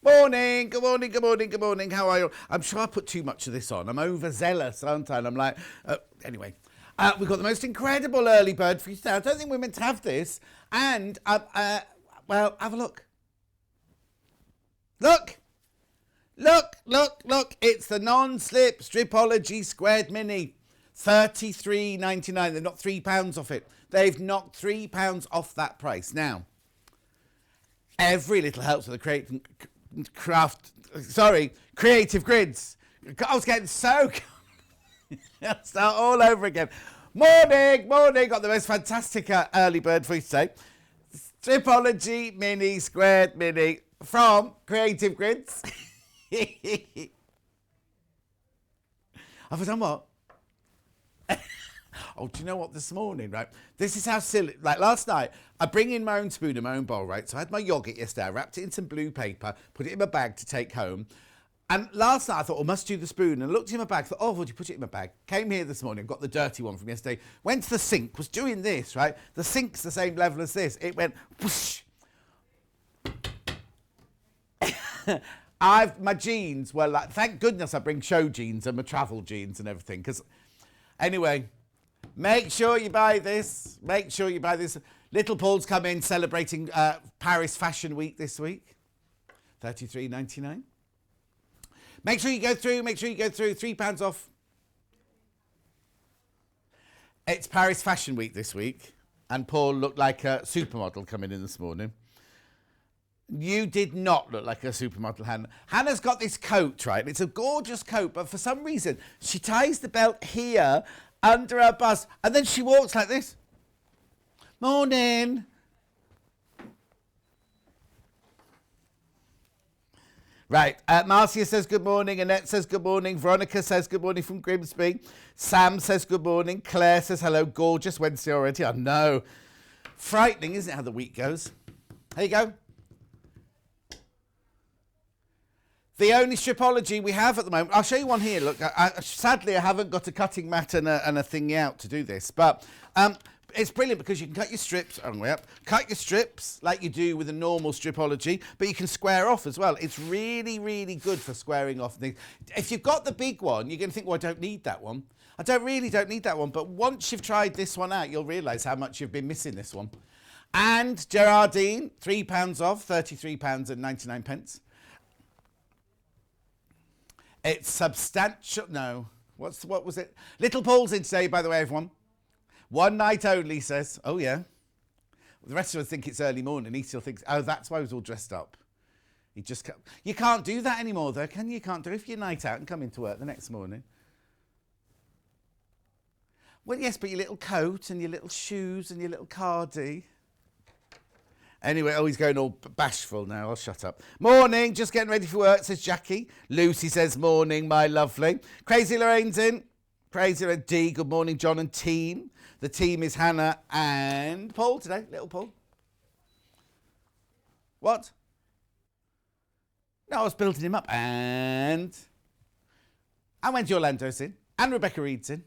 Morning, good morning, good morning, good morning. How are you? I'm sure I put too much of this on. I'm overzealous, aren't I? And I'm like, anyway. We've got the most incredible early bird for you today. I don't think we're meant to have this. And, well, have a look. Look. Look. It's the non-slip Stripology Squared Mini. $33.99. They've knocked £3 off it. They've knocked £3 off that price. Now, every little helps with the creative grids. I was getting so... I'll start all over again. Morning. Got the most fantastic early bird for you today. Stripology Mini Squared Mini from Creative Grids. Have I done what? Oh, do you know what? This morning, right? This is how silly. Like last night, I bring in my own spoon and my own bowl, right? So I had my yogurt yesterday. I wrapped it in some blue paper, put it in my bag to take home. And last night I thought, I must do the spoon. And looked in my bag, thought, oh, would you put it in my bag? Came here this morning, got the dirty one from yesterday. Went to the sink, was doing this, right? The sink's the same level as this. It went whoosh. My jeans were like, thank goodness I bring show jeans and my travel jeans and everything. Because anyway, make sure you buy this. Little Paul's come in celebrating Paris Fashion Week this week. $33.99. Make sure you go through. £3 off. It's Paris Fashion Week this week. And Paul looked like a supermodel coming in this morning. You did not look like a supermodel, Hannah. Hannah's got this coat, right? It's a gorgeous coat, but for some reason, she ties the belt here under her bust, and then she walks like this. Morning. Right, Marcia says good morning, Annette says good morning, Veronica says good morning from Grimsby, Sam says good morning, Claire says hello, gorgeous Wednesday already, I know. Frightening, isn't it, how the week goes? There you go. The only stripology we have at the moment, I'll show you one here, look, sadly I haven't got a cutting mat and a thingy out to do this, but it's brilliant because you can cut your strips, cut your strips like you do with a normal stripology, but you can square off as well. It's really, really good for squaring off things. If you've got the big one, you're going to think, well, I don't need that one. I don't need that one, but once you've tried this one out, you'll realise how much you've been missing this one. And Gerardine, £3 off, £33.99. It's substantial. No. What was it? Little Paul's in today, by the way, everyone. One night only, says. Oh, yeah. The rest of us think it's early morning. He still thinks, oh, that's why he was all dressed up. He just You can't do that anymore, though, can you? You can't do it if you're night out and come into work the next morning. Well, yes, but your little coat and your little shoes and your little cardi. Anyway, he's going all bashful now. I'll shut up. Morning, just getting ready for work, says Jackie. Lucy says, morning, my lovely. Crazy Lorraine's in. Crazy Lorraine D, good morning, John and team. The team is Hannah and Paul today, little Paul. What? No, I was building him up. And Wendy Orlando's in. And Rebecca Reid's in.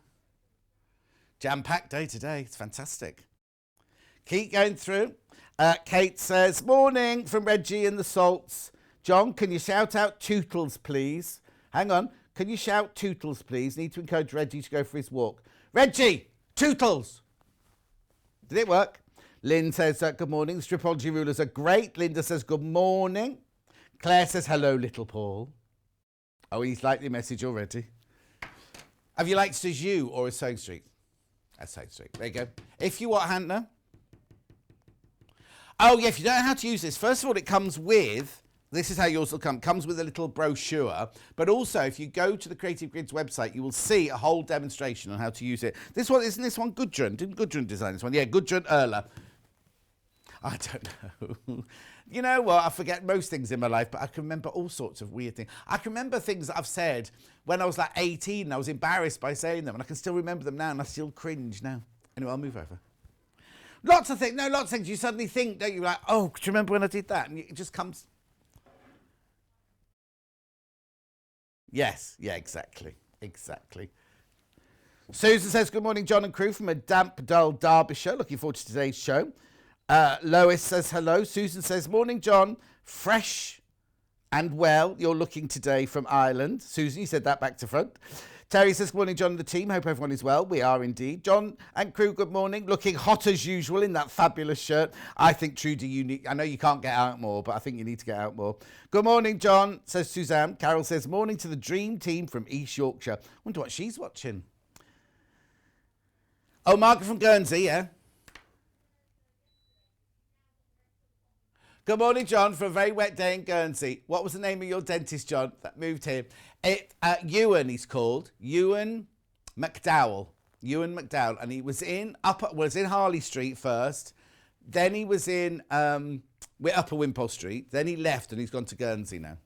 Jam-packed day today. It's fantastic. Keep going through. Kate says, morning from Reggie and the Salts. John, can you shout out Tootles, please? Hang on. Can you shout Tootles, please? Need to encourage Reggie to go for his walk. Reggie, Tootles. Did it work? Lynn says, good morning. The Stripology rulers are great. Linda says, good morning. Claire says, hello, little Paul. Oh, he's liked the message already. Have you liked it as you or as Sewing Street? As Sewing Street. There you go. If you want, Hannah. Oh, yeah, if you don't know how to use this, first of all, it comes with, this is how yours will come, comes with a little brochure, but also if you go to the Creative Grids website, you will see a whole demonstration on how to use it. This one, isn't this one Gudrun? Didn't Gudrun design this one? Yeah, Gudrun Erler. I don't know. You know what, I forget most things in my life, but I can remember all sorts of weird things. I can remember things that I've said when I was like 18 and I was embarrassed by saying them, and I can still remember them now, and I still cringe now. Anyway, I'll move over. Lots of things you suddenly think, don't you? Like, oh, do you remember when I did that? And it just comes. Yes, yeah, exactly. Susan says, good morning, John and crew from a damp, dull Derbyshire. Looking forward to today's show. Lois says hello. Susan says, morning, John. Fresh and well. You're looking today from Ireland. Susan, you said that back to front. Terry says, good morning, John and the team. Hope everyone is well. We are indeed. John and crew, good morning. Looking hot as usual in that fabulous shirt. I think, Trudy, you need... I know you can't get out more, but I think you need to get out more. Good morning, John, says Suzanne. Carol says, morning to the dream team from East Yorkshire. Wonder what she's watching. Oh, Margaret from Guernsey, yeah. Good morning, John, for a very wet day in Guernsey. What was the name of your dentist, John, that moved here? Ewan, he's called. Ewan McDowell. Ewan McDowell. And he was in Harley Street first. Then he was in Upper Wimpole Street. Then he left and he's gone to Guernsey now.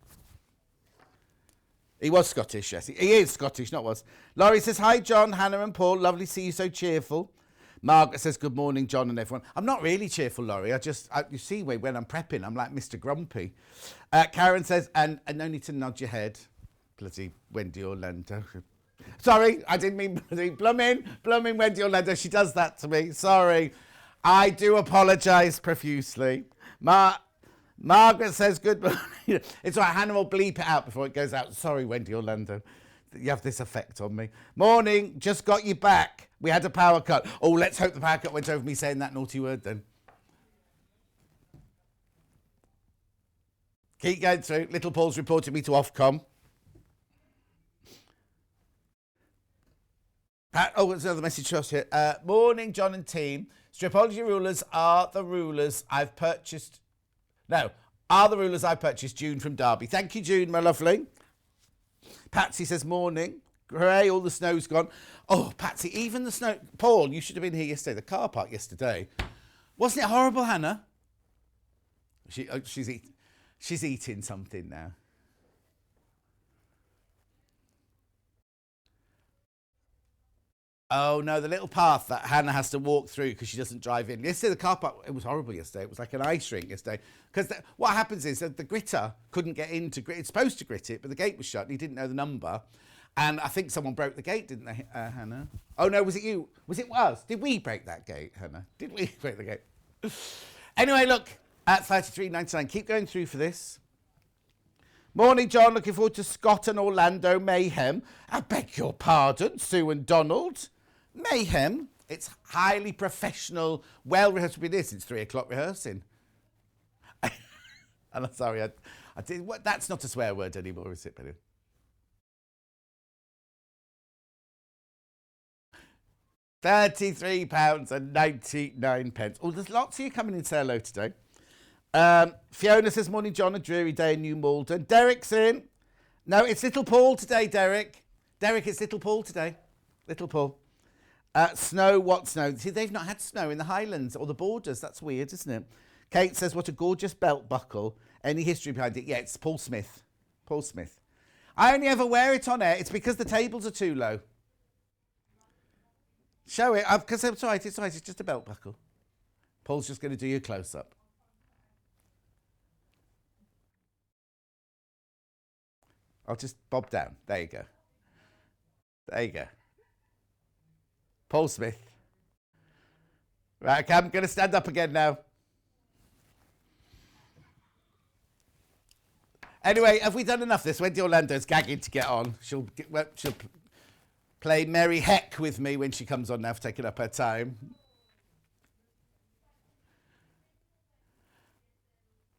He was Scottish, yes. He is Scottish, not was. Laurie says, hi, John, Hannah and Paul. Lovely to see you so cheerful. Margaret says, good morning, John and everyone. I'm not really cheerful, Laurie. You see, when I'm prepping, I'm like Mr. Grumpy. Karen says, and no need to nod your head. Bloody Wendy Orlando. Sorry, I didn't mean bloody blooming Wendy Orlando. She does that to me. Sorry. I do apologise profusely. Margaret says, good morning. It's all right, Hannah will bleep it out before it goes out. Sorry, Wendy Orlando. You have this effect on me. Morning, just got you back. We had a power cut. Oh, let's hope the power cut went over me saying that naughty word then. Keep going through. Little Paul's reported me to Ofcom. Oh, there's another message to us here. Morning, John and team. Stripology rulers are the rulers I've purchased. No, are the rulers I purchased. June from Derby. Thank you, June, my lovely. Patsy says, morning. Hooray, all the snow's gone. Oh, Patsy, even the snow. Paul, you should have been here yesterday. The car park yesterday. Wasn't it horrible, Hannah? She's eating something now. Oh, no, the little path that Hannah has to walk through because she doesn't drive in. Yesterday, the car park, it was horrible yesterday. It was like an ice rink yesterday. Because what happens is that the gritter couldn't get into grit. It's supposed to grit it, but the gate was shut and he didn't know the number. And I think someone broke the gate, didn't they, Hannah? Oh, no, was it you? Was it us? Did we break that gate, Hannah? Did we break the gate? Anyway, look, at 33.99. Keep going through for this. Morning, John. Looking forward to Scott and Orlando Mayhem. I beg your pardon, Sue and Donald. Mayhem. It's highly professional, well-rehearsed. We've been here since 3 o'clock rehearsing. And I'm sorry, I did. That's not a swear word anymore, is it, Billy? £33.99. Oh, there's lots of you coming in to say hello today. Fiona says, morning, John, a dreary day in New Malden. Derek's in. No, it's Little Paul today, Derek. Derek, it's Little Paul today. Little Paul. Snow, what snow? See, they've not had snow in the Highlands or the borders. That's weird, isn't it? Kate says, what a gorgeous belt buckle. Any history behind it? Yeah, it's Paul Smith. Paul Smith. I only ever wear it on air. It's because the tables are too low. Show it. Because it's all right. It's all right. It's just a belt buckle. Paul's just going to do you a close-up. I'll just bob down. There you go. There you go. Paul Smith. Right, okay, I'm going to stand up again now. Anyway, have we done enough this? Wendy Orlando's gagging to get on. She'll play Merry Heck with me when she comes on now for taking up her time.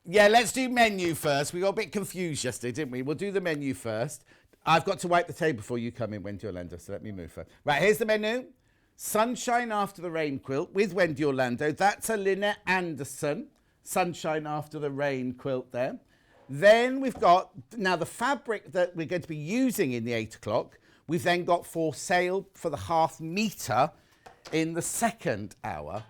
Yeah, let's do menu first. We got a bit confused yesterday, didn't we? We'll do the menu first. I've got to wipe the table before you come in, Wendy Orlando, so let me move first. Right, here's the menu. Sunshine After the Rain quilt with Wendy Orlando. That's a Lynette Anderson. Sunshine After the Rain quilt there. Then we've got, now the fabric that we're going to be using in the 8 o'clock, we've then got for sale for the half metre in the second hour.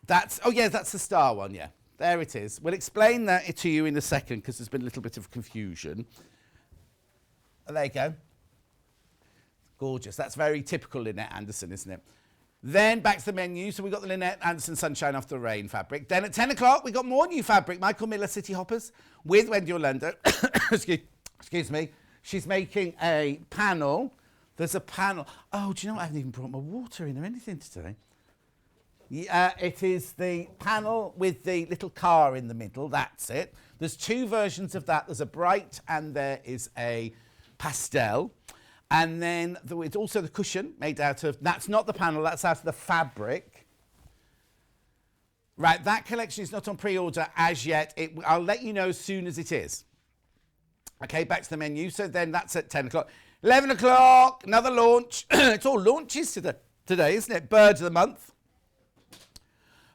That's, oh yeah, that's the star one, yeah. There it is. We'll explain that to you in a second because there's been a little bit of confusion. There you go. Gorgeous. That's very typical Lynette Anderson, isn't it? Then back to the menu. So we've got the Lynette Anderson Sunshine After the Rain fabric. Then at 10 o'clock, we've got more new fabric. Michael Miller City Hoppers with Wendy Orlando. Excuse me. She's making a panel. There's a panel. Oh, do you know what? I haven't even brought my water in or anything today. It is the panel with the little car in the middle. That's it. There's two versions of that. There's a bright and there is a pastel. And then it's also the cushion made out of, that's not the panel, that's out of the fabric. Right, that collection is not on pre-order as yet. I'll let you know as soon as it is. Okay, back to the menu. So then that's at 10 o'clock. 11 o'clock, another launch. It's all launches today, isn't it? Bird of the month.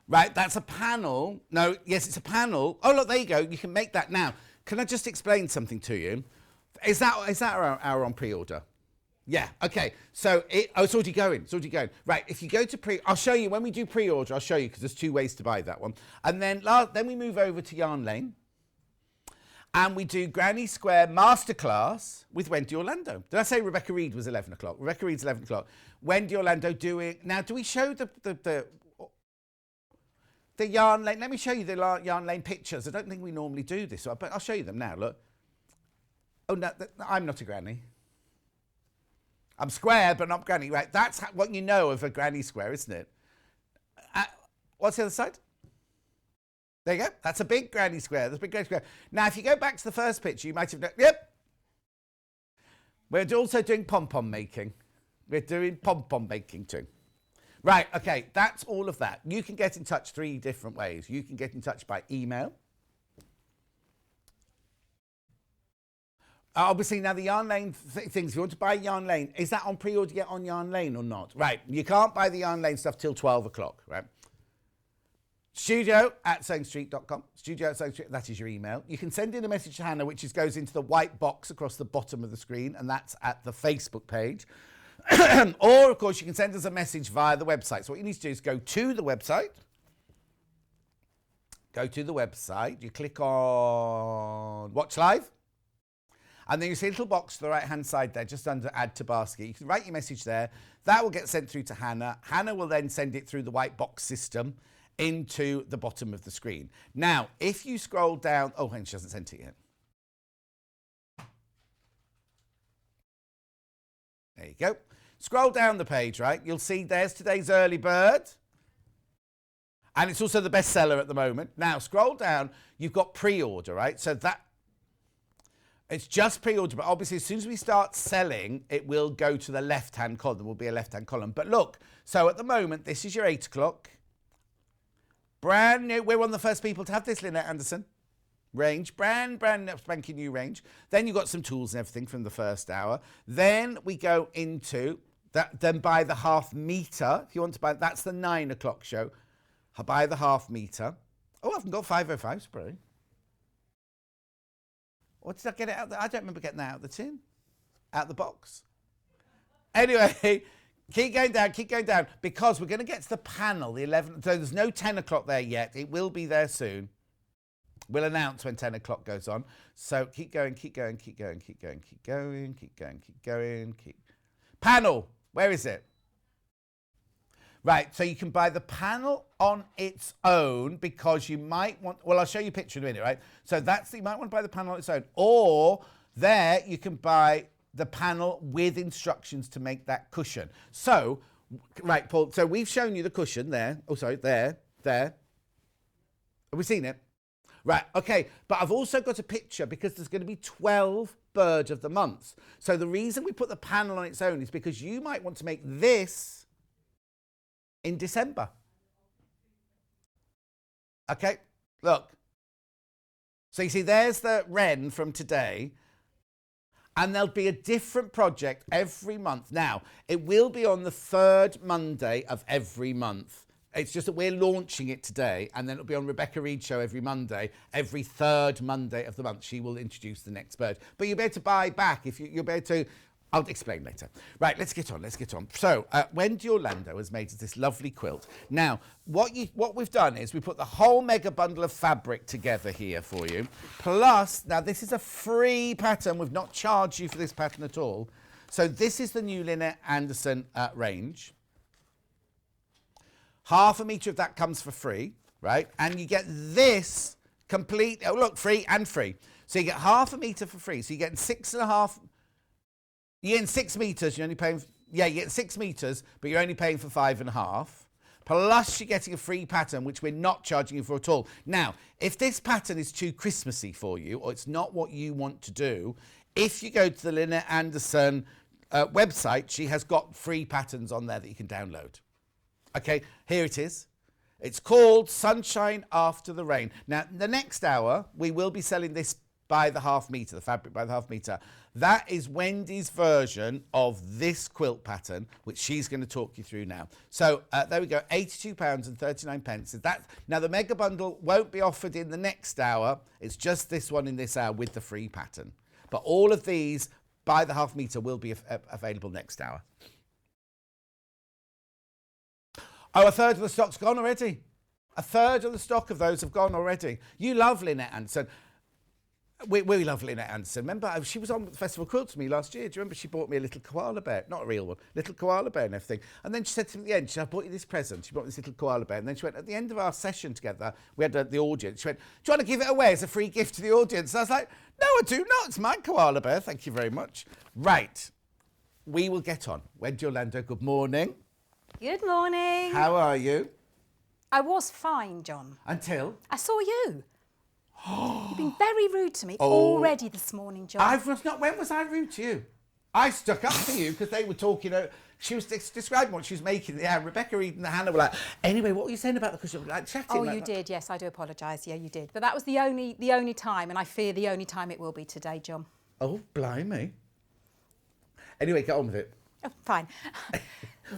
Right, that's a panel. No, yes, it's a panel. Oh, look, there you go. You can make that now. Can I just explain something to you? Is that our on pre-order? Yeah, okay. So it's already going. It's already going. Right, if you go to I'll show you when we do pre-order. I'll show you because there's two ways to buy that one. And then we move over to Yarn Lane, and we do Granny Square Masterclass with Wendy Orlando. Did I say Rebecca Reid was 11 o'clock? Rebecca Reid's 11 o'clock. Wendy Orlando doing. Now, do we show the Yarn Lane? Let me show you the Yarn Lane pictures. I don't think we normally do this, but I'll show you them now. Look. Oh no, I'm not a granny. I'm square, but not granny. Right, that's what you know of a granny square, isn't it? What's the other side? There you go. That's a big granny square. That's a big granny square. Now, if you go back to the first picture, you might have known. Yep. We're also doing pom-pom making. We're doing pom-pom making too. Right, okay, that's all of that. You can get in touch 3 different ways. You can get in touch by email. Obviously, now the Yarn Lane things, if you want to buy Yarn Lane, is that on pre-order yet on Yarn Lane or not? Right, you can't buy the Yarn Lane stuff till 12 o'clock, right? studio@sewingstreet.com. Studio@sewingstreet, that is your email. You can send in a message to Hannah, which goes into the white box across the bottom of the screen, and that's at the Facebook page. Or, of course, you can send us a message via the website. So what you need to do is go to the website. Go to the website. You click on Watch Live. And then you see a little box to the right-hand side there, just under Add to Basket. You can write your message there. That will get sent through to Hannah. Hannah will then send it through the white box system into the bottom of the screen. Now, if you scroll down... Oh, and she hasn't sent it yet. There you go. Scroll down the page, right? You'll see there's today's early bird. And it's also the bestseller at the moment. Now, scroll down. You've got pre-order, right? So that... It's just pre-order, but obviously as soon as we start selling, it will go to the left-hand column. There will be a left-hand column. But look, so at the moment, this is your 8 o'clock. Brand new. We're one of the first people to have this, Lynette Anderson. Range. Brand spanking new range. Then you've got some tools and everything from the first hour. Then we go into that. Then buy the half meter. If you want to buy, that's the 9 o'clock show. Buy the half meter. Oh, I haven't got 505 spray. Or did I get it out? I don't remember getting that out of the tin, out of the box. Anyway, keep going down, because we're going to get to the panel, the 11. So there's no 10 o'clock there yet. It will be there soon. We'll announce when 10 o'clock goes on. So keep going. Panel, where is it? Right, so you can buy the panel on its own because you might want... Well, I'll show you a picture in a minute, right? So you might want to buy the panel on its own. Or there you can buy the panel with instructions to make that cushion. So, right, Paul, so we've shown you the cushion there. Oh, sorry, there. Have we seen it? Right, okay, but I've also got a picture because there's going to be 12 bird of the months. So the reason we put the panel on its own is because you might want to make this in December. Okay, look. So you see, there's the Wren from today, and there'll be a different project every month. Now, it will be on the 3rd Monday of every month. It's just that we're launching it today, and then it'll be on Rebecca Reid's show every Monday, every 3rd Monday of the month. She will introduce the next bird. But you'll be able to buy back if you'll be able to... I'll explain later. Right, let's get on. So, Wendy Orlando has made this lovely quilt. Now, what we've done is we put the whole mega bundle of fabric together here for you. Plus, now this is a free pattern. We've not charged you for this pattern at all. So this is the new Lynette Anderson range. Half a metre of that comes for free, right? And you get this complete, oh look, free and free. So you get half a metre for free. So you get 6.5... You're in 6 metres, you're only paying... Yeah, you get 6 metres, but you're only paying for 5.5. plus you're getting a free pattern, which we're not charging you for at all. Now, if this pattern is too Christmassy for you, or it's not what you want to do, if you go to the Lynette Anderson website, she has got free patterns on there that you can download. Okay, here it is. It's called Sunshine After the Rain. Now, the next hour, we will be selling this by the half metre, the fabric by the half metre. That is Wendy's version of this quilt pattern, which she's going to talk you through now. So there we go, £82.39. Now, the mega bundle won't be offered in the next hour. It's just this one in this hour with the free pattern. But all of these by the half metre will be available next hour. Oh, a third of the stock's gone already. A third of the stock of those have gone already. You love Lynette Anderson. We love Lynette Anderson. Remember, she was on the Festival Quilt to me last year. Do you remember she bought me a little koala bear? Not a real one. Little koala bear and everything. And then she said to me at the end, I bought you this present. She bought me this little koala bear. And then she went, at the end of our session together, we had the audience. She went, do you want to give it away as a free gift to the audience? And I was like, no, I do not. It's my koala bear. Thank you very much. Right. We will get on. Wendy Orlando, good morning. Good morning. How are you? I was fine, John. Until? I saw you. You've been very rude to me already this morning, John. I was not. When was I rude to you? I stuck up for you because they were talking. She was describing what she was making. Yeah, Rebecca, Reid and Hannah were like, anyway, what were you saying about the cushion? Like chatting. Oh, like you that. did. Yes, I do apologise. Yeah, you did. But that was the only time, and I fear the only time it will be today, John. Oh, blimey. Anyway, get on with it. Oh, fine.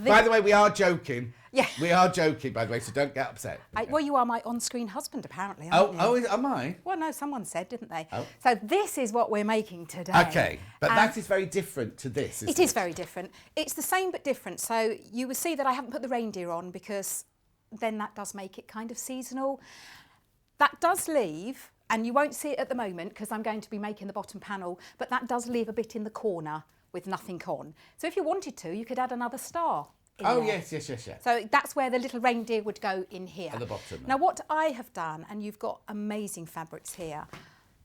By the way, we are joking. Yeah. We are joking, by the way, so don't get upset. Well, you are my on-screen husband, apparently, aren't you? Oh, am I? Well, no, someone said, didn't they? Oh. So this is what we're making today. Okay, but that is very different to this, isn't it? It is very different. It's the same but different. So you will see that I haven't put the reindeer on because then that does make it kind of seasonal. That does leave, and you won't see it at the moment because I'm going to be making the bottom panel, but that does leave a bit in the corner with nothing on. So if you wanted to, you could add another star. Oh, yes. So that's where the little reindeer would go in here. At the bottom. Now, what I have done, and you've got amazing fabrics here,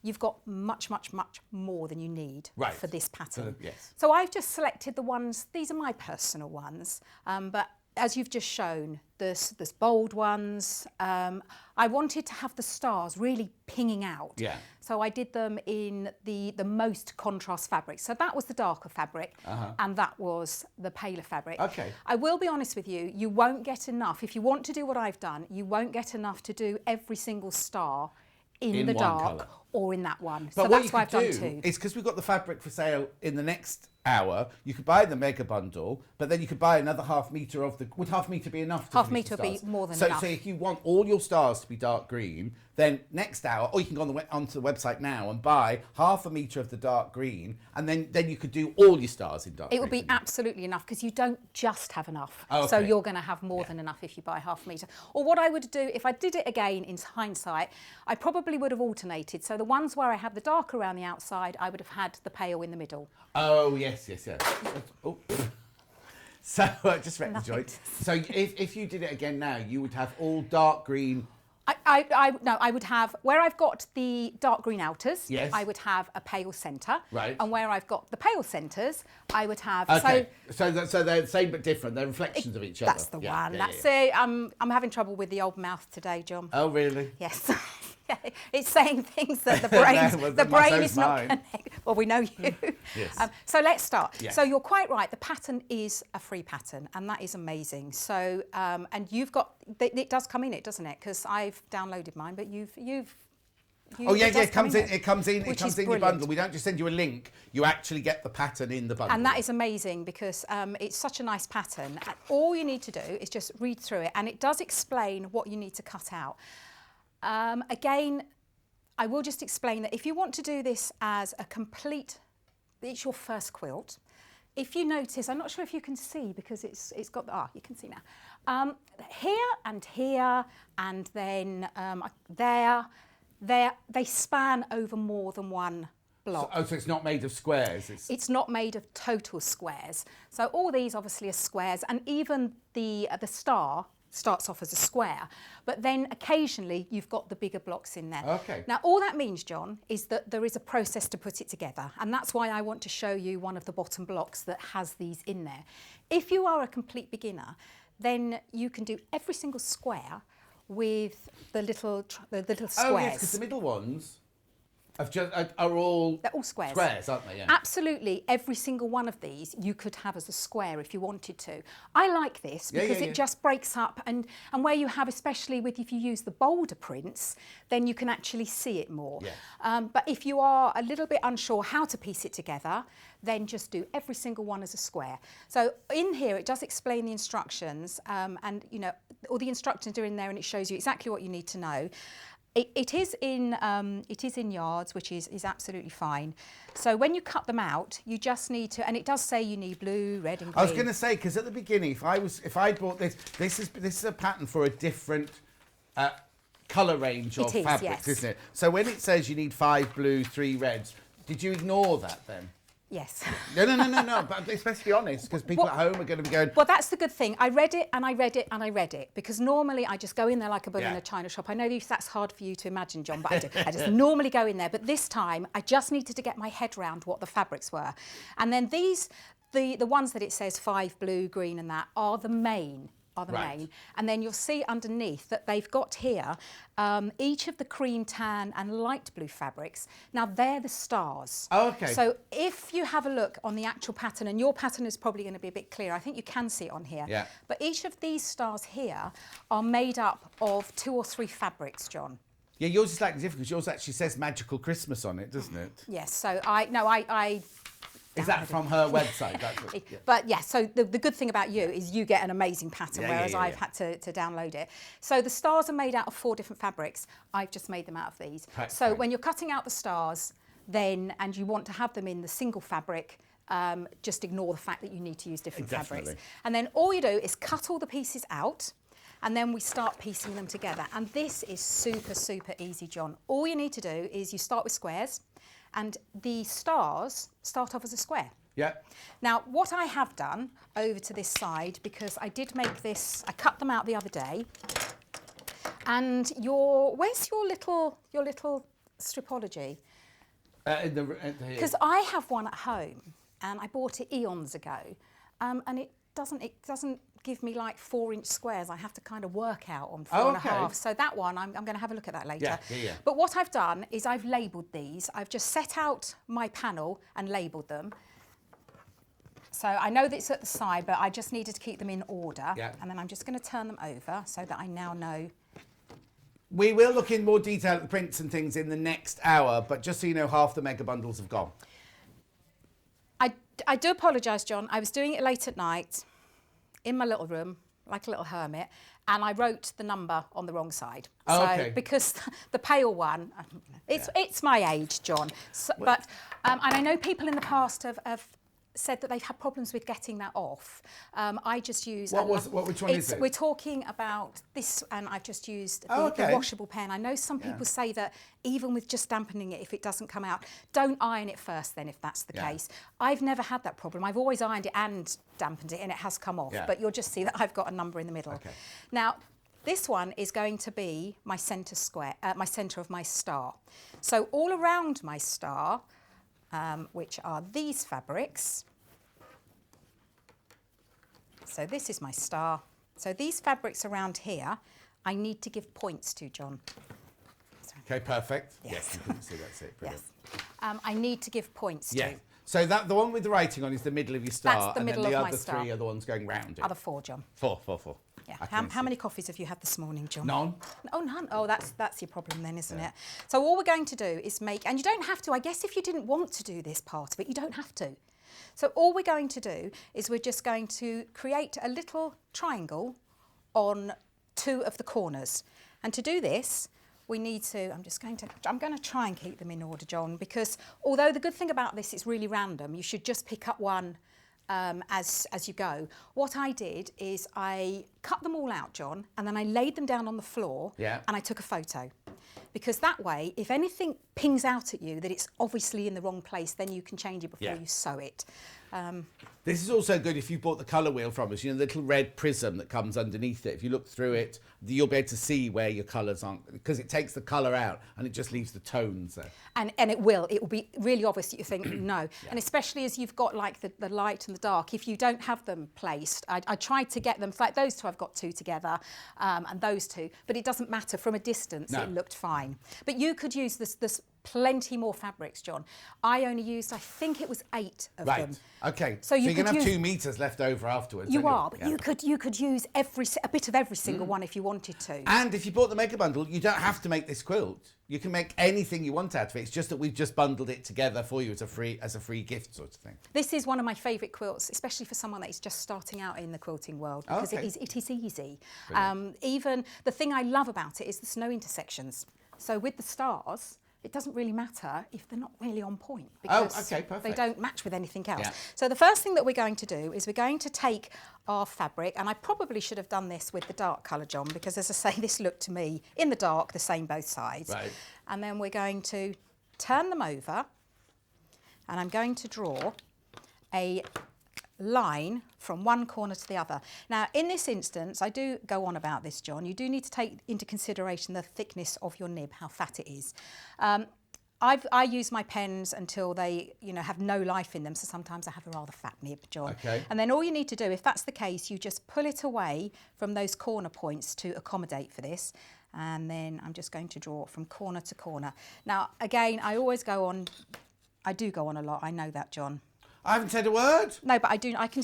you've got much, much, much more than you need for this pattern. Yes. So I've just selected the ones, these are my personal ones, but as you've just shown, there's bold ones. I wanted to have the stars really pinging out. Yeah. So I did them in the most contrast fabric. So that was the darker fabric, and that was the paler fabric. Okay. I will be honest with you, you won't get enough. If you want to do what I've done, you won't get enough to do every single star in the dark colour. Or in that one. But so what that's why I've done two. It's because we've got the fabric for sale in the next hour. You could buy the mega bundle, but then you could buy another half metre of the... Would half metre be enough to Half finish metre the would be stars? more than enough. So if you want all your stars to be dark green, then next hour, or you can go onto the website now and buy half a metre of the dark green, and then you could do all your stars in dark green. It would be absolutely enough because you don't just have enough. Oh, okay. So you're going to have more than enough if you buy half a metre. Or what I would do, if I did it again in hindsight, I probably would have alternated. So the ones where I have the dark around the outside, I would have had the pale in the middle. Oh, yes. Oh. So, just wrecked the joint. So if you did it again now, you would have all dark green... No, I would have, where I've got the dark green outers, yes. I would have a pale centre. Right. And where I've got the pale centres, I would have... Okay, so they're the same but different. They're reflections of each other. That's the one. That's it. I'm having trouble with the old mouth today, John. Oh, really? Yes. It's saying things that the brain is not connected. Well, we know you. Yes. So let's start. Yes. So you're quite right. The pattern is a free pattern, and that is amazing. So and you've got it does come in it, doesn't it? Because I've downloaded mine, but you've Oh yeah, it comes in. It comes in your brilliant. bundle. We don't just send you a link. You actually get the pattern in the bundle. And that is amazing because it's such a nice pattern. And all you need to do is just read through it, and it does explain what you need to cut out. Again, I will just explain that if you want to do this as a complete, it's your first quilt. If you notice, I'm not sure if you can see because it's got, you can see now. Here and then there, they span over more than one block. So it's not made of squares? It's not made of total squares. So all these obviously are squares, and even the star starts off as a square, but then occasionally you've got the bigger blocks in there. Okay. Now all that means, John, is that there is a process to put it together, and that's why I want to show you one of the bottom blocks that has these in there. If you are a complete beginner, then you can do every single square with the little squares. Oh yes, because the middle ones are all... They're all squares. Squares, aren't they? Yeah. Absolutely, every single one of these you could have as a square if you wanted to. I like this because it just breaks up, and where you have, especially with if you use the bolder prints, then you can actually see it more. Yes. But if you are a little bit unsure how to piece it together, then just do every single one as a square. So in here it does explain the instructions, and you know all the instructions are in there, and it shows you exactly what you need to know. It is in yards, which is absolutely fine. So when you cut them out, you just need to, and it does say you need blue, red, and green. I was going to say, because at the beginning, if I bought this is a pattern for a different colour range of fabrics, yes. isn't it? So when it says you need 5 blues, 3 reds, did you ignore that then? Yes. No. But let's be honest, because people at home are going to be going... Well, that's the good thing. I read it and I read it and I read it, because normally I just go in there like a bull in a china shop. I know that's hard for you to imagine, John, but I do. I just normally go in there. But this time, I just needed to get my head around what the fabrics were. And then these, the ones that it says 5 blue, green and that are the main. Main. And then you'll see underneath that they've got here each of the cream, tan and light blue fabrics. Now they're the stars. Oh, okay. So if you have a look on the actual pattern, and your pattern is probably going to be a bit clearer, I think you can see it on here. Yeah. But each of these stars here are made up of 2 or 3 fabrics, John. Yeah, yours is slightly different because yours actually says Magical Christmas on it, doesn't it? Yes. So I Is that from her website? That's what, yeah. But yeah, so the good thing about you is you get an amazing pattern, whereas I've had to download it. So the stars are made out of 4 different fabrics. I've just made them out of these. So when you're cutting out the stars, then, and you want to have them in the single fabric, just ignore the fact that you need to use different fabrics. And then all you do is cut all the pieces out, and then we start piecing them together. And this is super, super easy, John. All you need to do is you start with squares, and the stars start off as a square. Yeah. Now, what I have done over to this side, because I did make this, I cut them out the other day, and where's your little stripology? Because I have one at home, and I bought it eons ago, and it doesn't give me like 4-inch squares. I have to kind of work out on 4.5. So that one, I'm going to have a look at that later. Yeah. But what I've done is I've labelled these. I've just set out my panel and labelled them. So I know that it's at the side, but I just needed to keep them in order. Yeah. And then I'm just going to turn them over so that I now know. We will look in more detail at the prints and things in the next hour, but just so you know, half the mega bundles have gone. I do apologise, John. I was doing it late at night in my little room, like a little hermit, and I wrote the number on the wrong side. Because the pale one, it's my age, John. So, but and I know people in the past have said that they've had problems with getting that off. I just use... Which one is it? We're talking about this, and I've just used the washable pen. I know some people say that even with just dampening it, if it doesn't come out, don't iron it first then, if that's the case. I've never had that problem. I've always ironed it and dampened it, and it has come off. But you'll just see that I've got a number in the middle. Now, this one is going to be my centre square, my centre of my star. So all around my star, which are these fabrics. So this is my star. So these fabrics around here, I need to give points to, John. Okay, perfect. Yes. You can see that's it. Brilliant. Yes. I need to give points to. So that the one with the writing on is the middle of your star. That's the middle of my star. And then the other 3 are the ones going round it. Other 4, John. 4. Yeah. How many coffees have you had this morning, John? None. Oh, none. Oh, that's your problem then, isn't it? So all we're going to do is make, and you don't have to, I guess if you didn't want to do this part of it, you don't have to. So all we're going to do is we're just going to create a little triangle on 2 of the corners. And to do this, we need to, I'm going to try and keep them in order, John, because although the good thing about this, it's really random, you should just pick up one as you go. What I did is I cut them all out, John, and then I laid them down on the floor and I took a photo. Because that way, if anything pings out at you that it's obviously in the wrong place, then you can change it before you sew it. This is also good if you bought the colour wheel from us, you know, the little red prism that comes underneath it. If you look through it, you'll be able to see where your colours aren't, because it takes the colour out and it just leaves the tones there. And it will be really obvious that you think no. And especially as you've got like the light and the dark, if you don't have them placed, I tried to get them, like those two I've got two together, and those two, but it doesn't matter, from a distance it looked fine. But you could use this plenty more fabrics, John. I only used, I think it was 8 of them. Okay. So you're going to have 2 meters left over afterwards. You are, but you could use a bit of every single one if you wanted to. And if you bought the mega bundle, you don't have to make this quilt. You can make anything you want out of it. It's just that we've just bundled it together for you as a free gift sort of thing. This is one of my favourite quilts, especially for someone that is just starting out in the quilting world, because it is easy. Even the thing I love about it is the snow intersections. So with the stars, it doesn't really matter if they're not really on point, because they don't match with anything else. So the first thing that we're going to do is we're going to take our fabric, and I probably should have done this with the dark colour, John, because as I say, this looked to me in the dark the same both sides. And then we're going to turn them over, and I'm going to draw a line from one corner to the other. Now, in this instance, I do go on about this, John. You do need to take into consideration the thickness of your nib, how fat it is. I use my pens until they, have no life in them, so sometimes I have a rather fat nib, John. And then all you need to do, if that's the case, you just pull it away from those corner points to accommodate for this. And then I'm just going to draw from corner to corner. Now, again, I do go on a lot, I know that, John. I haven't said a word. No, but I do. I can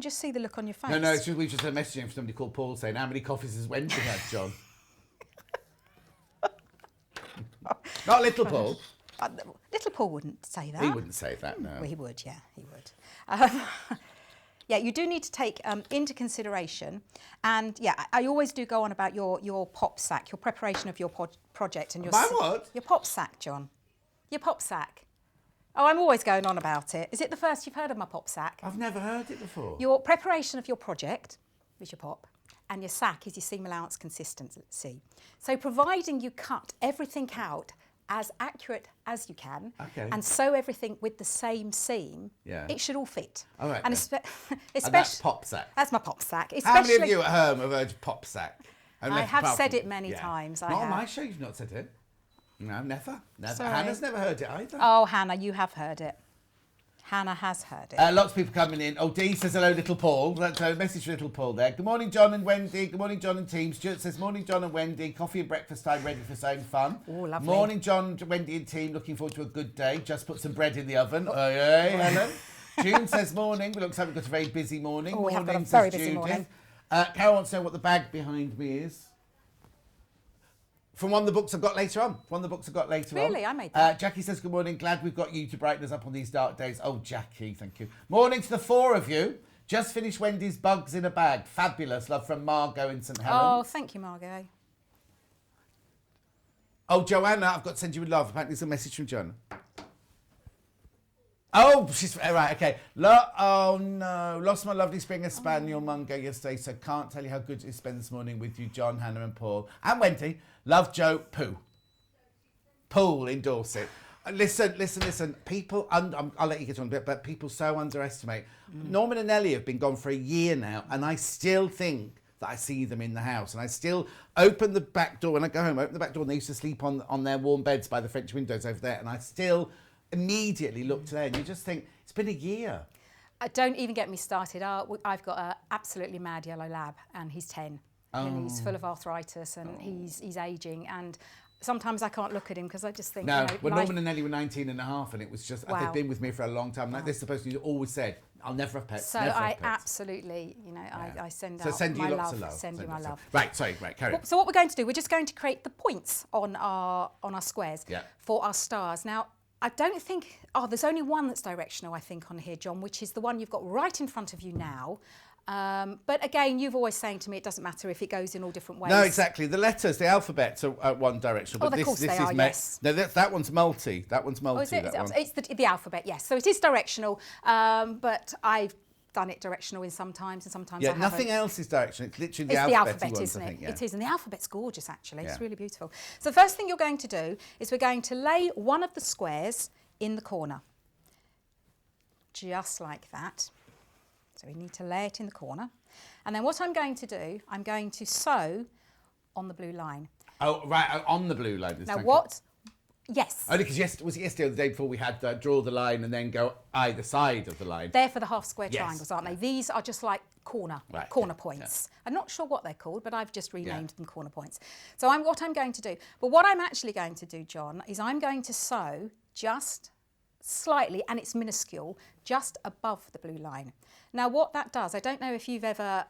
just see the look on your face. No, it's just, we've just had a message from somebody called Paul saying, how many coffees has Wendy had, John? Not little Paul. Little Paul wouldn't say that. He wouldn't say that, no. Well, he would, yeah, he would. Yeah, you do need to take into consideration, and yeah, I always do go on about your pop sack, your preparation of your project, and your My what? Your pop sack, John. Your pop sack. Oh, I'm always going on about it. Is it the first you've heard of my pop sack? I've never heard it before. Your preparation of your project is your pop, and your sack is your seam allowance consistency. So providing you cut everything out as accurate as you can, and sew everything with the same seam, it should all fit. All right. And especially that's pop sack. That's my pop sack. How many of you at home have heard pop sack? I have said it many times. Not on my show, you've not said it. No, never. Hannah's never heard it either. Oh, Hannah, you have heard it. Hannah has heard it. Lots of people coming in. Oh, Dee says hello, little Paul. That's a message for little Paul there. Good morning, John and Wendy. Good morning, John and team. Stuart says, morning, John and Wendy. Coffee and breakfast time ready for some fun. Oh, lovely. Morning, John, Wendy and team. Looking forward to a good day. Just put some bread in the oven. Oh, yeah, Helen. June says, morning. It looks like we've got a very busy morning. Oh, we have got a Morning, very says busy Judith. morning. Carol wants to know what the bag behind me is. From one of the books I've got later on. Really? I made that. Jackie says, good morning. Glad we've got you to brighten us up on these dark days. Oh, Jackie, thank you. Morning to the 4 of you. Just finished Wendy's Bugs in a Bag. Fabulous. Love from Margot in St Helens. Oh, thank you, Margot. Oh, Joanna, I've got to send you a love. Apparently there's a message from Joanna. Oh, she's right, okay. Oh no, lost my lovely Springer Spaniel Mungo yesterday, so can't tell you how good it's been this morning with you, John, Hannah and Paul. And Wendy, love Joe, Pooh. Pool in Dorset. Listen, people, I'll let you get on a bit, but people so underestimate. Norman and Ellie have been gone for a year now, and I still think that I see them in the house, and I still open the back door, when I go home, open the back door, and they used to sleep on their warm beds by the French windows over there, and I still immediately look to there, and you just think, it's been a year. Don't even get me started. I've got an absolutely mad yellow lab, and he's 10, and he's full of arthritis, and he's ageing, and sometimes I can't look at him because I just think, well, Norman and Ellie were 19 and a half, and it was just, they've been with me for a long time. Like this, the person who always said, I'll never have pets. So I absolutely, I send out my love. Send you my love. Right, carry on. So what we're going to do, we're just going to create the points on our squares for our stars. Now, I don't think, there's only one that's directional, I think, on here, John, which is the one you've got right in front of you now. But again, you've always saying to me it doesn't matter if it goes in all different ways. No, exactly. The letters, the alphabets are one directional. But of course they are, yes. No, that one's multi. That one's multi. Oh, is it? It's the alphabet, yes. So it is directional, but I've done it directional in sometimes, and sometimes I haven't. Nothing else is directional. It's literally the alphabet, ones, isn't it? I think, It is, and the alphabet's gorgeous, actually. It's really beautiful. So the first thing you're going to do is we're going to lay one of the squares in the corner, just like that. So we need to lay it in the corner. And then what I'm going to do, I'm going to sew on the blue line. Oh, right, on the blue line. Now what? Yes. Only because was it yesterday or the day before we had draw the line and then go either side of the line? They're for the half square Yes. triangles, aren't they? These are just like corner points. Yeah. I'm not sure what they're called, but I've just renamed them corner points. So what I'm going to do, but what I'm actually going to do, John, is I'm going to sew just slightly, and it's minuscule, just above the blue line. Now what that does, I don't know if you've ever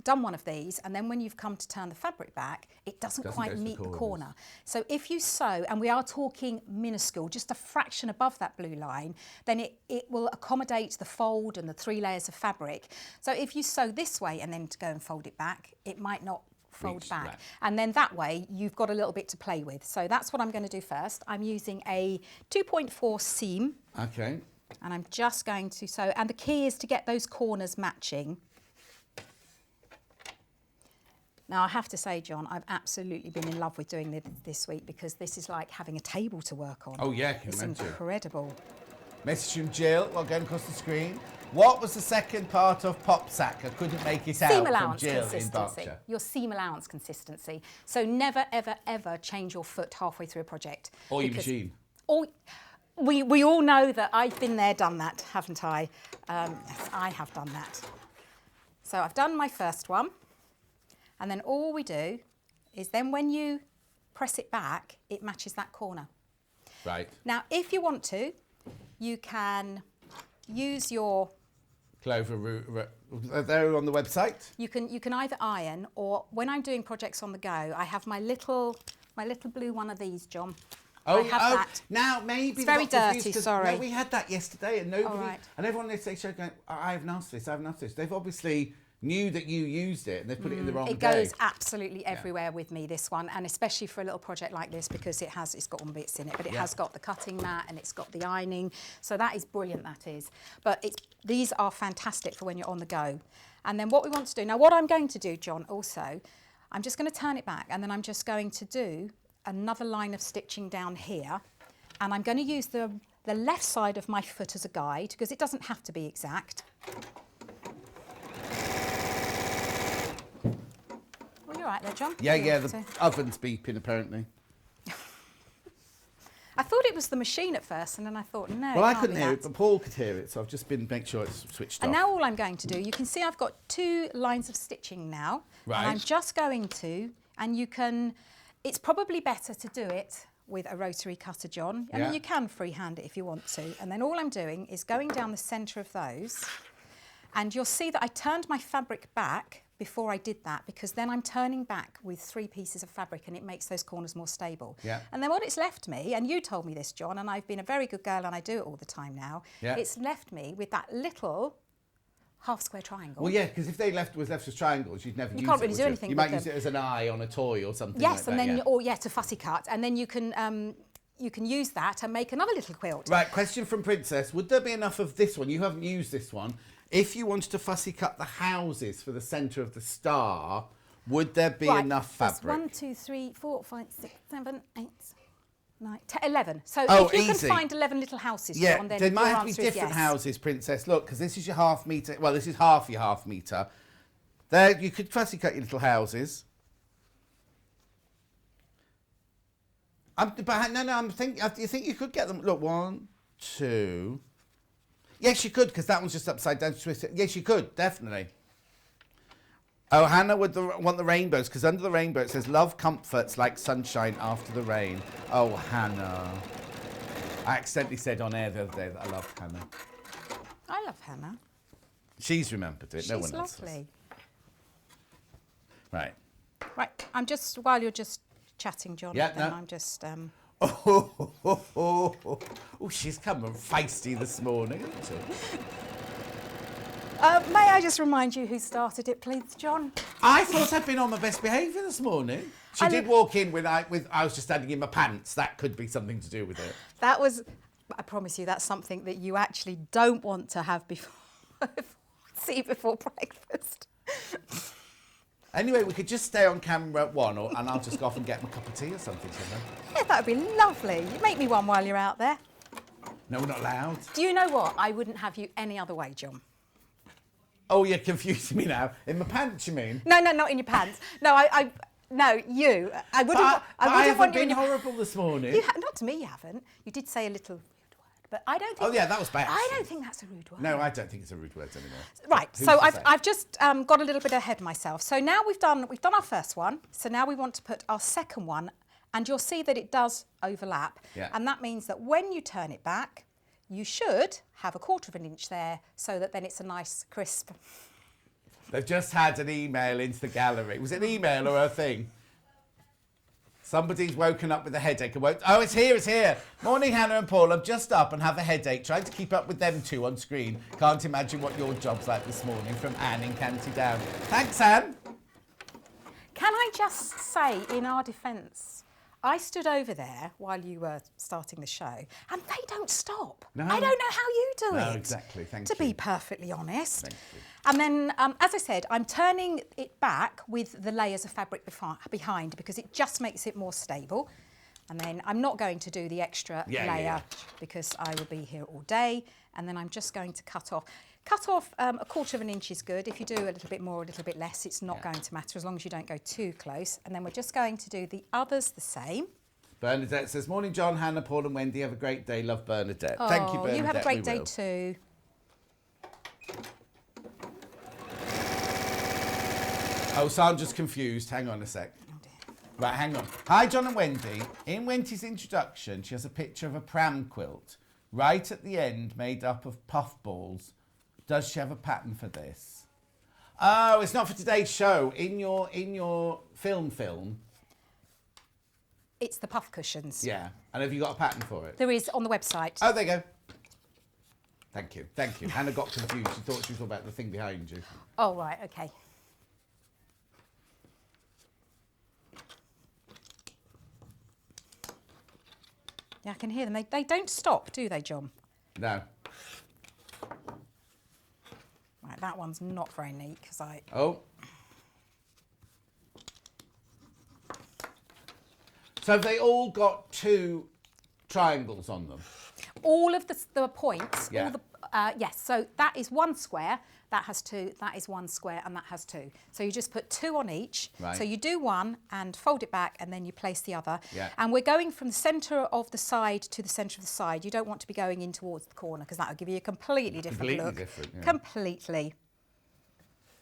done one of these, and then when you've come to turn the fabric back, it doesn't quite meet the corner. So if you sew, and we are talking minuscule, just a fraction above that blue line, then it will accommodate the fold and the 3 layers of fabric. So if you sew this way and then to go and fold it back, it might not fold back. Right. And then that way you've got a little bit to play with. So that's what I'm going to do first. I'm using a 2.4 seam. Okay. And I'm just going to sew, and the key is to get those corners matching. Now, I have to say, John, I've absolutely been in love with doing this week because this is like having a table to work on. Oh, yeah, can you imagine? It's incredible. Message from Jill, well, going across the screen. What was the second part of pop sack? I couldn't make it out. Seam allowance from Jill consistency. In your seam allowance consistency. So never, ever, ever change your foot halfway through a project. Or your machine. Or, we all know that I've been there, done that, haven't I? Yes, I have done that. So I've done my first one. And then all we do is then when you press it back, it matches that corner. Right. Now, if you want to, you can use your... Clover root, they're on the website? You can either iron, or when I'm doing projects on the go, I have my little blue one of these, John. Oh, I have that. Now maybe it's very dirty. Sorry. No, we had that yesterday, and nobody, right. and everyone in the show going, I haven't asked this, I haven't asked this. They've obviously knew that you used it, and they put it in the wrong day. It goes absolutely everywhere with me, this one, and especially for a little project like this because it's got one bits in it, but it has got the cutting mat and it's got the ironing, so that is brilliant. That is, but these are fantastic for when you're on the go. And then what we want to do now, what I'm going to do, John, also, I'm just going to turn it back, and then I'm just going to do another line of stitching down here, and I'm going to use the left side of my foot as a guide because it doesn't have to be exact. Well, you're right there, John. Yeah, the oven's beeping apparently. I thought it was the machine at first, and then I thought, no. Well, I couldn't hear it, but Paul could hear it, so I've just been make sure it's switched off. And now all I'm going to do, you can see I've got 2 lines of stitching now. Right. And I'm just going to, and you can, it's probably better to do it with a rotary cutter, John. I mean, you can freehand it if you want to. And then all I'm doing is going down the centre of those. And you'll see that I turned my fabric back before I did that, because then I'm turning back with 3 pieces of fabric and it makes those corners more stable. Yeah. And then what it's left me, and you told me this, John, and I've been a very good girl and I do it all the time now, it's left me with that little half square triangle. Well, yeah, because if they was left as triangles, you'd never use it. You can't really do anything You with might use it as an eye on a toy or something yes, like and that. then or to fussy cut, and then you can use that and make another little quilt. Right, question from Princess. Would there be enough of this one? You haven't used this one. If you wanted to fussy cut the houses for the centre of the star, would there be enough fabric? 1, 2, 3, 4, 5, 6, 7, 8, 9, 10, 11. So if you can find 11 little houses, John, then there might have to be answer is different yes. houses, Princess. Look, because this is your half metre. Well, this is half your half metre. There, you could fussy cut your little houses. I'm thinking. You think you could get them? Look, 1, 2. Yes, you could, because that one's just upside down. Twist it. Yes, you could, definitely. Oh, Hannah would want the rainbows, because under the rainbow it says, love comforts like sunshine after the rain. Oh, Hannah. I accidentally said on air the other day that I loved Hannah. I love Hannah. She's remembered it, no one else. She's lovely. Right. Right, I'm just, while you're just chatting, John, I'm just... Oh, she's come feisty this morning, isn't she? May I just remind you who started it, please, John? I thought I'd been on my best behaviour this morning. She did walk in with I was just standing in my pants. That could be something to do with it. That was, I promise you, that's something that you actually don't want to have before breakfast. Anyway, we could just stay on camera at 1, and I'll just go off and get my cup of tea or something. Yeah, that would be lovely. You make me one while you're out there. No, we're not allowed. Do you know what? I wouldn't have you any other way, John. Oh, you're confusing me now. In my pants, you mean? No, not in your pants. No, No, you. I wouldn't. I wouldn't haven't want you. been horrible this morning. Not to me, you haven't. You did say a little rude word, but I don't think. Oh yeah, that was bad. I don't think that's a rude word. No, I don't think it's a rude word anymore. Right. Who's So to say? I've just got a little bit ahead of myself. So now we've done our first one. So now we want to put our second one, and you'll see that it does overlap. Yeah. And that means that when you turn it back, you should have 1/4 of an inch there, so that then it's a nice crisp. They've just had an email into the gallery. Was it an email or a thing? Somebody's woken up with a headache and won't... Oh, it's here. Morning, Hannah and Paul. I'm just up and have a headache, trying to keep up with them two on screen. Can't imagine what your job's like this morning, from Anne in County Down. Thanks, Anne. Can I just say, in our defence, I stood over there while you were starting the show, and they don't stop. No. I don't know how you do it. No, exactly. Thank to you. be perfectly honest. Thank you. And then, as I said, I'm turning it back with the layers of fabric behind, because it just makes it more stable. And then I'm not going to do the extra layer because I will be here all day. And then I'm just going to cut off. Cut off 1/4 of an inch is good. If you do a little bit more or a little bit less, it's not going to matter, as long as you don't go too close. And then we're just going to do the others the same. Bernadette says, morning, John, Hannah, Paul and Wendy. Have a great day. Love, Bernadette. Thank you, Bernadette. You have a great day will. too. Oh, Sandra's confused. Hang on a sec. Right, hang on. Hi, John and Wendy. In Wendy's introduction, she has a picture of a pram quilt right at the end, made up of puff balls. Does she have a pattern for this? Oh, it's not for today's show. In your film. It's the puff cushions. Yeah. And have you got a pattern for it? There is on the website. Oh, there you go. Thank you. Hannah got confused. She thought she was talking about the thing behind you. Oh, right, okay. Yeah, I can hear them. They don't stop, do they, John? No. Right, that one's not very neat because I... Oh. So have they all got 2 triangles on them? All of the points, Yeah. all the, yes, so that is 1 square, that has 2, that is 1 square, and that has 2. So you just put 2 on each. Right. So you do one and fold it back, and then you place the other. Yeah. And we're going from the centre of the side to the centre of the side. You don't want to be going in towards the corner, because that will give you a completely different look. Different, yeah. Completely.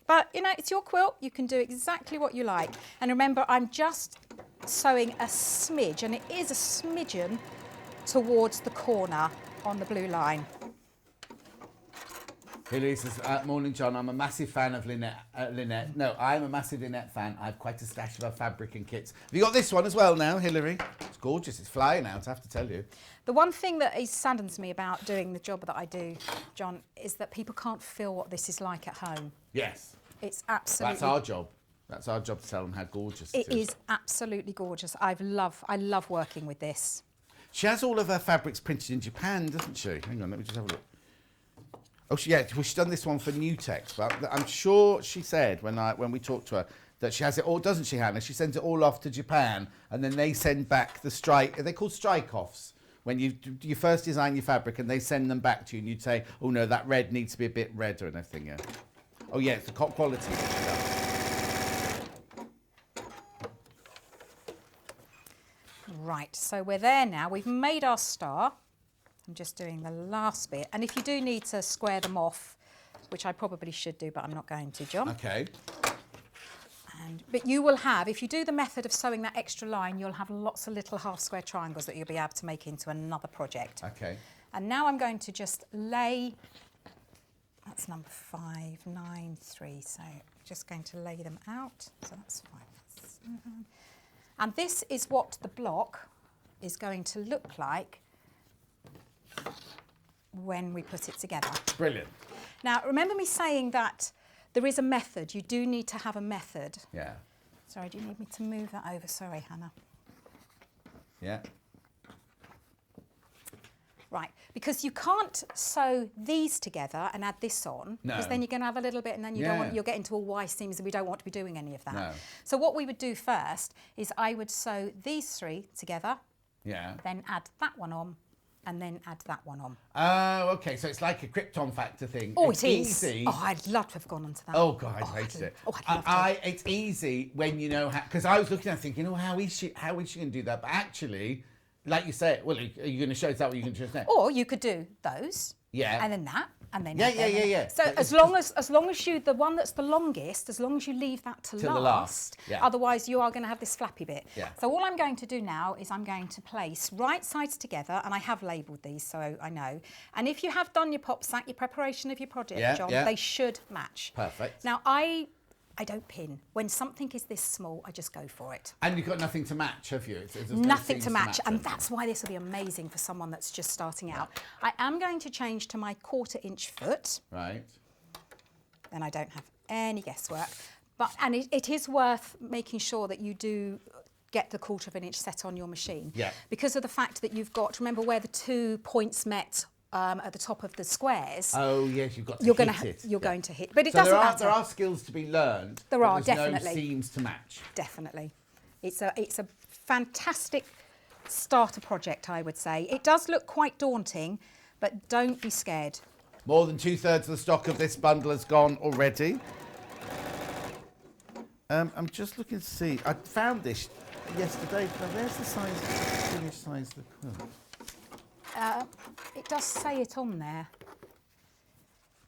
But, you know, it's your quilt. You can do exactly what you like. And remember, I'm just sewing a smidge, and it is a smidgen, towards the corner on the blue line. Hilary says, morning, John. I'm a massive fan of Lynette. No, I'm a massive Lynette fan. I have quite a stash of her fabric and kits. Have you got this one as well now, Hilary? It's gorgeous. It's flying out, I have to tell you. The one thing that saddens me about doing the job that I do, John, is that people can't feel what this is like at home. Yes. It's absolutely... That's our job. That's our job to tell them how gorgeous it is. It is absolutely gorgeous. I love working with this. She has all of her fabrics printed in Japan, doesn't she? Hang on, let me just have a look. Oh, she's done this one for Newtex, but I'm sure she said when we talked to her that she has it all, doesn't she, Hannah? She sends it all off to Japan, and then they send back the strike. Are they called strike-offs? When you first design your fabric, and they send them back to you, and you'd say, oh no, that red needs to be a bit redder and everything. Yeah. Oh yeah, it's the quality that she does. Right, so we're there now. We've made our star. I'm just doing the last bit. And if you do need to square them off, which I probably should do, but I'm not going to, John. Okay. But you will have, if you do the method of sewing that extra line, you'll have lots of little half square triangles that you'll be able to make into another project. Okay. And now I'm going to just lay, that's number 593, so just going to lay them out. So that's 5, 7. And this is what the block is going to look like when we put it together. Brilliant. Now, remember me saying that there is a method. You do need to have a method. Yeah. Sorry, do you need me to move that over? Sorry, Hannah. Yeah. Right, because you can't sew these together and add this on, because then you're going to have a little bit, and then you'll get into all Y seams, and we don't want to be doing any of that. No. So what we would do first is I would sew these 3 together, Yeah. then add that one on, and then add that one on. Oh, okay. So it's like a Krypton factor thing. Oh, it's it is. Easy. Oh, I'd love to have gone on to that. Oh God, I hated it. Oh, I'd love to. It's easy when you know how. Because I was looking at it thinking, oh, how is she going to do that? But actually, like you say, well, are you going to show us that? What you're going to show us next? Or you could do those. Yeah. And then that, and then Yeah. So as long as you, the one that's the longest, as long as you leave that to the last. last, yeah. Otherwise you are going to have this flappy bit. Yeah. So all I'm going to do now is I'm going to place right sides together, and I have labelled these so I know. And if you have done your pop sack, your preparation of your project, John, they should match. Perfect. Now I don't pin. When something is this small, I just go for it. And you've got nothing to match, have you? There's Nothing to match, and that's why this will be amazing for someone that's just starting out. I am going to change to my 1/4 inch foot. Right. Then I don't have any guesswork. And it is worth making sure that you do get the 1/4 inch set on your machine. Yeah. Because of the fact that you've got, remember where the 2 points met at the top of the squares. Oh yes, you've got to hit it. You're going to hit, but it so doesn't matter. There are skills to be learned. There are, there's definitely. no seams to match. Definitely. It's a fantastic starter project, I would say. It does look quite daunting, but don't be scared. More than 2/3 of the stock of this bundle has gone already. I'm just looking to see. I found this yesterday. Now, where's the size, finished size of the quilt? It does say it on there.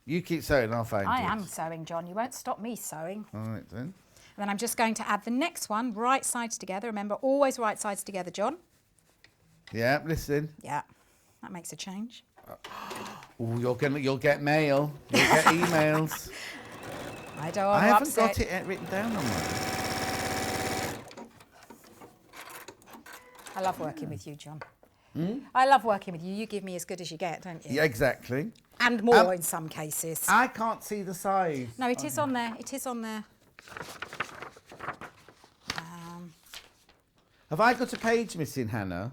You keep sewing, I'll find it. I am sewing, John. You won't stop me sewing. All right, then. And then I'm just going to add the next one, right sides together. Remember, always right sides together, John. Yeah, listen. Yeah, that makes a change. Oh, you'll get mail. You'll get emails. I don't want I to haven't upset. got it written down on mine. I love working with you, John. I love working with you. You give me as good as you get, don't you? Yeah, exactly. And more in some cases. I can't see the size. No, it is on there. It is on there. Have I got a page missing, Hannah?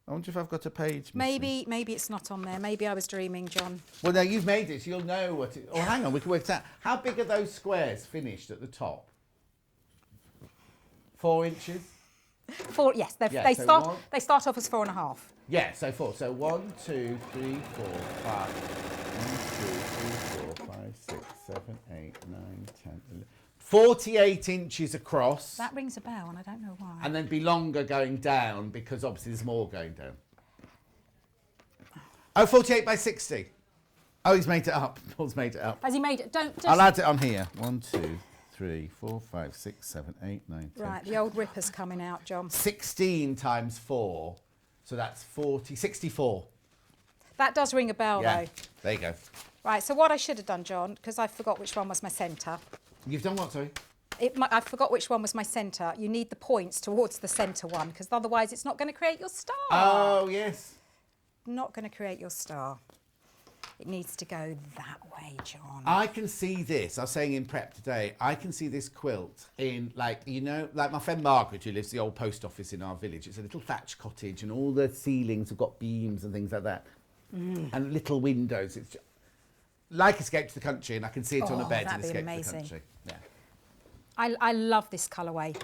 I wonder if I've got a page missing. Maybe it's not on there. Maybe I was dreaming, John. Well, no, you've made it, so you'll know what it... Oh, hang on, we can work it out. How big are those squares finished at the top? 4 inches? 4, yes. They start off as 4.5. Yeah, so 4. So 1, 2, 3, 4, 5. 1, 2, 3, 4, 5, 6, 7, 8, 9, 10, 11. 48 inches across. That rings a bell, and I don't know why. And then be longer going down, because obviously there's more going down. Oh, 48 by 60. Oh, he's made it up. Paul's made it up. Has he made it? Don't just... I'll add it on here. 1, 2, 3, 4, 5, 6, 7, 8, 9, 10. Right, the old ripper's coming out, John. 16 times 4. So that's 40, 64. That does ring a bell, Yeah, though. there you go. Right, so what I should have done, John, because I forgot which one was my centre. You've done what, sorry? I forgot which one was my centre. You need the points towards the centre one, because otherwise it's not going to create your star. Oh, yes. Not going to create your star. It needs to go that way, John. I can see this. I was saying in prep today, I can see this quilt in, like, you know, like my friend Margaret, who lives at the old post office in our village. It's a little thatch cottage, and all the ceilings have got beams and things like that. And little windows. It's like Escape to the Country, and I can see it on a bed in that'd be Escape amazing. to the Country. Yeah. I love this colourway.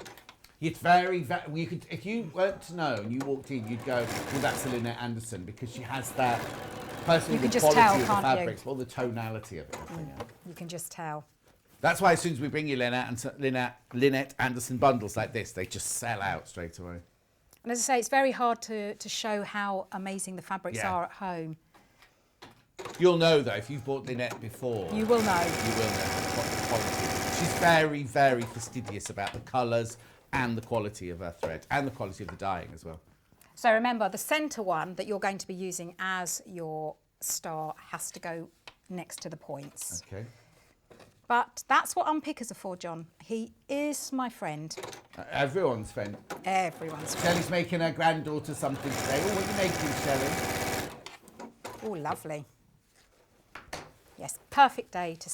It's very, you could, if you weren't to know and you walked in, you'd go, well, that's a Lynette Anderson, because she has that, personally, You can the just quality tell, of the can't you? fabrics, well, the tonality of it. You can just tell. That's why as soon as we bring you Lynette Anderson bundles like this, they just sell out straight away. And as I say, it's very hard to show how amazing the fabrics Yeah. are at home. You'll know, though, if you've bought Lynette before. You will know. You will know what the quality is. She's very, very fastidious about the colours and the quality of her thread and the quality of the dyeing as well. So remember, the centre one that you're going to be using as your star has to go next to the points. Okay. But that's what unpickers are for, John. He is my friend. Everyone's friend. Everyone's friend. Shelley's making her granddaughter something today. Oh, what are you making, Shelley? Oh, lovely. Yes, perfect day to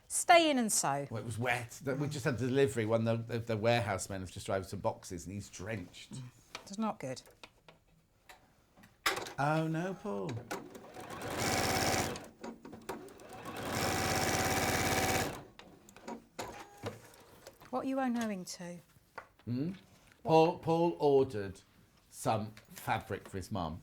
stay in and sew. Well, it was wet. We just had the delivery. One of the warehouse men has just arrived with some boxes and he's drenched. It's not good. Oh, no, Paul. What are you owing to? Paul ordered some fabric for his mum.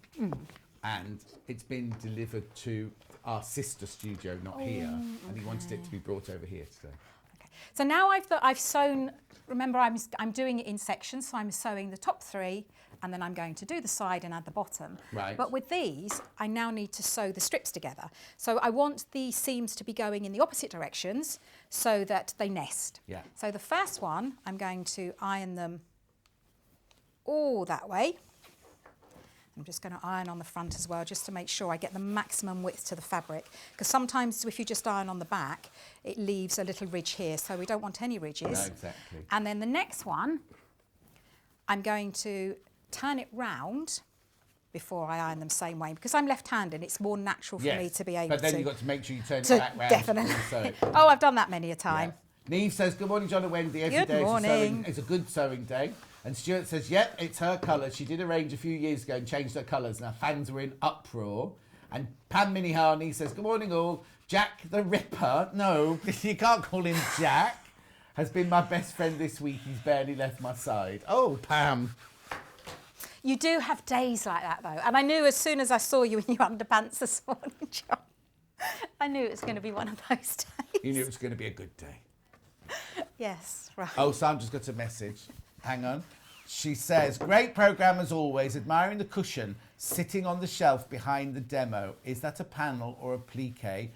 and it's been delivered to our sister studio, not here, and he wanted it to be brought over here today. Okay. So now I've sewn. Remember, I'm doing it in sections, so I'm sewing the top 3, and then I'm going to do the side and add the bottom. Right. But with these, I now need to sew the strips together. So I want the seams to be going in the opposite directions so that they nest. Yeah. So the first one, I'm going to iron them all that way. I'm just going to iron on the front as well, just to make sure I get the maximum width to the fabric. Because sometimes if you just iron on the back, it leaves a little ridge here, so we don't want any ridges. No, exactly. And then the next one, I'm going to turn it round before I iron them same way, because I'm left-handed. It's more natural for me to be able to. But then you've got to make sure you turn it back round. Definitely. So. Oh, I've done that many a time. Yeah. Neve says, good morning, John and Wendy. Every Good day morning. It's a good sewing day. And Stuart says, yep, it's her colours. She did arrange a few years ago and changed her colours. Now fans were in uproar. And Pam Minihani says, good morning all. Jack the Ripper, no, you can't call him Jack, has been my best friend this week. He's barely left my side. Oh, Pam. You do have days like that, though. And I knew as soon as I saw you in your underpants this morning, John, I knew it was going to be one of those days. You knew it was going to be a good day. Yes, right. Oh, Sam just got a message. Hang on. She says, great programme as always, admiring the cushion sitting on the shelf behind the demo. Is that a panel or a plique?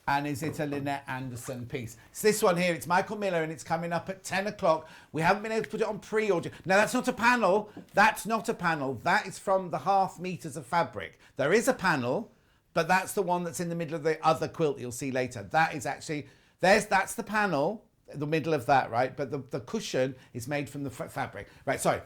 And is it a Lynette Anderson piece? It's this one here. It's Michael Miller and it's coming up at 10 o'clock. We haven't been able to put it on pre-order. Now, that's not a panel. That's not a panel. That is from the 0.5 metres of fabric. There is a panel, but that's the one that's in the middle of the other quilt you'll see later. That is actually, that's the panel, the middle of that, right? But the cushion is made from the fabric. Right, sorry.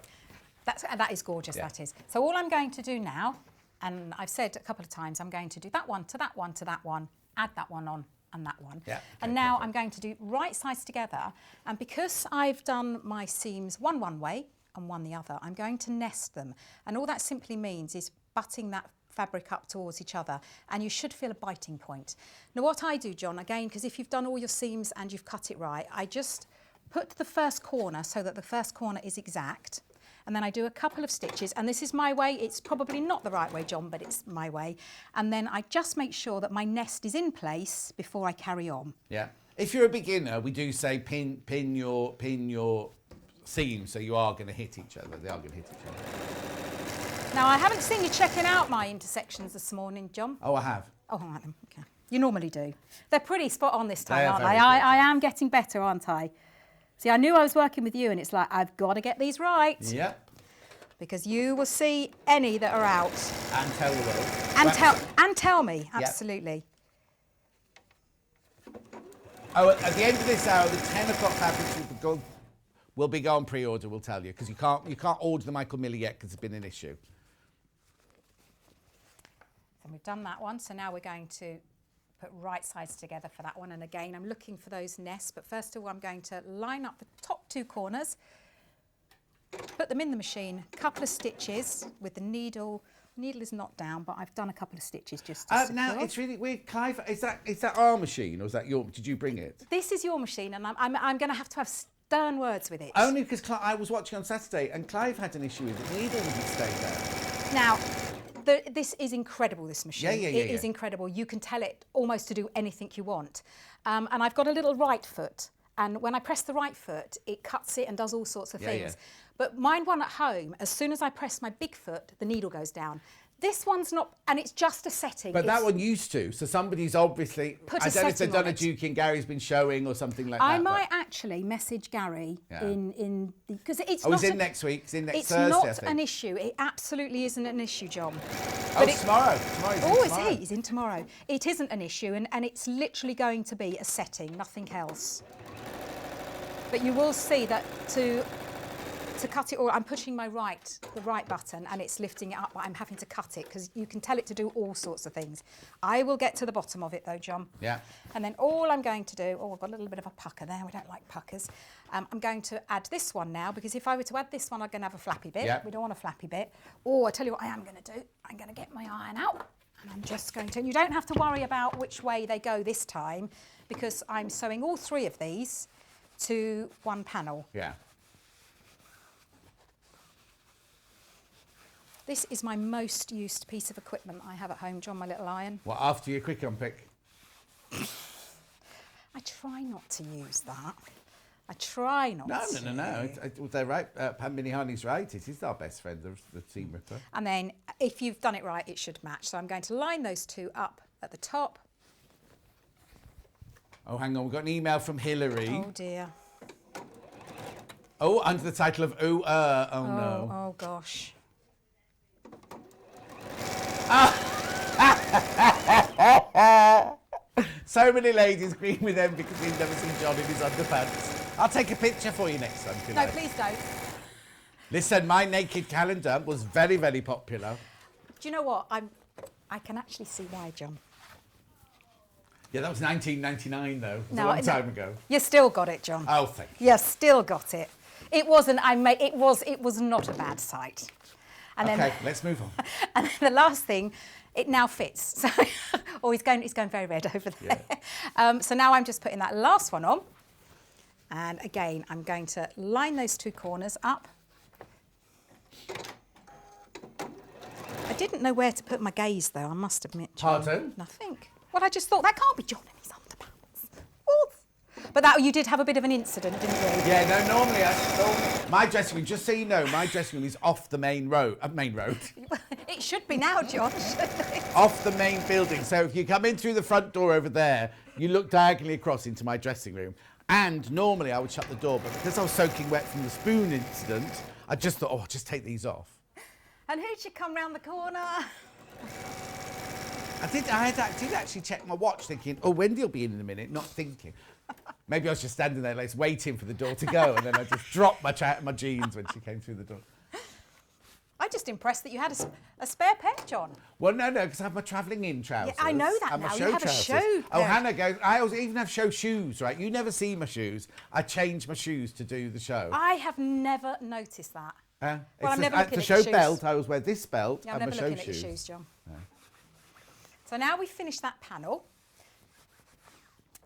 That is gorgeous, that is. So all I'm going to do now, and I've said a couple of times, I'm going to do that one to that one to that one, add that one on and that one. Yeah, and now I'm going to do right sides together. And because I've done my seams one way and one the other, I'm going to nest them. And all that simply means is butting that fabric up towards each other, and you should feel a biting point. Now what I do, John, again, because if you've done all your seams and you've cut it right, I just put the first corner so that the first corner is exact, and then I do a couple of stitches, and this is my way. It's probably not the right way, John, but it's my way. And then I just make sure that my nest is in place before I carry on. Yeah. If you're a beginner, we do say pin your seams, so you are going to hit each other. They are going to hit each other. Now, I haven't seen you checking out my intersections this morning, John. Oh, I have. Oh, all right then. Okay. You normally do. They're pretty spot on this time, They are aren't very they? good. I am getting better, aren't I? See, I knew I was working with you, and it's like, I've got to get these right. Yep. Because you will see any that are out. And tell the world. And tell me, absolutely. Oh, at the end of this hour, the 10 o'clock fabrics will be on pre-order, we'll tell you, because you can't order the Michael Miller yet because there's been an issue. And we've done that one, so now we're going to put right sides together for that one. And again, I'm looking for those nests, but first of all, I'm going to line up the top 2 corners, put them in the machine, couple of stitches with the needle. Needle is not down, but I've done a couple of stitches just to secure. Now, it's really weird. Clive, is that our machine, or is that did you bring it? This is your machine, and I'm going to have stern words with it. Only because I was watching on Saturday, and Clive had an issue with it. Needle wouldn't stay there. Now, this is incredible, this machine. It is incredible. You can tell it almost to do anything you want. And I've got a little right foot, and when I press the right foot, it cuts it and does all sorts of things. But mine one at home, as soon as I press my big foot, the needle goes down. This one's not, and it's just a setting. But that one used to, so somebody's obviously, I don't know if they've done a Duke and Gary's been showing or something like that. I might actually message Gary because it's not. He's in next week, he's in next Thursday, It's I not think. an issue. It absolutely isn't an issue, John. Oh, tomorrow. Oh, is he? He's in tomorrow. It isn't an issue, and it's literally going to be a setting, nothing else. But you will see that to cut it all, I'm pushing the right button, and it's lifting it up, but I'm having to cut it because you can tell it to do all sorts of things. I will get to the bottom of it though, John. Yeah. And then all I'm going to do, I've got a little bit of a pucker there. We don't like puckers. I'm going to add this one now, because if I were to add this one, I'm going to have a flappy bit. Yeah. We don't want a flappy bit. Or I tell you what I am going to do. I'm going to get my iron out, and I'm just going to, and you don't have to worry about which way they go this time, because I'm sewing all 3 of these to one panel. Yeah. This is my most used piece of equipment I have at home, John, my little iron. Well, after your quick unpick. I try not to use that. I try not to. No. They're right. Pam Minnie Harney's right. It is our best friend, the seam ripper. And then if you've done it right, it should match. So I'm going to line those two up at the top. Oh, hang on. We've got an email from Hillary. Oh, dear. Oh, under the title of Oh, no. Oh, gosh. So many ladies green with them because they've never seen John in his underpants. I'll take a picture for you next time. No, please don't. Listen, my naked calendar was very, very popular. Do you know what? I can actually see why, John. Yeah, that was 1999, though. It was a long time ago. You still got it, John. Oh, thank you. You still got it. It wasn't. It was not a bad sight. And Okay, then, let's move on. And then the last thing, it now fits. So, oh, he's going very red over there. Yeah. So now I'm just putting that last one on. And again, I'm going to line those two corners up. I didn't know where to put my gaze, though, I must admit, John. Pardon? Nothing. Well, I just thought, that can't be John in his underpants. Oof. But that you did have a bit of an incident, didn't you? Yeah, no, normally my dressing room, just so you know, my dressing room is off the main road. It should be now, John. Off the main building. So if you come in through the front door over there, you look diagonally across into my dressing room. And normally I would shut the door, but because I was soaking wet from the spoon incident, I just thought, oh, I'll just take these off. And who'd you come round the corner? I did actually check my watch thinking, oh, Wendy will be in a minute, not thinking. Maybe I was just standing there like waiting for the door to go, and then I just dropped my jeans when she came through the door. I'm just impressed that you had a spare pair, John. Well, no, because I have my travelling in trousers. Yeah, I know that and now. my You have trousers. a show. Oh, Hannah goes, I also even have show shoes, right? You never see my shoes. I change my shoes to do the show. I have never noticed that. Well, I'm never looking the at show your shoes. belt, I always wear this belt Yeah, I'm and my never show looking shoes. at your shoes, John. No. So now we've finished that panel.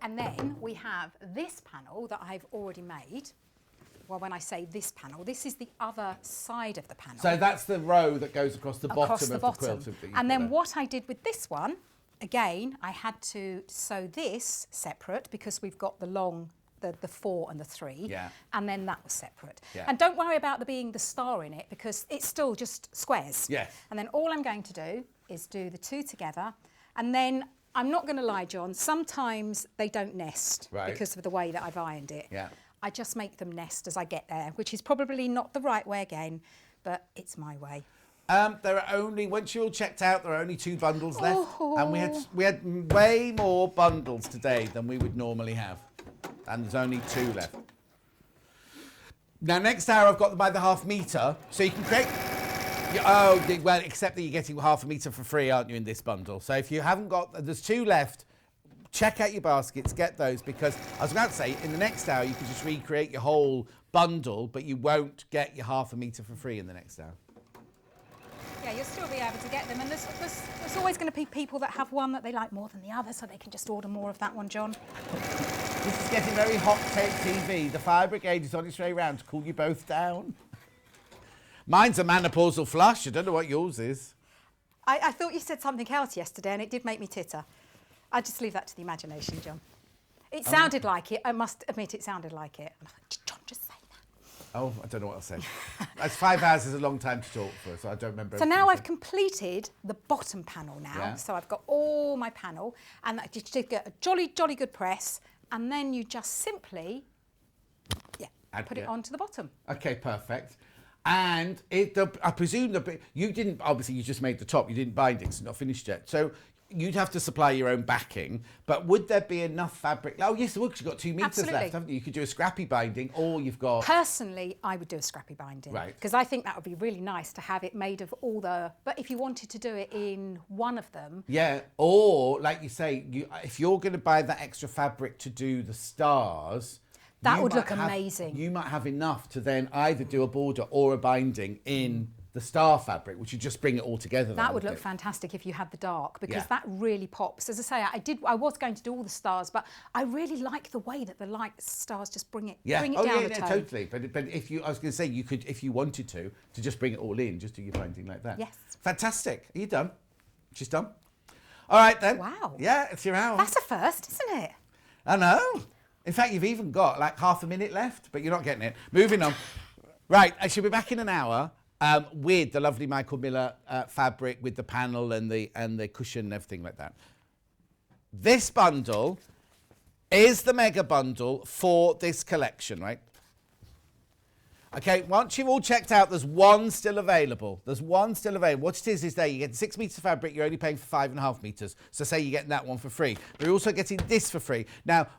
And then we have this panel that I've already made. Well, when I say this panel, this is the other side of the panel. So that's the row that goes across the bottom of the quilt. And then what I did with this one, again, I had to sew this separate because we've got the long, the 4 and the 3. Yeah. And then that was separate. Yeah. And don't worry about there being the star in it because it's still just squares. Yes. And then all I'm going to do is do the 2 together. And then I'm not going to lie, John, sometimes they don't nest because of the way that I've ironed it. Yeah. I just make them nest as I get there, which is probably not the right way again, but it's my way. There are only, once you're all checked out, there are only 2 bundles left. And we had way more bundles today than we would normally have. And there's only 2 left. Now, next hour, I've got them by the ½ metre, so you can create... Oh, well, except that you're getting ½ metre for free, aren't you, in this bundle? So if you haven't got... There's 2 left. Check out your baskets, get those, because I was about to say, in the next hour, you can just recreate your whole bundle, but you won't get your ½ metre for free in the next hour. Yeah, you'll still be able to get them, and there's always going to be people that have one that they like more than the other, so they can just order more of that one, John. This is getting very hot take TV. The fire brigade is on its way round to cool you both down. Mine's a menopausal flush. I don't know what yours is. I thought you said something else yesterday, and it did make me titter. I'll just leave that to the imagination, John. It sounded like it. I must admit it sounded like it. John, just say that. Oh, I don't know what I'll say. That's 5 hours is a long time to talk for, so I don't remember. So now I've completed the bottom panel now. Yeah. So I've got all my panel, and I just did get a jolly, jolly good press, and then you just simply, put it onto the bottom. Okay, perfect. And I presume that you didn't, obviously you just made the top, you didn't bind it, it's not finished yet. So you'd have to supply your own backing, but would there be enough fabric? Oh yes, look, you've got 2 metres left, haven't you? You could do a scrappy binding, or you've got... Personally, I would do a scrappy binding. Right. Because I think that would be really nice to have it made of all the... But if you wanted to do it in one of them... Yeah, or like you say, if you're going to buy that extra fabric to do the stars... That would look amazing. You might have enough to then either do a border or a binding in the star fabric, which would just bring it all together. That would look fantastic if you had the dark, because that really pops. As I say, I was going to do all the stars, but I really like the way that the light stars just bring it down the tone. Totally. But if you, I was going to say, you could, if you wanted to just bring it all in, just do your painting like that. Yes. Fantastic. Are you done? She's done. All right then. Wow. Yeah, it's your hour. That's a first, isn't it? I know. In fact, you've even got like half a minute left, but you're not getting it. Moving on. Right, I should be back in an hour with the lovely Michael Miller fabric with the panel and the cushion and everything like that. This bundle is the mega bundle for this collection, right? Okay, once you've all checked out, there's one still available. There's one still available. What it is there, you get 6 meters of fabric, you're only paying for 5.5 meters. So say you're getting that one for free. But you're also getting this for free. Now,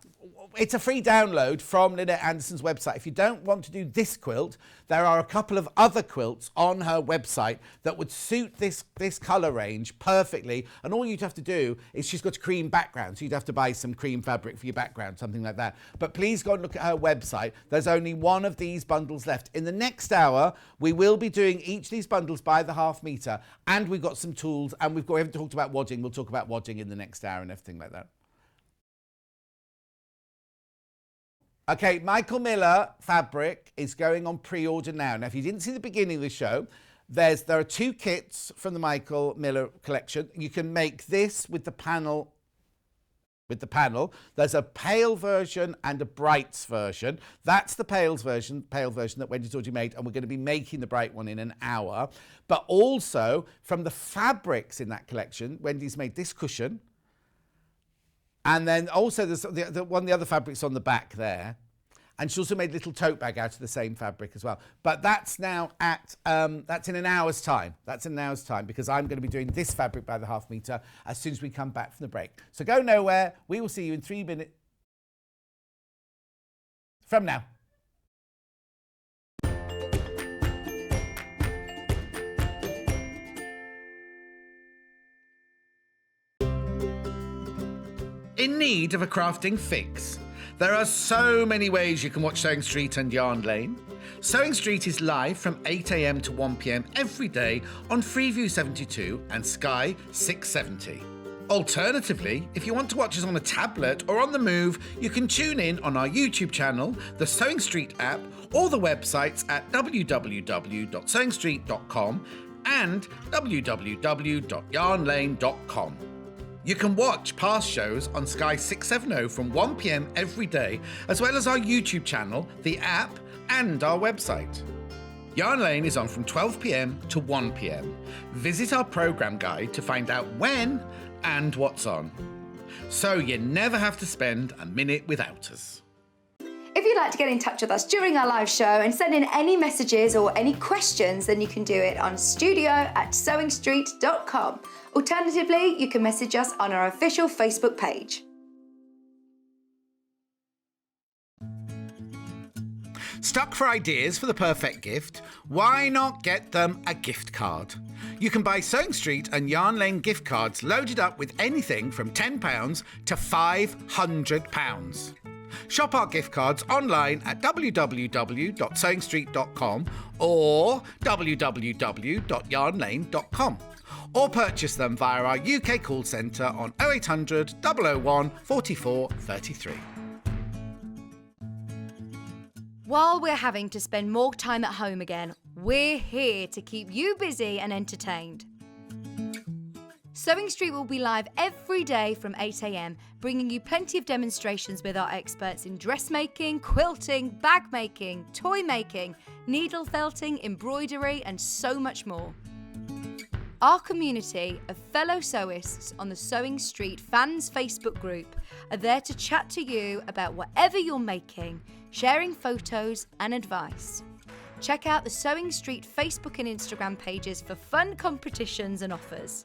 it's a free download from Lynette Anderson's website. If you don't want to do this quilt, there are a couple of other quilts on her website that would suit this colour range perfectly. And all you'd have to do is, she's got a cream background, so you'd have to buy some cream fabric for your background, something like that. But please go and look at her website. There's only one of these bundles left. In the next hour, we will be doing each of these bundles by the half metre. And we've got some tools, and we haven't talked about wadding. We'll talk about wadding in the next hour and everything like that. Okay, Michael Miller fabric is going on pre-order now. Now, if you didn't see the beginning of the show, there are 2 kits from the Michael Miller collection. You can make this with the panel. There's a pale version and a brights version. That's the pale version that Wendy's already made, and we're going to be making the bright one in an hour. But also, from the fabrics in that collection, Wendy's made this cushion. And then also there's one of the other fabrics on the back there. And she also made a little tote bag out of the same fabric as well. But that's now that's in an hour's time. That's in an hour's time, because I'm going to be doing this fabric by the half metre as soon as we come back from the break. So go nowhere. We will see you in 3 minutes from now. In need of a crafting fix? There are so many ways you can watch Sewing Street and Yarn Lane. Sewing Street is live from 8 AM to 1 PM every day on Freeview 72 and Sky 670. Alternatively, if you want to watch us on a tablet or on the move, you can tune in on our YouTube channel, the Sewing Street app, or the websites at www.sewingstreet.com and www.yarnlane.com. You can watch past shows on Sky 670 from 1 PM every day, as well as our YouTube channel, the app, and our website. Yarn Lane is on from 12 PM to 1 PM. Visit our programme guide to find out when and what's on. So you never have to spend a minute without us. If you'd like to get in touch with us during our live show and send in any messages or any questions, then you can do it on studio@sewingstreet.com. Alternatively, you can message us on our official Facebook page. Stuck for ideas for the perfect gift? Why not get them a gift card? You can buy Sewing Street and Yarn Lane gift cards loaded up with anything from £10 to £500. Shop our gift cards online at www.sewingstreet.com or www.yarnlane.com, or purchase them via our UK call centre on 0800 001 44 33. While we're having to spend more time at home again, we're here to keep you busy and entertained. Sewing Street will be live every day from 8 AM, bringing you plenty of demonstrations with our experts in dressmaking, quilting, bag making, toy making, needle felting, embroidery, and so much more. Our community of fellow sewists on the Sewing Street fans Facebook group are there to chat to you about whatever you're making, sharing photos and advice. Check out the Sewing Street Facebook and Instagram pages for fun competitions and offers.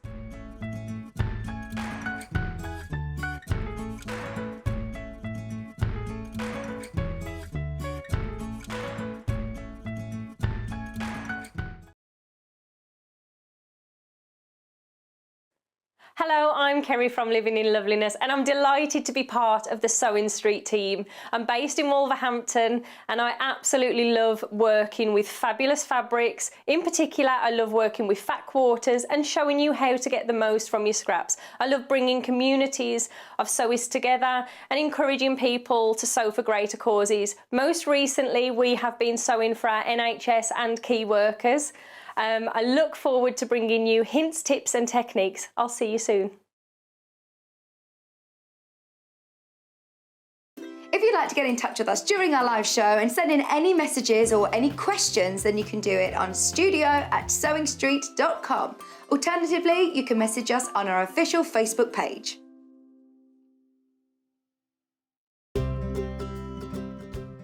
Hello, I'm Kerry from Living in Loveliness and I'm delighted to be part of the Sewing Street team. I'm based in Wolverhampton and I absolutely love working with fabulous fabrics. In particular, I love working with fat quarters and showing you how to get the most from your scraps. I love bringing communities of sewists together and encouraging people to sew for greater causes. Most recently, we have been sewing for our NHS and key workers. I look forward to bringing you hints, tips and techniques. I'll see you soon. If you'd like to get in touch with us during our live show and send in any messages or any questions, then you can do it on studio@sewingstreet.com. Alternatively, you can message us on our official Facebook page.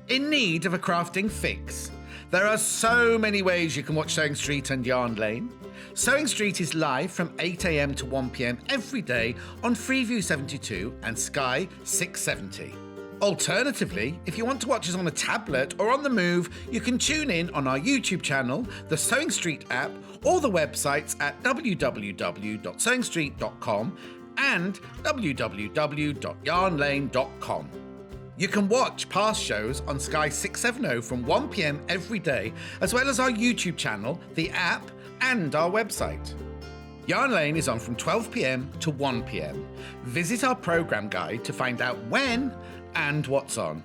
In need of a crafting fix? There are so many ways you can watch Sewing Street and Yarn Lane. Sewing Street is live from 8 a.m. to 1 p.m. every day on Freeview 72 and Sky 670. Alternatively, if you want to watch us on a tablet or on the move, you can tune in on our YouTube channel, the Sewing Street app, or the websites at www.sewingstreet.com and www.yarnlane.com. You can watch past shows on Sky 670 from 1 p.m. every day, as well as our YouTube channel, the app, and our website. Yarn Lane is on from 12 p.m. to 1 p.m. Visit our programme guide to find out when and what's on.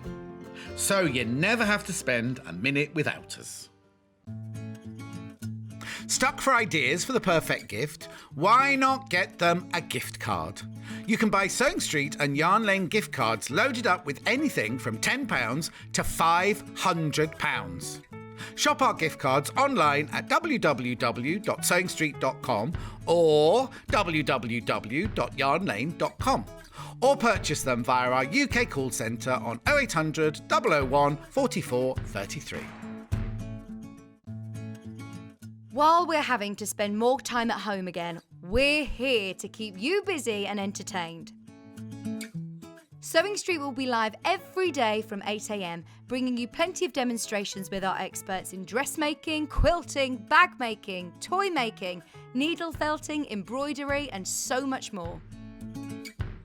So you never have to spend a minute without us. Stuck for ideas for the perfect gift? Why not get them a gift card? You can buy Sewing Street and Yarn Lane gift cards loaded up with anything from £10 to £500. Shop our gift cards online at www.sewingstreet.com or www.yarnlane.com, or purchase them via our UK call centre on 0800 001 44 33. While we're having to spend more time at home again, we're here to keep you busy and entertained. Sewing Street will be live every day from 8 a.m, bringing you plenty of demonstrations with our experts in dressmaking, quilting, bag making, toy making, needle felting, embroidery, and so much more.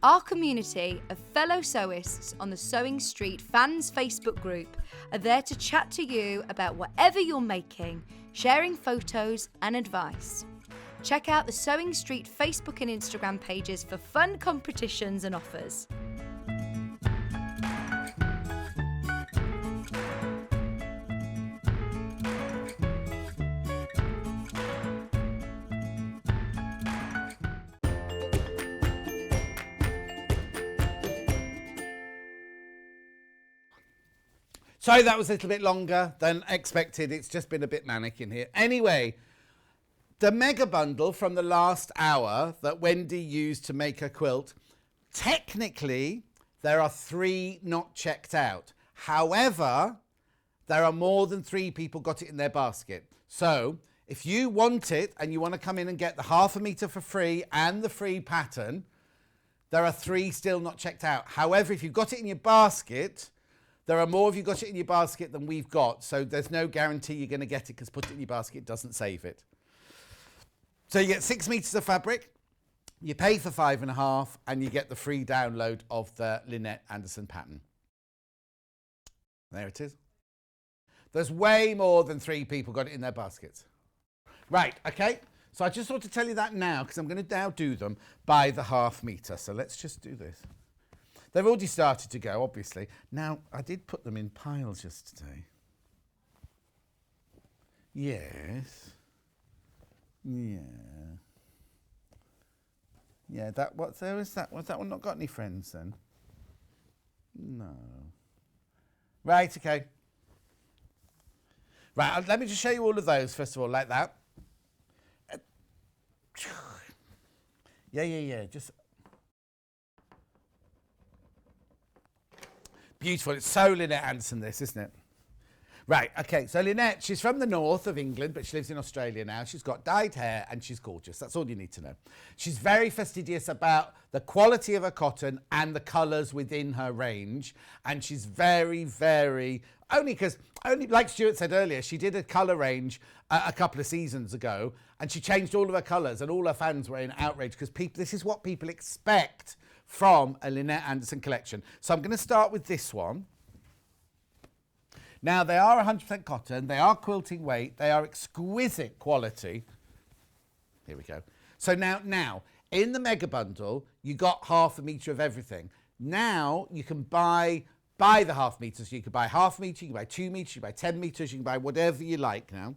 Our community of fellow sewists on the Sewing Street fans Facebook group are there to chat to you about whatever you're making, sharing photos and advice. Check out the Sewing Street Facebook and Instagram pages for fun competitions and offers. Sorry that was a little bit longer than expected. It's just been a bit manic in here. Anyway, the mega bundle from the last hour that Wendy used to make her quilt, technically there are 3 not checked out. However, there are more than 3 people got it in their basket. So if you want it and you want to come in and get the ½ metre for free and the free pattern, there are 3 still not checked out. However, if you've got it in your basket, there are more of you got it in your basket than we've got, so there's no guarantee you're going to get it because put it in your basket doesn't save it. So you get 6 metres of fabric, you pay for 5.5, and you get the free download of the Lynette Anderson pattern. There it is. There's way more than 3 people got it in their baskets. Right, okay. So I just thought to tell you that now because I'm going to now do them by the ½ metre. So let's just do this. They've already started to go, obviously. Now, I did put them in piles yesterday. Yes. Yeah. Yeah, that, what, there is that, was that one not got any friends then? No. Right, okay. Right, let me just show you all of those, first of all, like that. Yeah, just... Beautiful. It's so Lynette Anderson, this, isn't it? Right, okay, so Lynette, she's from the north of England, but she lives in Australia now. She's got dyed hair and she's gorgeous. That's all you need to know. She's very fastidious about the quality of her cotton and the colours within her range. And she's very, very, only like Stuart said earlier, she did a colour range a couple of seasons ago and she changed all of her colours and all her fans were in outrage because this is what people expect from a Lynette Anderson collection. So I'm going to start with this one. Now, they are 100% cotton, they are quilting weight, they are exquisite quality. Here we go. So now, in the mega bundle, you got half a metre of everything. Now, you can buy the half metre. So you can buy half metre, you can buy 2 metres, you can buy 10 metres, you can buy whatever you like now.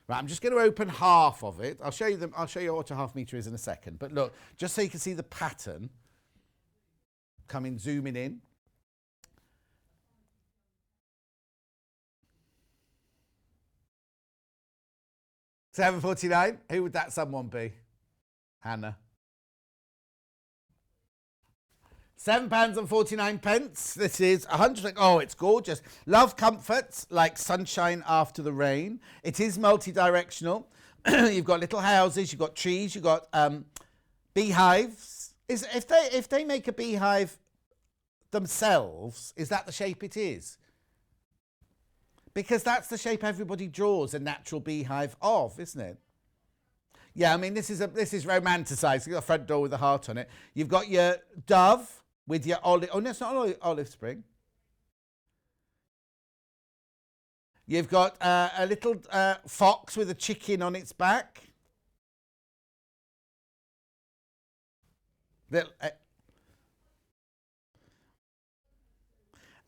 Right, I'm just going to open half of it. I'll show you what a half metre is in a second. But look, just so you can see the pattern, zooming in. £7.49. Who would that someone be? Hannah. £7.49. This is 100%. Oh, it's gorgeous. Love comforts like sunshine after the rain. It is multi-directional. You've got little houses. You've got trees. You've got beehives. If they make a beehive themselves, is that the shape it is? Because that's the shape everybody draws a natural beehive of, isn't it? Yeah, I mean, this is romanticised. You've got a front door with a heart on it. You've got your dove with your olive. Oh, no, it's not olive spring. You've got a little fox with a chicken on its back.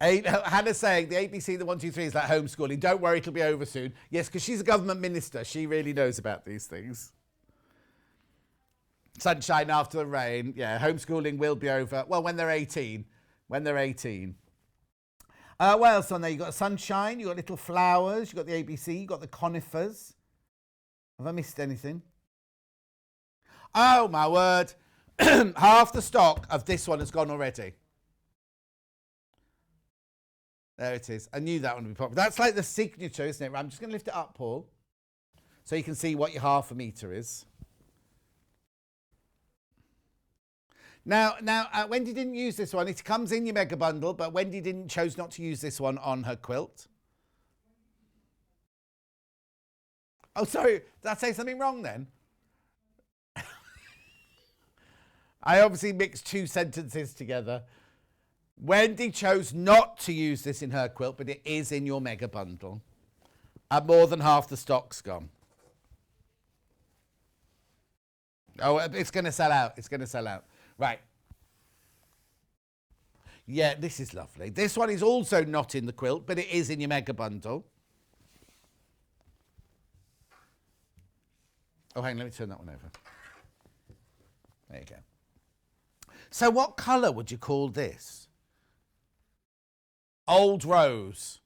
Hannah's saying the ABC, the 1, 2, 3 is like homeschooling. Don't worry, it'll be over soon. Yes, because she's a government minister. She really knows about these things. Sunshine after the rain. Yeah, homeschooling will be over. Well, when they're 18. What else on there? You've got sunshine. You've got little flowers. You've got the ABC. You've got the conifers. Have I missed anything? Oh, my word. Half the stock of this one has gone already. There it is. I knew that one would be popular. That's like the signature, isn't it? I'm just going to lift it up, Paul, so you can see what your half a metre is. Now, Wendy didn't use this one. It comes in your mega bundle, but Wendy chose not to use this one on her quilt. Oh, sorry. Did I say something wrong then? I obviously mixed 2 sentences together. Wendy chose not to use this in her quilt, but it is in your mega bundle. And more than half the stock's gone. Oh, it's going to sell out. It's going to sell out. Right. Yeah, this is lovely. This one is also not in the quilt, but it is in your mega bundle. Oh, hang on, let me turn that one over. There you go. So what colour would you call this? Old rose.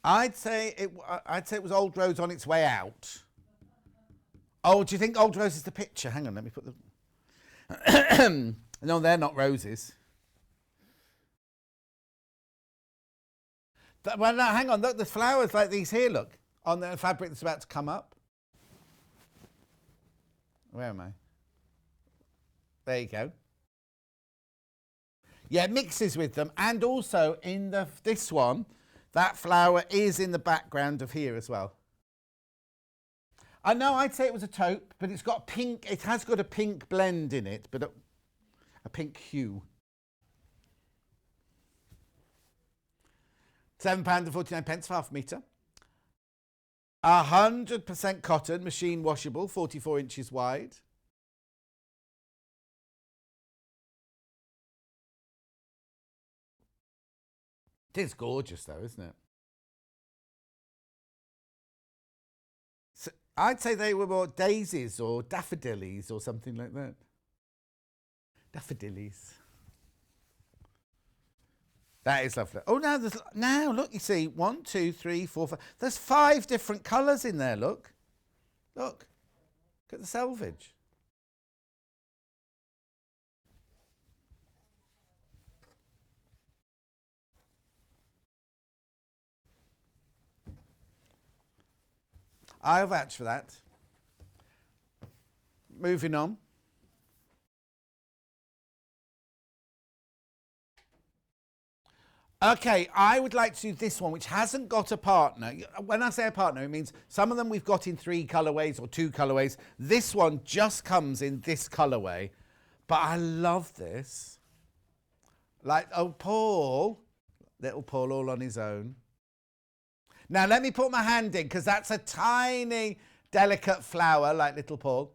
I'd say it was old rose on its way out. Oh, do you think old rose is the picture? Hang on, let me put the... No, they're not roses. Well, no, hang on. Look, the flowers like these here, look, on the fabric that's about to come up. Where am I? There you go. Yeah, it mixes with them. And also in this one, that flower is in the background of here as well. I know I'd say it was a taupe, but it's got pink. It has got a pink blend in it, but a pink hue. £7.49 for half a metre. 100% cotton, machine washable, 44 inches wide. It is gorgeous though, isn't it? So I'd say they were more daisies or daffodillies or something like that. Daffodillies. That is lovely. Oh, now look, you see, 1, 2, 3, 4, 5. There's 5 different colours in there, look. Look at the selvage. I'll vouch for that. Moving on. Okay, I would like to do this one, which hasn't got a partner. When I say a partner, it means some of them we've got in 3 colourways or 2 colourways. This one just comes in this colourway. But I love this. Like, oh, Paul. Little Paul all on his own. Now, let me put my hand in, because that's a tiny, delicate flower, like little Paul.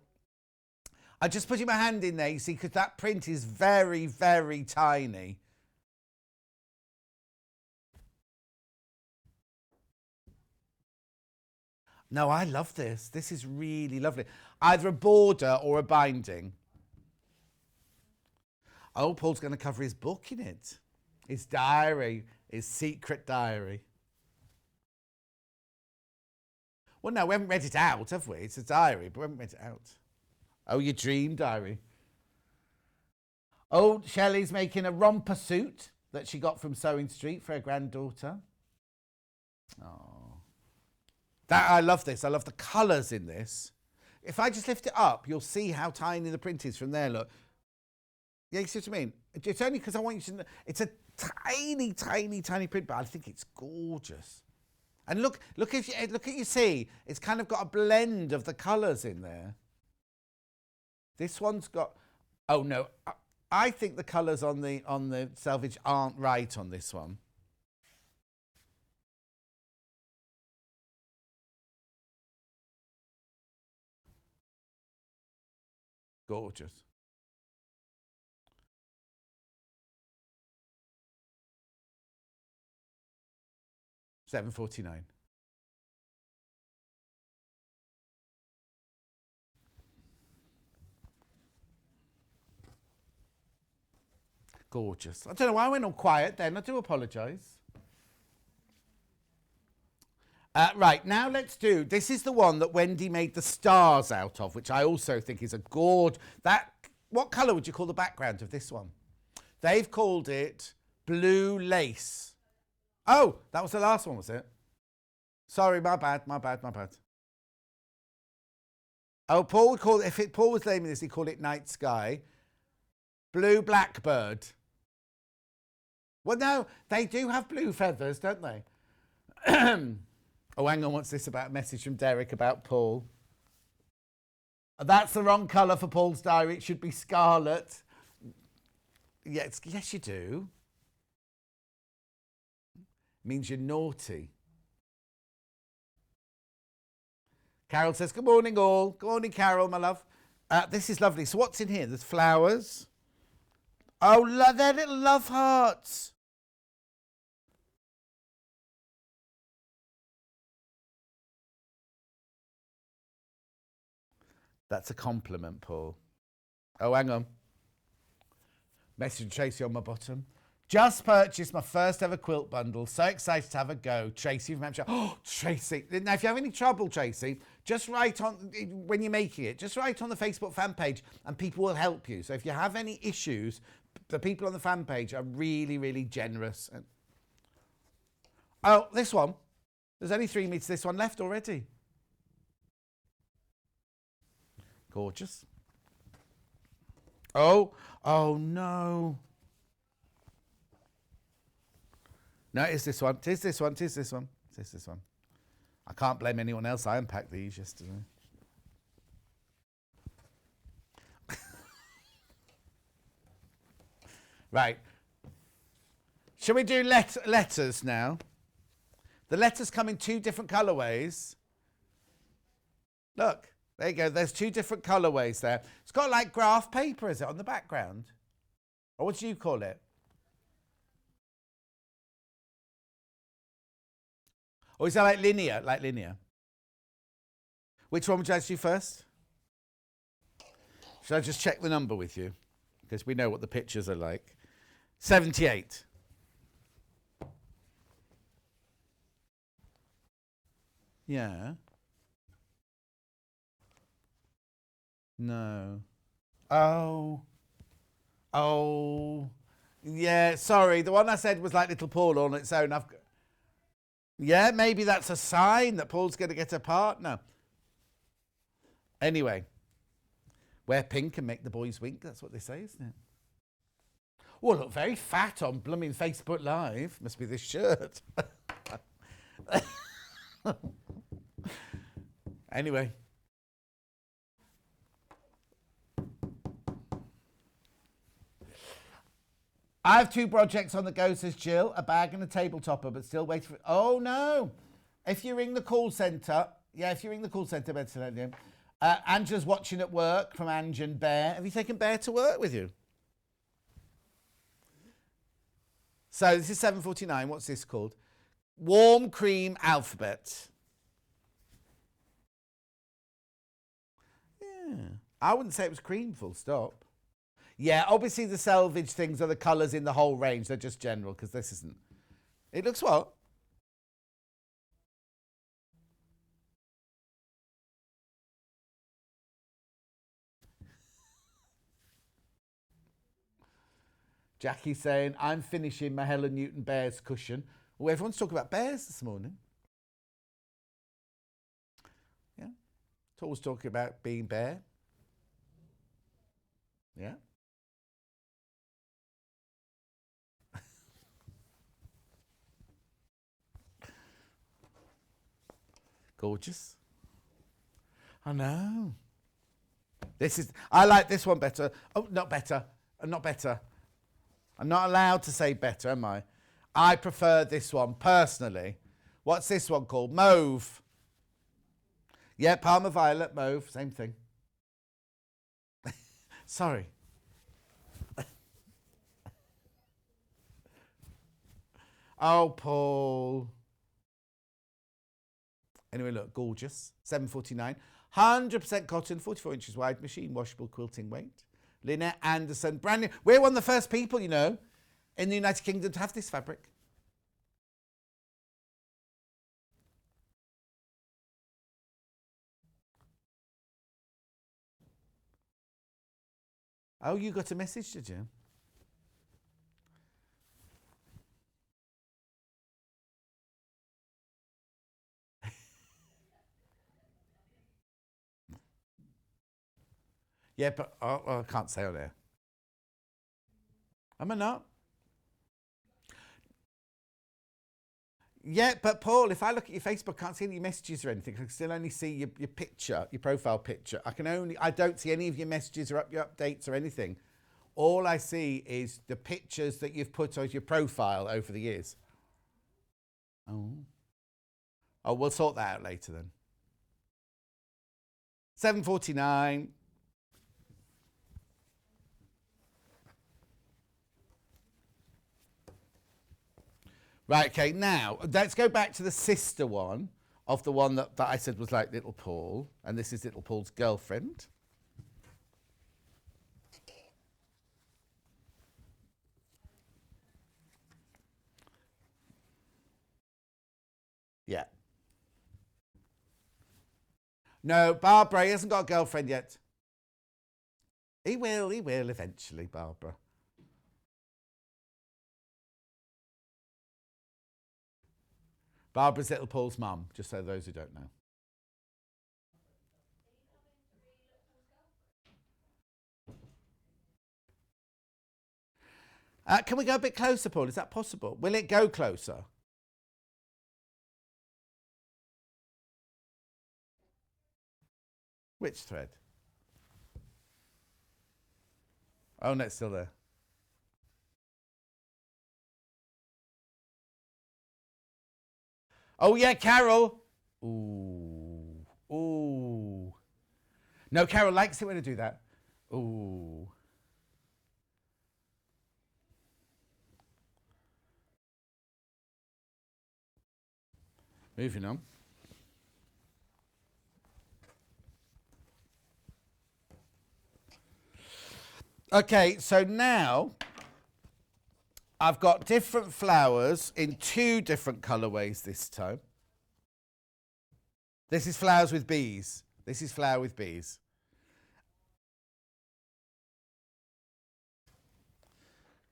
I just put my hand in there, you see, because that print is very, very tiny. No, I love this. This is really lovely. Either a border or a binding. Oh, Paul's going to cover his book in it. His diary, his secret diary. Well, no, we haven't read it out, have we? It's a diary, but we haven't read it out. Oh, your dream diary. Oh, Shelley's making a romper suit that she got from Sewing Street for her granddaughter. Oh. I love this. I love the colours in this. If I just lift it up, you'll see how tiny the print is from there, look. Yeah, you see what I mean? It's only because I want you to know. It's a tiny, tiny, tiny print, but I think it's gorgeous. And look at you see, it's kind of got a blend of the colours in there. This one's got, oh no, I think the colours on the selvage aren't right on this one. Gorgeous. $7.49. Gorgeous. I don't know why I went all quiet then. I do apologise. Right, now let's do, this is the one that Wendy made the stars out of, which I also think is a gorge. What colour would you call the background of this one? They've called it blue lace. Oh, that was the last one, was it? Sorry, my bad. Oh, Paul would call it, if Paul was naming this, he'd call it night sky. Blue blackbird. Well, no, they do have blue feathers, don't they? Oh, hang on, what's this about? A message from Derek about Paul. That's the wrong colour for Paul's diary. It should be scarlet. Yes, yes, you do. Means you're naughty. Carol says, good morning, all. Good morning, Carol, my love. This is lovely. So what's in here? There's flowers. Oh, they're little love hearts. That's a compliment, Paul. Oh, hang on. Message from Tracy on my bottom. Just purchased my first ever quilt bundle. So excited to have a go. Tracy from Hampshire. Oh, Tracy. Now, if you have any trouble, Tracy, just write on, when you're making it, just write on the Facebook fan page and people will help you. So if you have any issues, the people on the fan page are really, really generous. Oh, this one. There's only 3 meters this one left already. Gorgeous. Oh no. No, it's this one. Tis this one. Tis this one. Tis this one. I can't blame anyone else. I unpacked these yesterday. Right. Shall we do letters now? The letters come in 2 different colourways. Look. There you go. There's 2 different colourways there. It's got like graph paper, is it, on the background? Or what do you call it? Or is that like linear? Like linear. Which one would you like to do first? Should I just check the number with you? Because we know what the pictures are like. 78. Yeah. No. Oh. Yeah, sorry. The one I said was like little Paul on its own. Yeah, maybe that's a sign that Paul's going to get a partner. Anyway, wear pink and make the boys wink. That's what they say, isn't it? Oh, look, very fat on blooming Facebook Live. Must be this shirt. Anyway. I have 2 projects on the go, says Jill. A bag and a table topper, but still waiting for... Oh, no. If you ring the call centre... Yeah, if you ring the call centre, better. Angela's watching at work from Ange and Bear. Have you taken Bear to work with you? So this is 7:49. What's this called? Warm cream alphabet. Yeah. I wouldn't say it was cream, full stop. Yeah, obviously the selvage things are the colours in the whole range. They're just general, because this isn't. It looks what? Jackie's saying, I'm finishing my Helen Newton Bears cushion. Oh, everyone's talking about bears this morning. Yeah. Always talking about being bear. Yeah. Gorgeous. I know. I like this one better. Oh, not better. Not better. I'm not allowed to say better, am I? I prefer this one, personally. What's this one called? Mauve. Yeah, Parma Violet, mauve, same thing. Sorry. Oh, Paul. Anyway, look, gorgeous. 7:49. 100% cotton, 44 inches wide, machine washable quilting weight. Lynette Anderson, brand new. We're one of the first people, you know, in the United Kingdom to have this fabric. Oh, you got a message, did you? Yeah, but I can't say on there. Am I not? Yeah, but Paul, if I look at your Facebook, I can't see any messages or anything. I can still only see your picture, your profile picture. I don't see any of your messages or your updates or anything. All I see is the pictures that you've put on your profile over the years. Oh. Oh, we'll sort that out later then. 7:49. Right, okay, now, let's go back to the sister one of the one that I said was like Little Paul. And this is Little Paul's girlfriend. Yeah. No, Barbara, he hasn't got a girlfriend yet. He will eventually, Barbara. Barbara's Little Paul's mum, just so those who don't know. Can we go a bit closer, Paul? Is that possible? Will it go closer? Which thread? Oh, no, it's still there. Oh, yeah, Carol. Ooh. Ooh. No, Carol likes it when I do that. Ooh. Moving on. Okay, so now I've got different flowers in 2 different colourways this time. This is flowers with bees. This is flower with bees.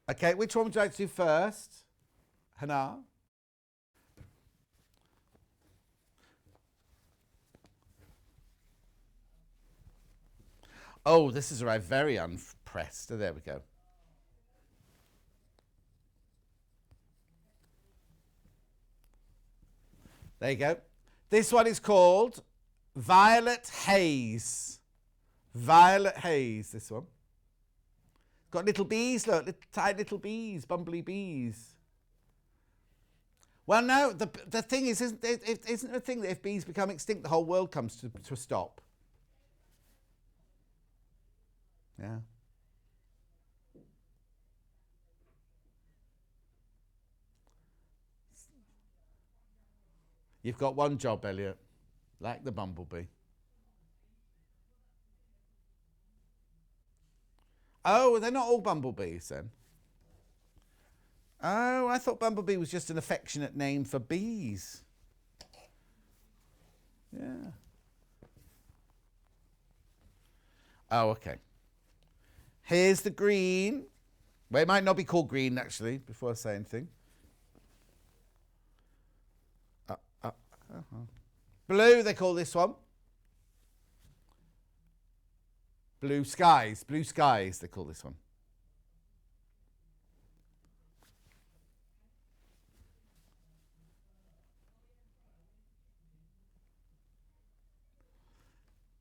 Okay, which one would you like to do first? Hannah? Oh, this has arrived very unpressed. Oh, there we go. There you go. This one is called Violet Haze. Violet Haze, this one. Got little bees, look, tiny little bees, bumbly bees. Well, no, the thing is, isn't the thing that if bees become extinct, the whole world comes to a stop? Yeah. You've got one job, Elliot, like the bumblebee. Oh, they're not all bumblebees then. Oh, I thought bumblebee was just an affectionate name for bees. Yeah. Oh, okay. Here's the green. Well, it might not be called green, actually, before I say anything. Blue, they call this one. Blue skies, they call this one.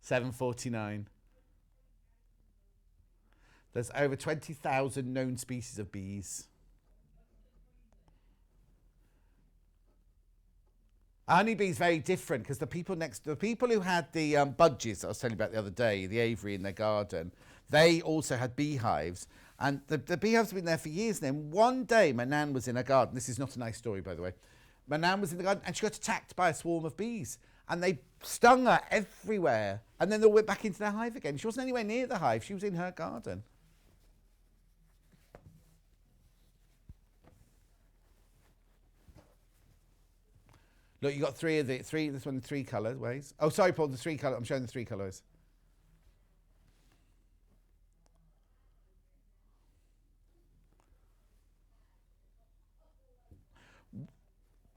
$7.49. There's over 20,000 known species of bees. Honeybee's very different because the people who had the budgies that I was telling you about the other day, the aviary in their garden, they also had beehives. And the beehives have been there for years. And then one day, my nan was in her garden. This is not a nice story, by the way. My nan was in the garden and she got attacked by a swarm of bees. And they stung her everywhere. And then they went back into their hive again. She wasn't anywhere near the hive. She was in her garden. Look, you got this one in three colours ways. Oh, sorry, Paul, the three colours. I'm showing the three colours.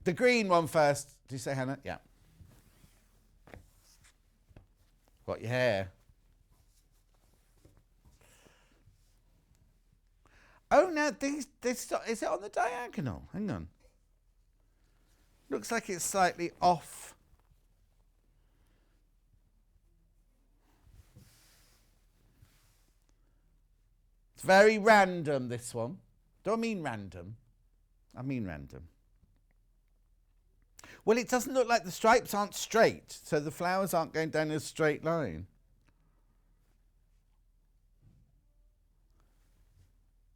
The green one first. Did you say Hannah? Yeah. Got your hair. Oh, now this is it on the diagonal? Hang on. Looks like it's slightly off. It's very random, this one. Don't mean random. I mean random. Well, it doesn't look like the stripes aren't straight, so the flowers aren't going down in a straight line.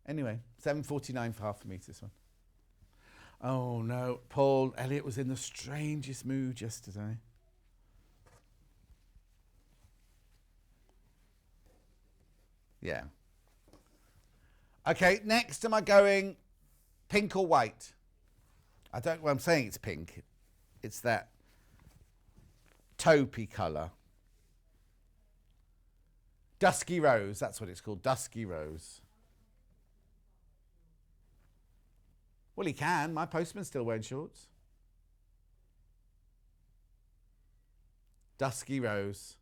Anyway, $7.49 for half a metre, this one. Oh no, Paul, Elliot was in the strangest mood yesterday. Yeah. Okay, next am I going pink or white? Well, I'm saying it's pink. It's that taupey colour. Dusky rose, that's what it's called, dusky rose. Well, he can. My postman's still wearing shorts. Dusky rose.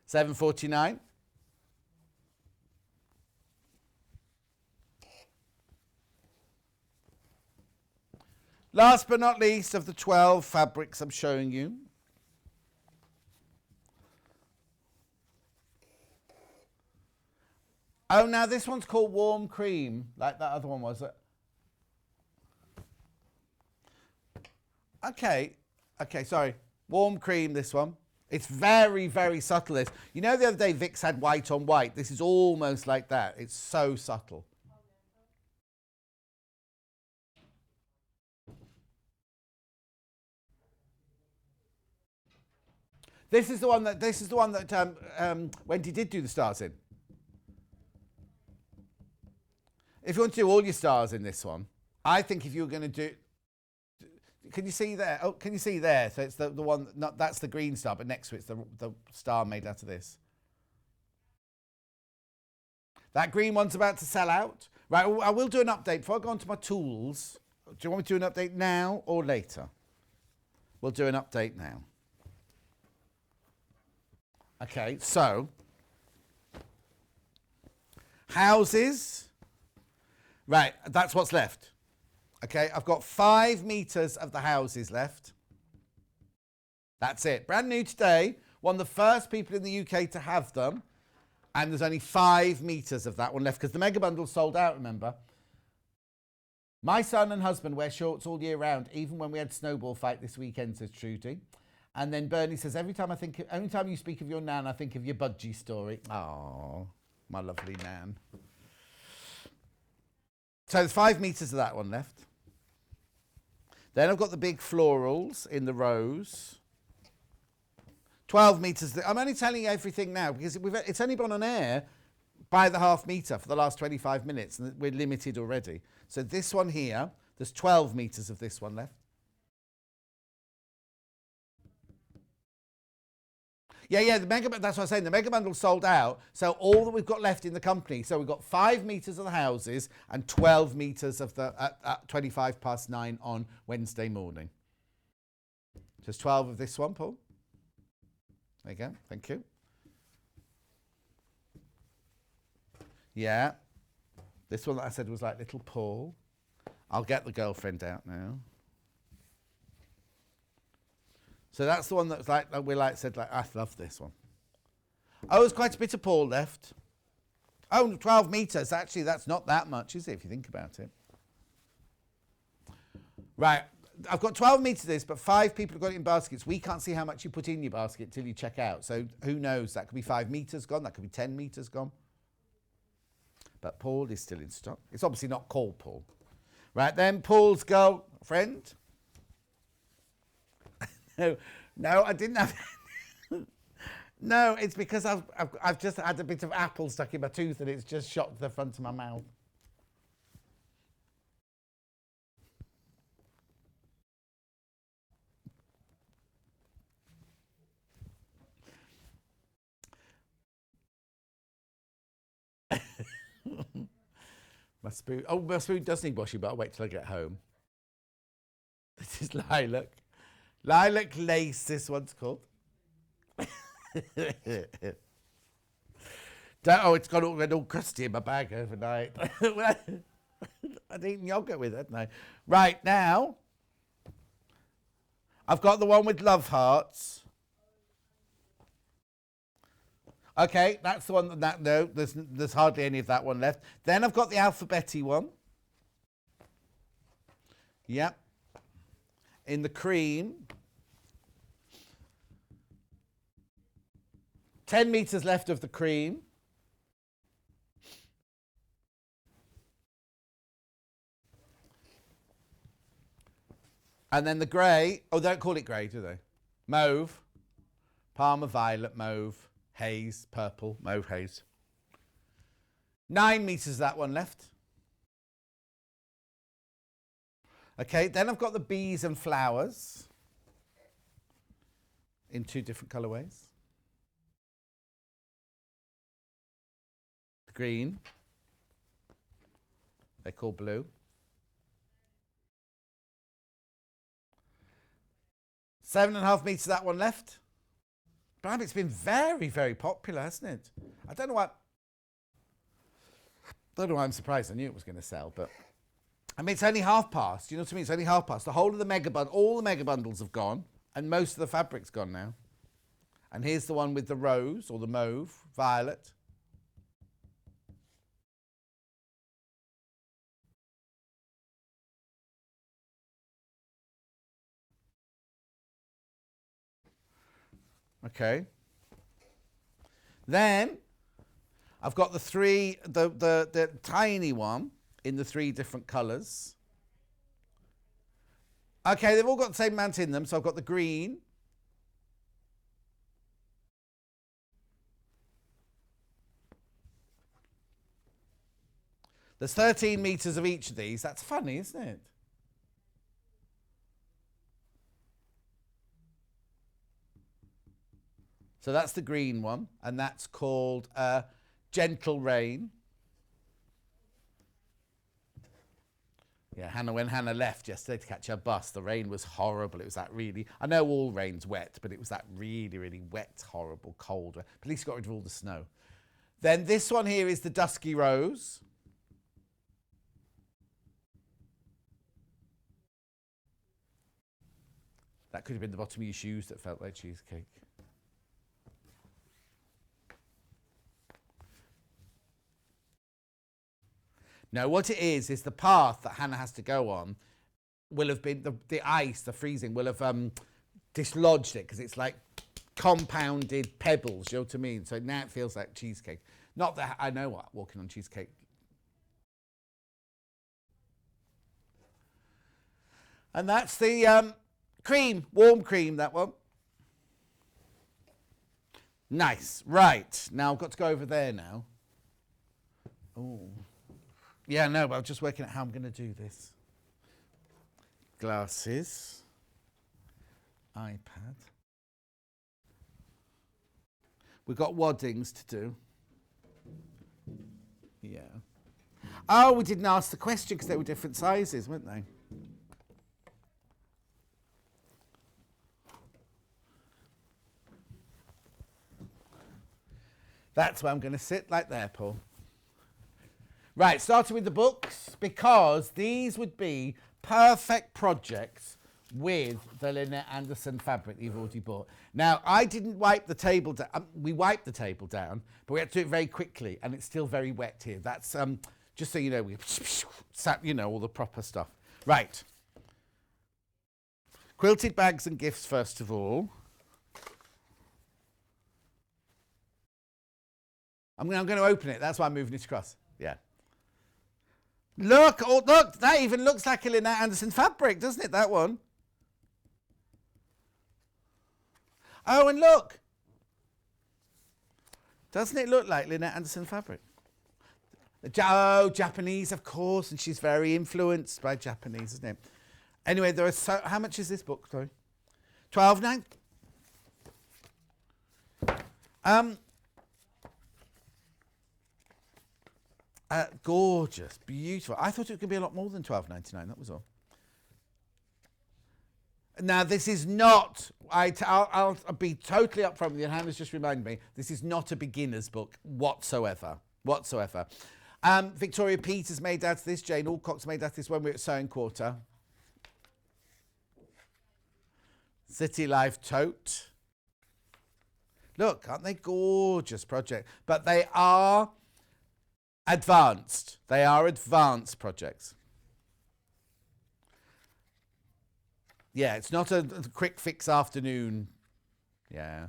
$7.49. Last but not least of the 12 fabrics I'm showing you. Oh, now this one's called warm cream, like that other one was. Okay, sorry. Warm cream, this one. It's very, very subtle. This. You know the other day Vic's had white on white? This is almost like that. It's so subtle. This is the one that Wendy did do the stars in. If you want to do all your stars in this one, I think if you were going to do, can you see there? Oh, can you see there? So it's the one, that's the green star, but next to it's the star made out of this. That green one's about to sell out, Right, I will do an update. Before I go on to my tools, do you want me to do an update now or later? We'll do an update now. Okay, so houses. Right, that's what's left. Okay, I've got 5 meters of the houses left. That's it. Brand new today. One of the first people in the UK to have them. And there's only 5 meters of that one left because the mega bundle sold out, remember. My son and husband wear shorts all year round, even when we had snowball fight this weekend, says Trudy. And then Bernie says, every time you speak of your nan, I think of your budgie story. Oh, my lovely nan. So there's 5 meters of that one left. Then I've got the big florals in the rows. 12 meters. I'm only telling you everything now because it's only gone on air by the half meter for the last 25 minutes and we're limited already. So this one here, there's 12 meters of this one left. Yeah, that's what I'm saying. The mega bundle sold out. So all that we've got left in the company. So we've got 5 meters of the houses and 12 meters of the at 9:25 on Wednesday morning. Just 12 of this one, Paul. There you go. Thank you. Yeah. This one that I said was like little Paul. I'll get the girlfriend out now. So that's the one that's like we said, I love this one. Oh, there's quite a bit of Paul left. Oh, 12 meters. Actually, that's not that much, is it, if you think about it? Right. I've got 12 meters of this, but 5 people have got it in baskets. We can't see how much you put in your basket till you check out. So who knows? That could be 5 meters gone. That could be 10 meters gone. But Paul is still in stock. It's obviously not called Paul. Right, then Paul's girlfriend. No, I didn't have... No, it's because I've just had a bit of apple stuck in my tooth and it's just shot to the front of my mouth. My spoon does need washing, but I'll wait till I get home. This is lilac. Lilac lace, this one's called. It's got all crusty in my bag overnight. I'd eaten yogurt with it, hadn't I? Right, now, I've got the one with love hearts. Okay, that's the one no, there's hardly any of that one left. Then I've got the alphabet-y one. Yep. In the cream. 10 meters left of the cream. And then the grey. Oh, they don't call it grey, do they? Mauve. Parma violet, mauve. Haze, purple, mauve haze. 9 meters of that one left. Okay, then I've got the bees and flowers in 2 different colourways. Green. They're called blue. 7.5 meters of that one left. But it's been very, very popular, hasn't it? I don't know why I'm surprised. I knew it was going to sell, but I mean, it's only half past. You know what I mean? It's only half past. The whole of the mega bundle, all the mega bundles have gone, and most of the fabric's gone now. And here's the one with the rose or the mauve, violet. Okay. Then I've got the tiny one in the 3 different colours. Okay, they've all got the same amount in them. So I've got the green. There's 13 meters of each of these. That's funny, isn't it? So that's the green one, and that's called Gentle Rain. Yeah, when Hannah left yesterday to catch her bus, the rain was horrible. It was that really, I know all rain's wet, but it was that really, really wet, horrible, cold rain. At least got rid of all the snow. Then this one here is the Dusky Rose. That could have been the bottom of your shoes that felt like cheesecake. No, what it is the path that Hannah has to go on will have been, the ice, the freezing, will have dislodged it because it's like compounded pebbles, you know what I mean? So now it feels like cheesecake. Not that I know what walking on cheesecake. And that's the cream, warm cream, that one. Nice. Right. Now I've got to go over there now. Oh. Yeah, no, but I'm just working out how I'm going to do this. Glasses. iPad. We've got waddings to do. Yeah. Oh, we didn't ask the question because they were different sizes, weren't they? That's where I'm going to sit, like there, Paul. Right, starting with the books, because these would be perfect projects with the Lynette Anderson fabric that you've already bought. Now, I didn't wipe the table down. We wiped the table down, but we had to do it very quickly, and it's still very wet here. That's, just so you know, all the proper stuff. Right. Quilted bags and gifts, first of all. I'm going to open it. That's why I'm moving it across. Yeah. Look, oh, look, that even looks like a Lynette Anderson fabric, doesn't it, that one? Oh, and look. Doesn't it look like Lynette Anderson fabric? Oh, Japanese, of course, and she's very influenced by Japanese, isn't it? Anyway, there are so... How much is this book, sorry? $12.9. Gorgeous, beautiful. I thought it was going to be a lot more than $12.99, that was all. Now, this is not, I'll be totally upfront with you, and Hannah's just reminded me, this is not a beginner's book whatsoever. Victoria Peters made out of this, Jane Alcock's made out of this when we were at Sewing Quarter. City Life Tote. Look, aren't they gorgeous projects? But they are advanced. They are advanced projects. Yeah, it's not a quick fix afternoon. Yeah.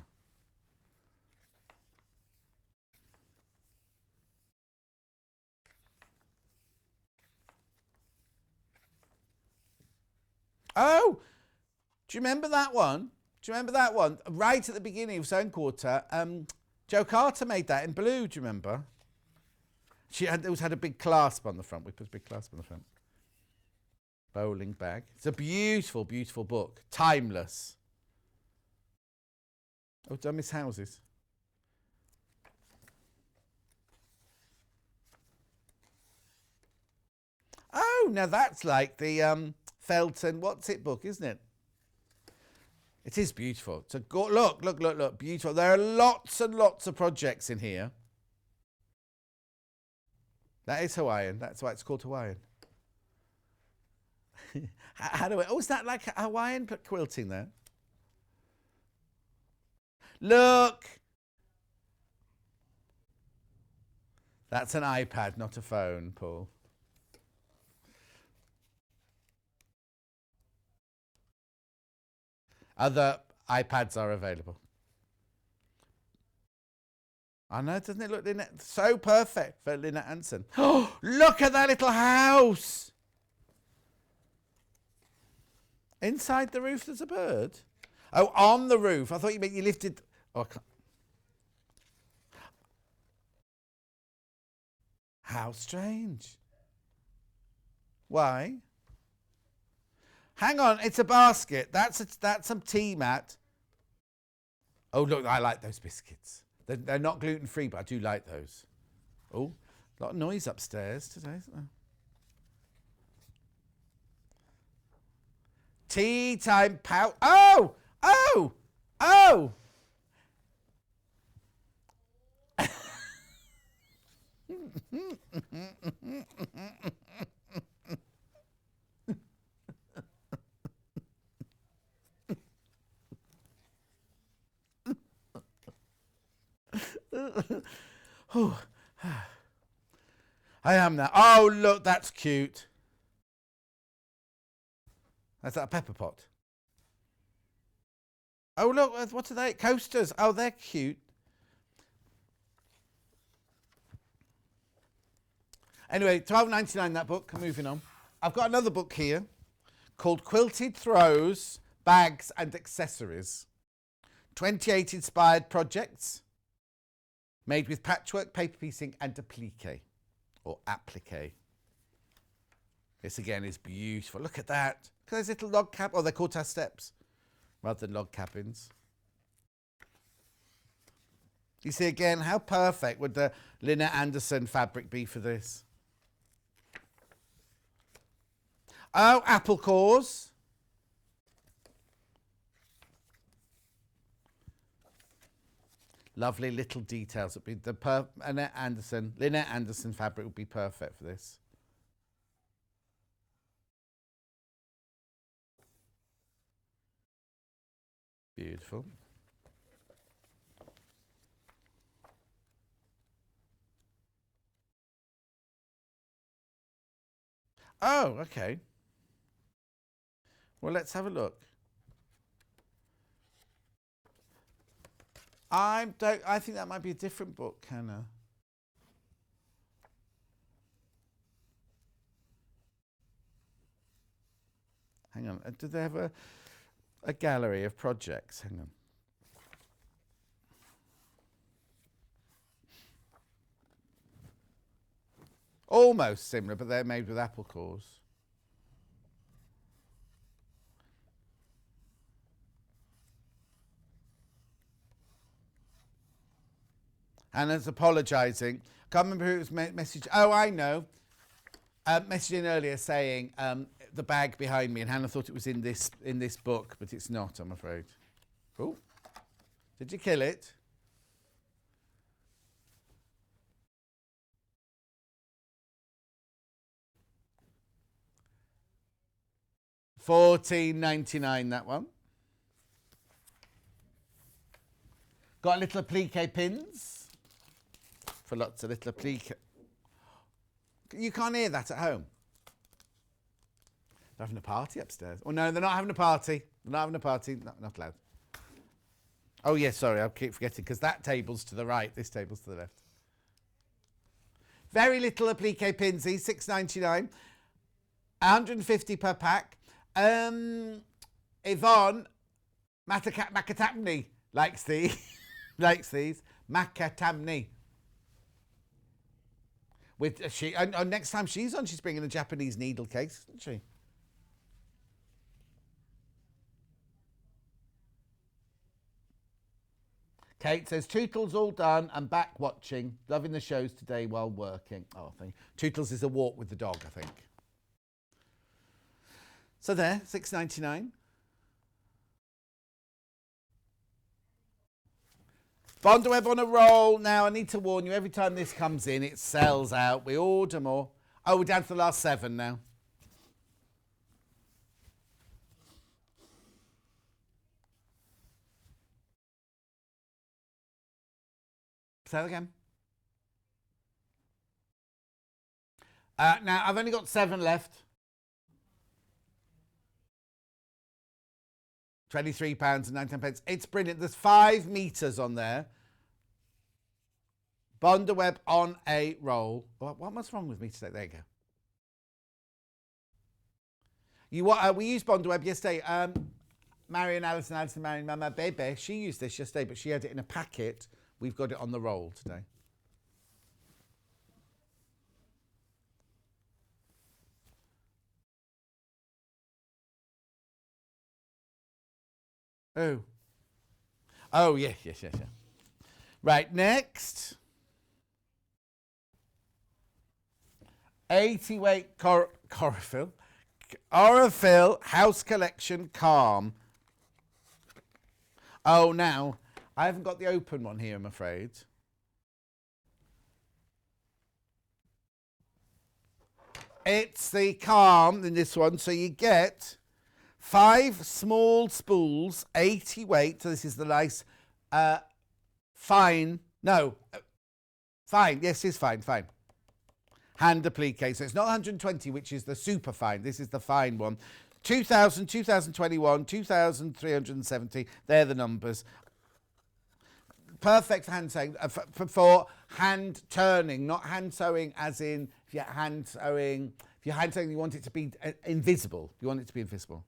Oh, do you remember that one? Right at the beginning of Sewing Quarter, Jo Carter made that in blue, do you remember? It had a big clasp on the front. We put a big clasp on the front. Bowling bag. It's a beautiful, beautiful book. Timeless. Oh, did I miss houses? Oh, now that's like the Felton What's It book, isn't it? It is beautiful. So look, beautiful. There are lots and lots of projects in here. That is Hawaiian. That's why it's called Hawaiian. Is that like Hawaiian quilting there? Look. That's an iPad, not a phone, Paul. Other iPads are available. I know, doesn't it look so perfect for Lynette Anderson? Oh, look at that little house. Inside the roof there's a bird. Oh, on the roof. I thought you meant you lifted... Oh, I can't. How strange. Why? Hang on, it's a basket. That's some tea mat. Oh, look, I like those biscuits. They're not gluten-free, but I do like those. Oh, a lot of noise upstairs today, isn't there? Tea time pouch. Oh! Oh! Oh! I am now. Oh, look, that's cute. That's that a pepper pot. Oh, look, what are they? Coasters. Oh, they're cute. Anyway, $12.99 that book. Moving on. I've got another book here called Quilted Throws, Bags and Accessories. 28 inspired projects made with patchwork, paper piecing and applique or applique. This again is beautiful. Look at that. Look at those little log cabins. Oh, they're called our steps rather than log cabins. You see again, how perfect would the Lynette Anderson fabric be for this? Oh, apple cores. Lovely little details. It'd be the Lynette Anderson fabric would be perfect for this. Beautiful. Oh, okay. Well, let's have a look. I think that might be a different book, Hannah. Hang on. Do they have a gallery of projects? Hang on. Almost similar, but they're made with apple cores. Hannah's apologising. Can't remember who it was messaged. Oh, I know. Messaging earlier saying the bag behind me, and Hannah thought it was in this book, but it's not, I'm afraid. Oh, did you kill it? $14.99 that one. Got little applique pins for lots of little applique. You can't hear that at home. They're having a party upstairs. Oh no, they're not having a party. They're not having a party. Not allowed. Oh yes, sorry, I keep forgetting because that table's to the right. This table's to the left. Very little applique pinsies, $6.99, 150 per pack. Yvonne Makatamni likes these. Likes these. Makatamni. With next time she's on, she's bringing a Japanese needle case, isn't she? Kate says, Tootles all done and back watching. Loving the shows today while working. Oh, thank you. Tootles is a walk with the dog, I think. So there, $6.99. Bondweb on a roll. Now, I need to warn you, every time this comes in, it sells out. We order more. Oh, we're down to the last 7 now. Say that again. Now, I've only got 7 left. £23.19. It's brilliant. There's 5 meters on there. Bondweb on a roll. What's wrong with me today? There you go. We used Bondweb yesterday. Alison, Marion, Mama, Bebe. She used this yesterday, but she had it in a packet. We've got it on the roll today. Oh, yes. Right, next. 80 weight chlorophyll. Aurifil House Collection Calm. Oh, now, I haven't got the open one here, I'm afraid. It's the Calm in this one, so you get 5 small spools, 80 weight. So this is the nice fine. No, fine. Yes, it's fine. Hand applique. So it's not 120, which is the super fine. This is the fine one. 2000, 2021, 2370. They're the numbers. Perfect for hand sewing, for hand turning, not hand sewing as in if you're hand sewing. If you're hand sewing, you want it to be invisible. You want it to be invisible.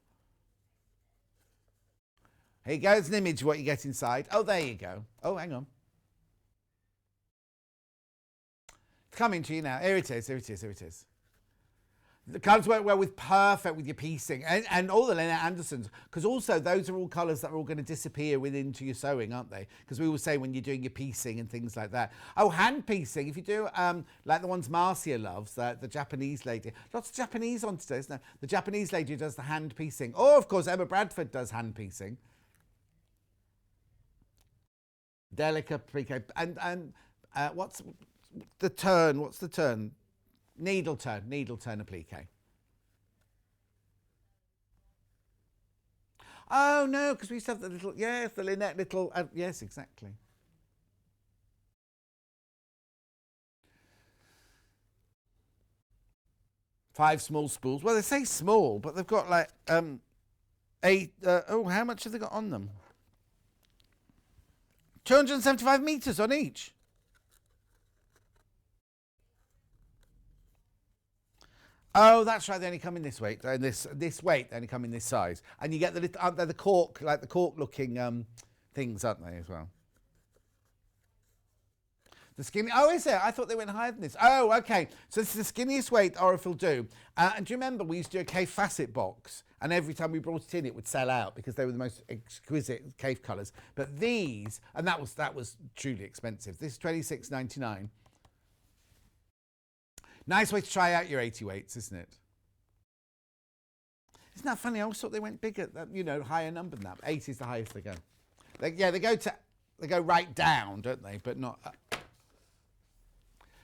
Here goes an image of what you get inside. Oh, there you go. Oh, hang on. It's coming to you now. Here it is. The colours work well perfect with your piecing and all the Lynette Andersons, because also those are all colours that are all going to disappear into your sewing, aren't they? Because we will say when you're doing your piecing and things like that. Oh, hand piecing, if you do like the ones Marcia loves, the Japanese lady. Lots of Japanese on today, isn't there? The Japanese lady does the hand piecing. Or, of course, Emma Bradford does hand piecing. Delicate applique. And what's the turn? What's the turn? Needle turn applique. Oh no, because we used to have the little, yes, the Lynette little, yes, exactly. Five small spools. Well, they say small, but they've got like 8. How much have they got on them? 275 meters on each. Oh, that's right. They only come in this weight. This weight, they only come in this size. And you get the little, aren't they the cork, like the cork-looking things, aren't they, as well? The skinny. Oh, is it? I thought they went higher than this. Oh, okay. So this is the skinniest weight Aurifil do. And do you remember we used to do a Cave Facet box, and every time we brought it in, it would sell out because they were the most exquisite cave colours. But these, and that was truly expensive. This is $26.99. Nice way to try out your 80 weights, isn't it? Isn't that funny? I always thought they went bigger, higher number than that. 80 is the highest they go. They go right down, don't they? But not up.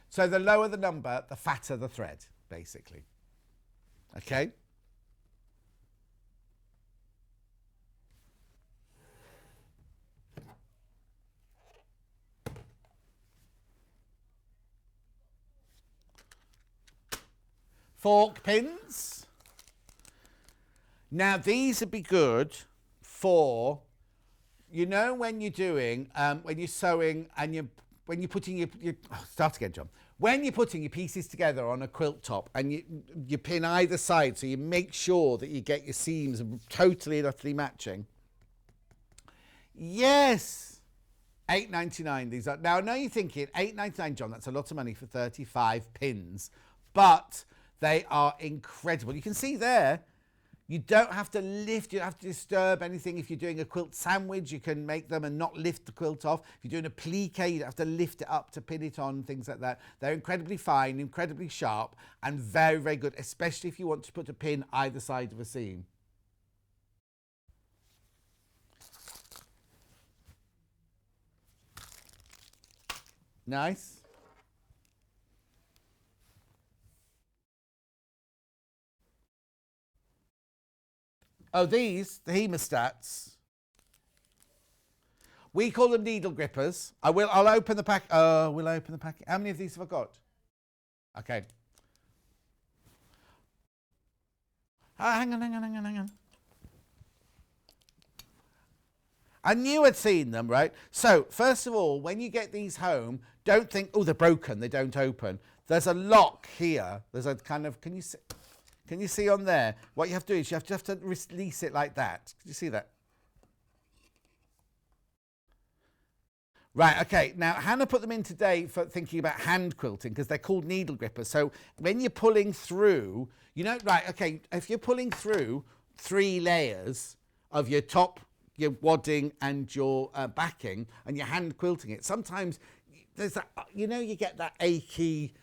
So the lower the number, the fatter the thread, basically. Okay? Fork pins. Now these would be good for, when you're doing, when you're sewing and when you're putting start again, John. When you're putting your pieces together on a quilt top and you pin either side, so you make sure that you get your seams totally and utterly matching. Yes, $8.99 these are. Now I know you're thinking $8.99, John, that's a lot of money for 35 pins, but they are incredible. You can see there, you don't have to lift, you don't have to disturb anything. If you're doing a quilt sandwich, you can make them and not lift the quilt off. If you're doing a plique, you don't have to lift it up to pin it on, things like that. They're incredibly fine, incredibly sharp, and very, very good, especially if you want to put a pin either side of a seam. Nice. Oh, these, the hemostats. We call them needle grippers. I'll open the pack. We'll open the packet. How many of these have I got? Okay. Hang on. I knew I'd seen them, right? So, first of all, when you get these home, don't think, oh, they're broken, they don't open. There's a lock here. There's a kind of, can you see on there? What you have to do is you have to release it like that. Can you see that? Right, okay. Now, Hannah put them in today for thinking about hand quilting because they're called needle grippers. So when you're pulling through, right, okay, if you're pulling through 3 layers of your top, your wadding and your backing and you're hand quilting it, sometimes there's that, you get that achy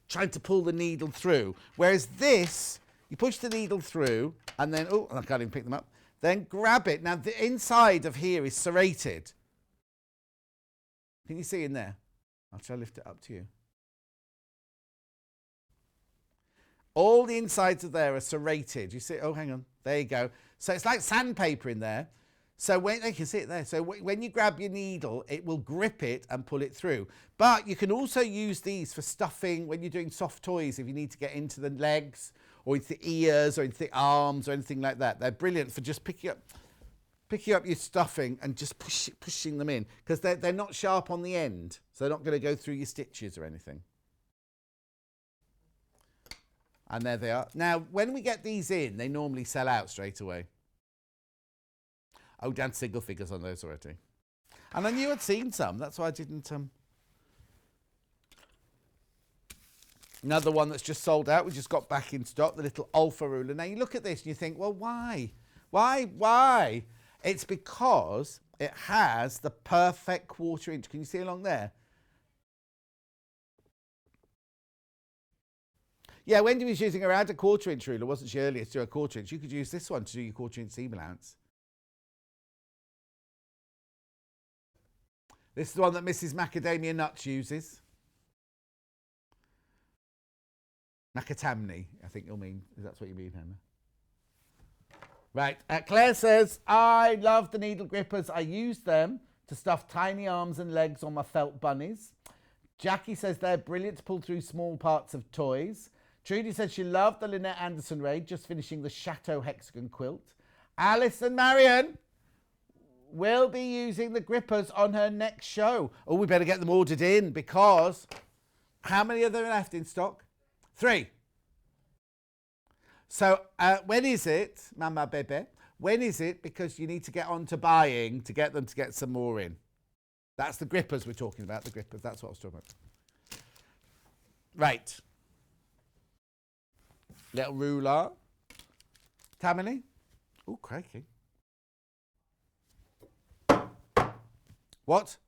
trying to pull the needle through. Whereas this, You push the needle through and then, oh, I can't even pick them up. Then grab it. Now, the inside of here is serrated. Can you see in there? I'll try to lift it up to you. All the insides of there are serrated. You see? Oh, hang on. There you go. So it's like sandpaper in there. So when you can see it there. So when you grab your needle, it will grip it and pull it through. But you can also use these for stuffing when you're doing soft toys, if you need to get into the legs or into the ears or into the arms or anything like that. They're brilliant for just picking up your stuffing and just pushing them in, because they're not sharp on the end. So they're not going to go through your stitches or anything. And there they are. Now, when we get these in, they normally sell out straight away. Oh, Dan single figures on those already. And I knew I'd seen some. That's why I didn't... Another one that's just sold out. We just got back in stock, the little Alpha ruler. Now, you look at this and you think, well, why? Why? It's because it has the perfect 1/4 inch. Can you see along there? Yeah, Wendy was using around a 1/4 inch ruler, wasn't she, earlier, to do a 1/4 inch? You could use this one to do your 1/4 inch seam allowance. This is the one that Mrs. Macadamia Nuts uses. Macadamny, I think you'll mean. That's what you mean, Hannah. Right, Claire says, I love the needle grippers. I use them to stuff tiny arms and legs on my felt bunnies. Jackie says they're brilliant to pull through small parts of toys. Trudy says she loved the Lynette Anderson raid, just finishing the Chateau Hexagon quilt. Alice and Marion will be using the grippers on her next show. Oh, we better get them ordered in, because how many are there left in stock? 3. So when is it, Mama Bebe? When is it? Because you need to get on to buying to get them to get some more in. That's the grippers we're talking about, the grippers. That's what I was talking about. Right. Little ruler. Tammany. Oh, crikey. What?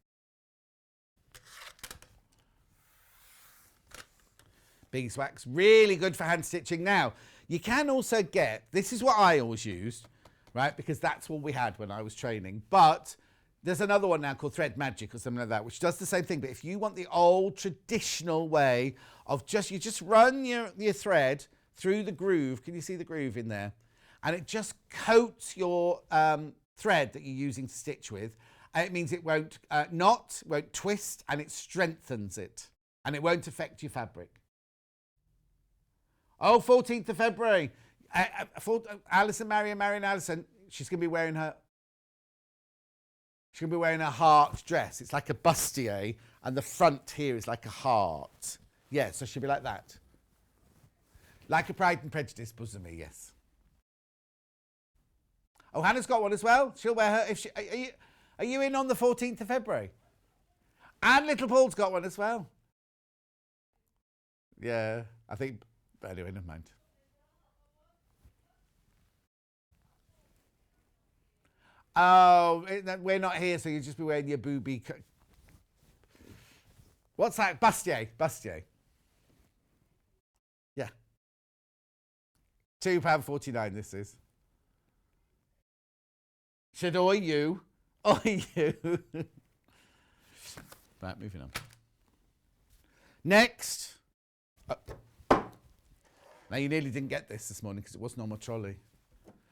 Beeswax. Really good for hand stitching. Now, you can also get, this is what I always used, right? Because that's what we had when I was training. But there's another one now called Thread Magic or something like that, which does the same thing. But if you want the old traditional way of you just run your thread through the groove. Can you see the groove in there? And it just coats your thread that you're using to stitch with. And it means it won't knot, won't twist, and it strengthens it. And it won't affect your fabric. Oh, 14th of February. Alison, Marion Allison, she's going to be wearing her heart dress. It's like a bustier, and the front here is like a heart. Yeah, so she'll be like that. Like a Pride and Prejudice bosomy, yes. Oh, Hannah's got one as well. She'll wear her. Are you in on the 14th of February? And Little Paul's got one as well. Yeah, I think. But anyway, never mind. Oh, we're not here, so you'll just be wearing your booby. What's that? Bustier. Yeah. £2.49 this is. Should owe you. Right, moving on. Next. Now, you nearly didn't get this morning because it wasn't on my trolley.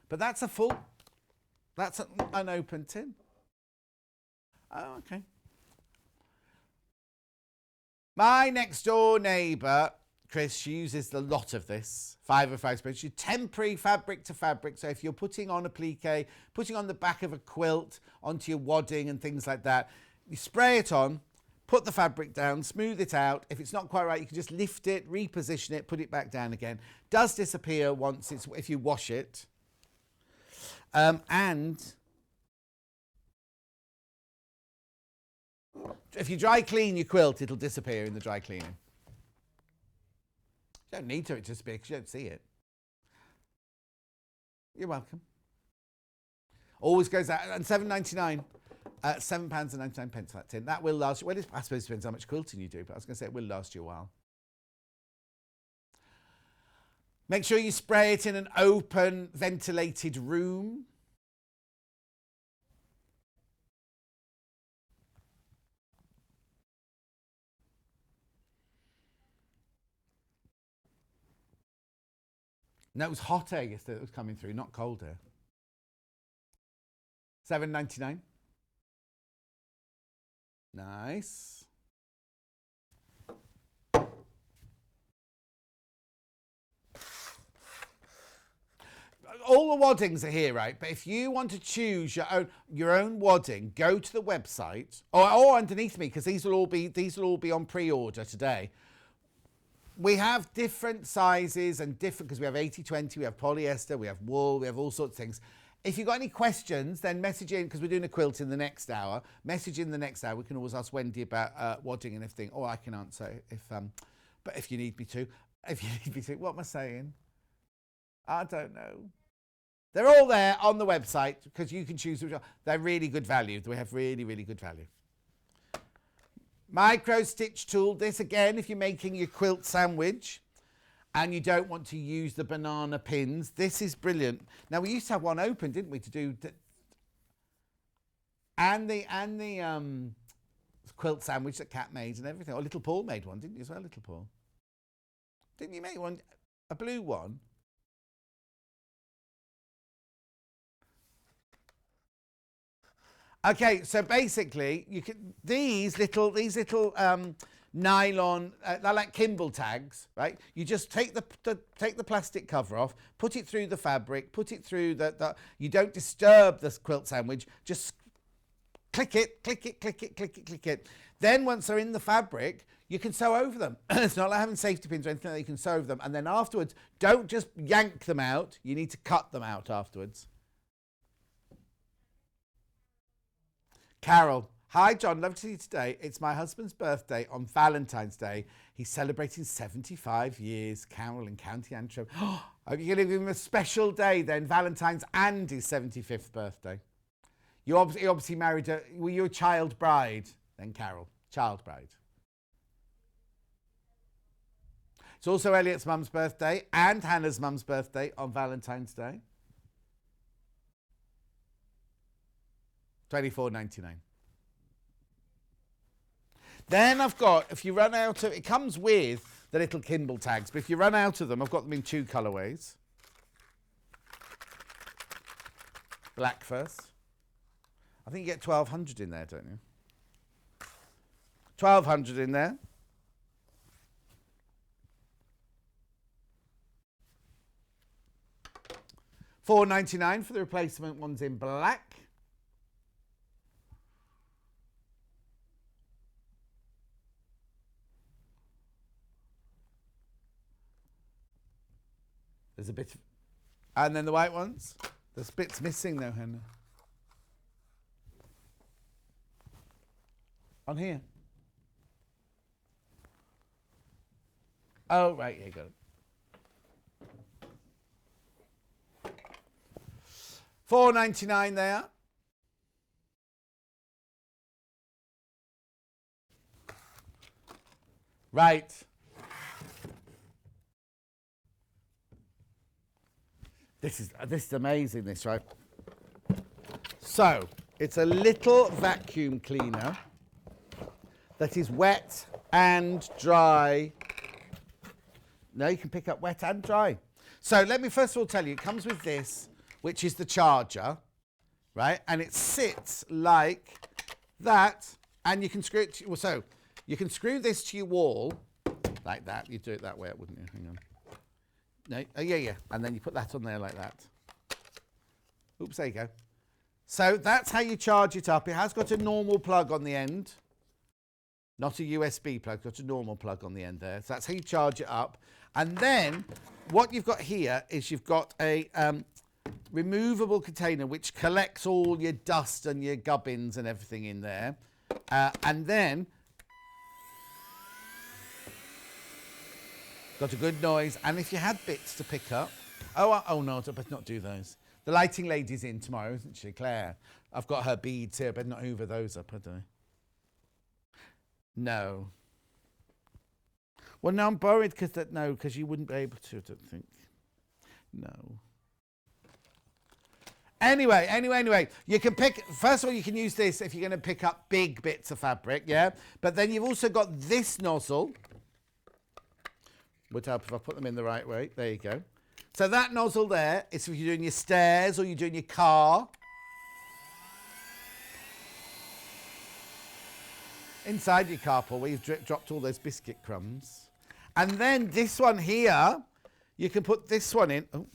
But that's that's an unopened tin. Oh, okay. My next door neighbour, Chris, she uses a lot of this. 505 spread. She's temporary fabric to fabric. So if you're putting on a plique, putting on the back of a quilt, onto your wadding and things like that, you spray it on, put the fabric down, smooth it out. If it's not quite right, you can just lift it, reposition it, put it back down again. Does disappear if you wash it. And if you dry clean your quilt, it'll disappear in the dry cleaning. You don't need to disappear because you don't see it. You're welcome. Always goes out. And £7.99. £7.99 for that tin. That will last you. Well, I suppose it depends how much quilting you do, but I was going to say it will last you a while. Make sure you spray it in an open, ventilated room. No, it was hot air yesterday that was coming through, not cold air. $7.99. Nice. All the waddings are here, right? But if you want to choose your own wadding, go to the website or underneath me, because these will all be on pre-order today. We have different sizes and different, because we have 80/20, we have polyester, we have wool, we have all sorts of things. If you've got any questions, then message in, because we're doing a quilt in the next hour. Message in the next hour. We can always ask Wendy about wadding and everything, or I can answer but if you need me to. If you need me to, what am I saying? I don't know. They're all there on the website, because you can choose which one. They're really good value. We have really, really good value. Micro stitch tool. This again, if you're making your quilt sandwich and you don't want to use the banana pins, this is brilliant. Now, we used to have one open, didn't we, to do and the quilt sandwich that Kat made and everything. Or Little Paul made one, didn't you as well, Little Paul? Didn't you make one, a blue one? Okay, so basically, you can these little nylon, they're like Kimball tags, right? You just take the plastic cover off, put it through the fabric, put it through you don't disturb the quilt sandwich, just click it. Then once they're in the fabric, you can sew over them. It's not like having safety pins or anything like that. You can sew over them, and then afterwards, don't just yank them out. You need to cut them out afterwards. Carol, hi John, love to see you today. It's my husband's birthday on Valentine's Day. He's celebrating 75 years. Carol in County Antrim. Oh, are you going to give him a special day then, Valentine's and his 75th birthday? You obviously married were you a child bride then, Carol? Child bride. It's also Elliot's mum's birthday and Hannah's mum's birthday on Valentine's Day. $24.99. Then I've got, if you run out of, it comes with the little Kimball tags, but if you run out of them, I've got them in 2 colourways. Black first. I think you get 1,200 in there, don't you? 1,200 in there. $4.99 for the replacement ones in black. There's a bit, and then the white ones. There's bits missing though, Hannah. On here. Oh, right, here you go. $4.99 there. Right. This is amazing, this, right? So, it's a little vacuum cleaner that is wet and dry. No, you can pick up wet and dry. So, let me first of all tell you, it comes with this, which is the charger, right? And it sits like that, and you can screw it to, so, you can screw this to your wall, like that. You'd do it that way, wouldn't you? Hang on. No, oh, yeah. And then you put that on there like that. Oops, there you go. So that's how you charge it up. It has got a normal plug on the end. Not a USB plug, got a normal plug on the end there. So that's how you charge it up. And then what you've got here is you've got a removable container which collects all your dust and your gubbins and everything in there. And then got a good noise, and if you had bits to pick up, oh no, I better not do those. The lighting lady's in tomorrow, isn't she, Claire? I've got her beads here, I better not hoover those up, had I? No. Well, no, I'm worried because you wouldn't be able to, I don't think. No. Anyway, you can pick, first of all, you can use this if you're going to pick up big bits of fabric, yeah? But then you've also got this nozzle. Would help if I put them in the right way. There you go. So that nozzle there is if you're doing your stairs or you're doing your car. Inside your carpool where you've dropped all those biscuit crumbs. And then this one here, you can put this one in. Oh,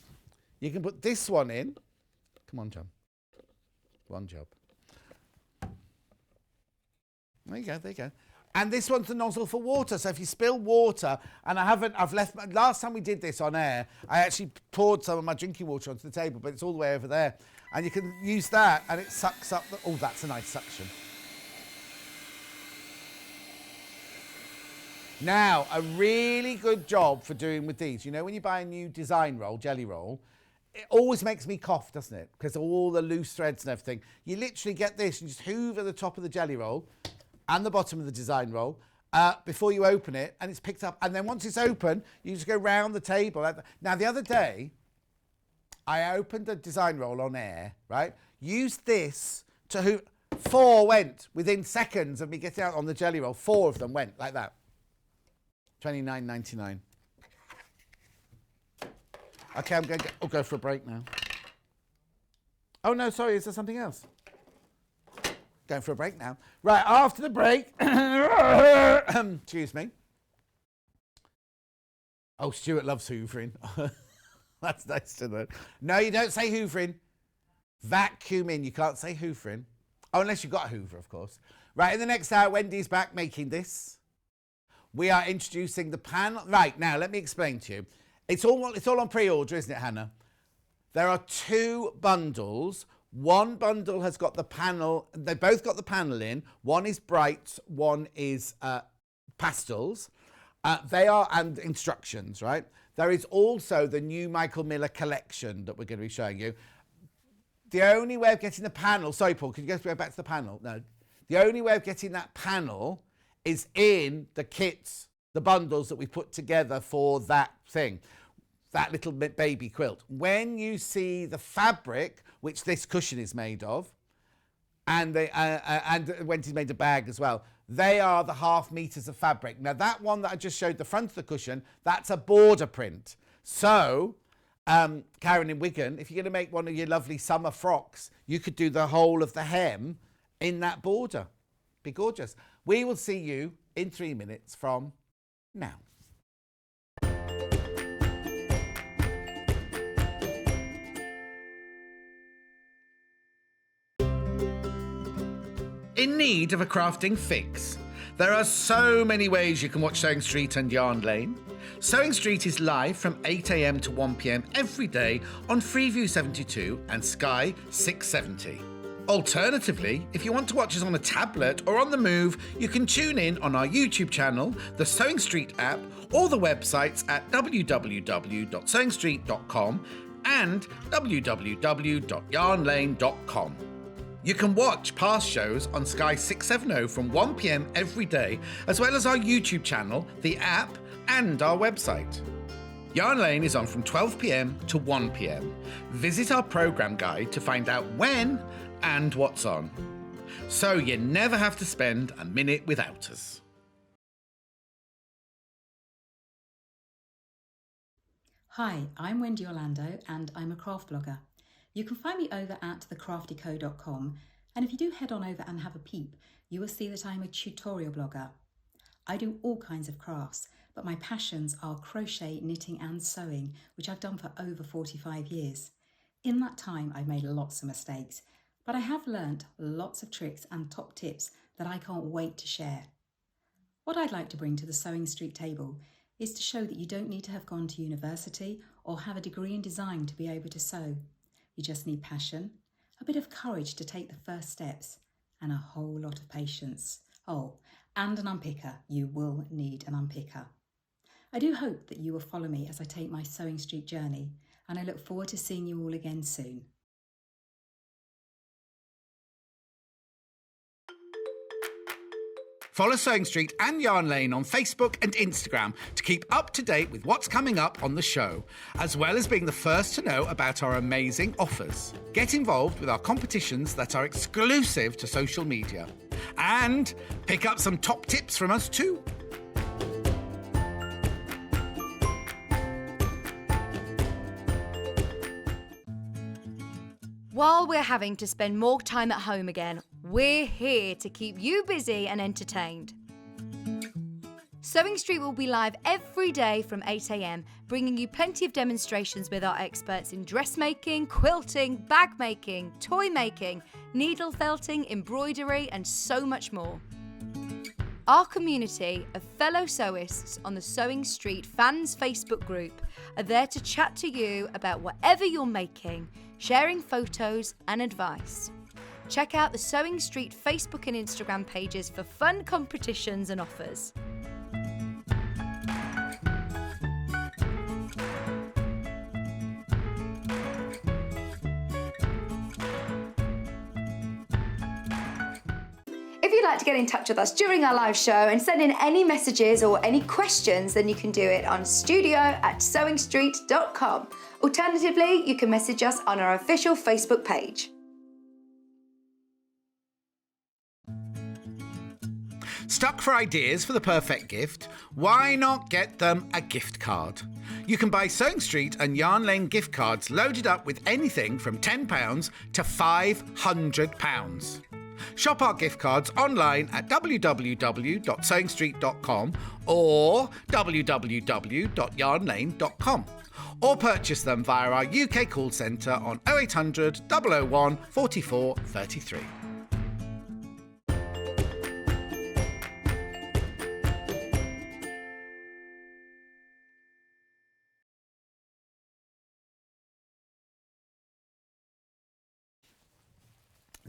you can put this one in. Come on, John. One job. There you go. And this one's the nozzle for water. So if you spill water, and I've left, last time we did this on air, I actually poured some of my drinking water onto the table, but it's all the way over there. And you can use that, and it sucks up the, oh, that's a nice suction. Now, a really good job for doing with these, you know, when you buy a new design roll, jelly roll, it always makes me cough, doesn't it? Because of all the loose threads and everything. You literally get this and just hoover the top of the jelly roll and the bottom of the design roll before you open it, and it's picked up. And then once it's open, you just go round the table. Now, the other day, I opened a design roll on air, right? Used this to hoover. 4 went within seconds of me getting out on the jelly roll. 4 of them went like that. $29.99. Okay, I'm going to go for a break now. Oh, no, sorry, is there something else? Going for a break now. Right, after the break, excuse me. Oh, Stuart loves hoovering. That's nice to know. No, you don't say hoovering. Vacuuming, you can't say hoovering. Oh, unless you've got a hoover, of course. Right, in the next hour, Wendy's back making this. We are introducing the panel. Right, now, let me explain to you. It's all on pre-order, isn't it, Hannah? There are 2 bundles. One bundle has got the panel. They both got the panel in. One is bright, one is pastels. They are, and instructions, right? There is also the new Michael Miller collection that we're going to be showing you. The only way of getting the panel, sorry, Paul, could you go back to the panel? No. The only way of getting that panel is in the kits, the bundles that we put together for that thing, that little baby quilt. When you see the fabric, which this cushion is made of, and Wendy's made a bag as well, they are the 1/2 meters of fabric. Now, that one that I just showed the front of the cushion, that's a border print. So, Karen in Wigan, if you're going to make one of your lovely summer frocks, you could do the whole of the hem in that border. Be gorgeous. We will see you in 3 minutes from now. In need of a crafting fix? There are so many ways you can watch Sewing Street and Yarn Lane. Sewing Street is live from 8 a.m. to 1 p.m. every day on Freeview 72 and Sky 670. Alternatively, if you want to watch us on a tablet or on the move, you can tune in on our YouTube channel, the Sewing Street app, or the websites at www.sewingstreet.com and www.yarnlane.com. You can watch past shows on Sky 670 from 1 p.m. every day, as well as our YouTube channel, the app, and our website. Yarn Lane is on from 12 p.m. to 1 p.m. Visit our programme guide to find out when and what's on. So you never have to spend a minute without us. Hi, I'm Wendy Orlando and I'm a craft blogger. You can find me over at thecraftyco.com, and if you do head on over and have a peep, you will see that I'm a tutorial blogger. I do all kinds of crafts, but my passions are crochet, knitting and sewing, which I've done for over 45 years. In that time, I've made lots of mistakes, but I have learnt lots of tricks and top tips that I can't wait to share. What I'd like to bring to the Sewing Street table is to show that you don't need to have gone to university or have a degree in design to be able to sew. You just need passion, a bit of courage to take the first steps, and a whole lot of patience. Oh, and an unpicker. You will need an unpicker. I do hope that you will follow me as I take my Sewing Street journey, and I look forward to seeing you all again soon. Follow Sewing Street and Yarn Lane on Facebook and Instagram to keep up to date with what's coming up on the show, as well as being the first to know about our amazing offers. Get involved with our competitions that are exclusive to social media. And pick up some top tips from us too. While we're having to spend more time at home again, we're here to keep you busy and entertained. Sewing Street will be live every day from 8 a.m, bringing you plenty of demonstrations with our experts in dressmaking, quilting, bag making, toy making, needle felting, embroidery, and so much more. Our community of fellow sewists on the Sewing Street fans Facebook group are there to chat to you about whatever you're making, sharing photos and advice. Check out the Sewing Street Facebook and Instagram pages for fun competitions and offers. If you'd like to get in touch with us during our live show and send in any messages or any questions, then you can do it on studio@sewingstreet.com. Alternatively, you can message us on our official Facebook page. Stuck for ideas for the perfect gift? Why not get them a gift card? You can buy Sewing Street and Yarn Lane gift cards loaded up with anything from £10 to £500. Shop our gift cards online at www.sewingstreet.com or www.yarnlane.com, or purchase them via our UK call centre on 0800 001 44 33.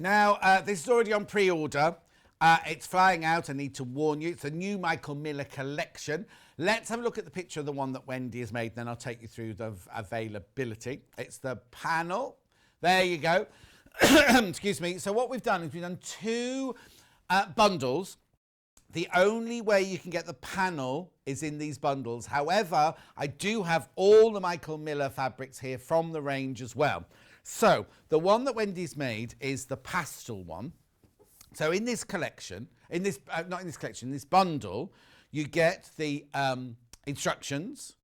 Now, this is already on pre-order. It's flying out, I need to warn you. It's a new Michael Miller collection. Let's have a look at the picture of the one that Wendy has made, then I'll take you through the availability. It's the panel. There you go. Excuse me. So what we've done is we've done two bundles. The only way you can get the panel is in these bundles. However, I do have all the Michael Miller fabrics here from the range as well. So the one that Wendy's made is the pastel one. So in this collection, in this bundle, you get the instructions,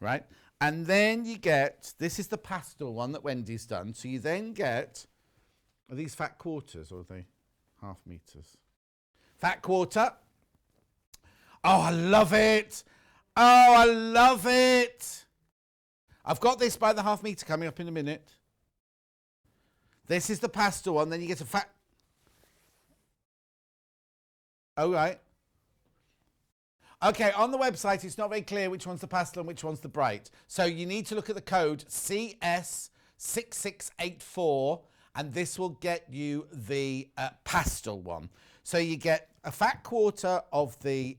right? And then you get, this is the pastel one that Wendy's done. So you then get, are these fat quarters or are they half meters? Fat quarter. Oh, I love it. Oh, I love it. I've got this by the half meter coming up in a minute. This is the pastel one. Then you get a fat. Oh, right. Okay, on the website, it's not very clear which one's the pastel and which one's the bright. So you need to look at the code CS6684, and this will get you the pastel one. So you get a fat quarter of the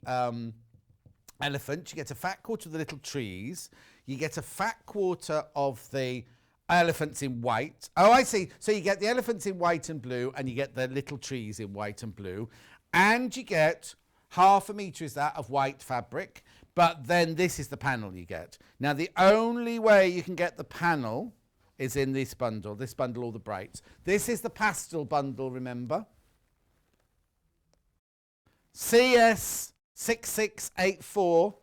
elephant. You get a fat quarter of the little trees. You get a fat quarter of the elephants in white. Oh, I see. So you get the elephants in white and blue, and you get the little trees in white and blue. And you get half a metre is that of white fabric. But then this is the panel you get. Now, the only way you can get the panel is in this bundle all the brights. This is the pastel bundle, remember? CS6684.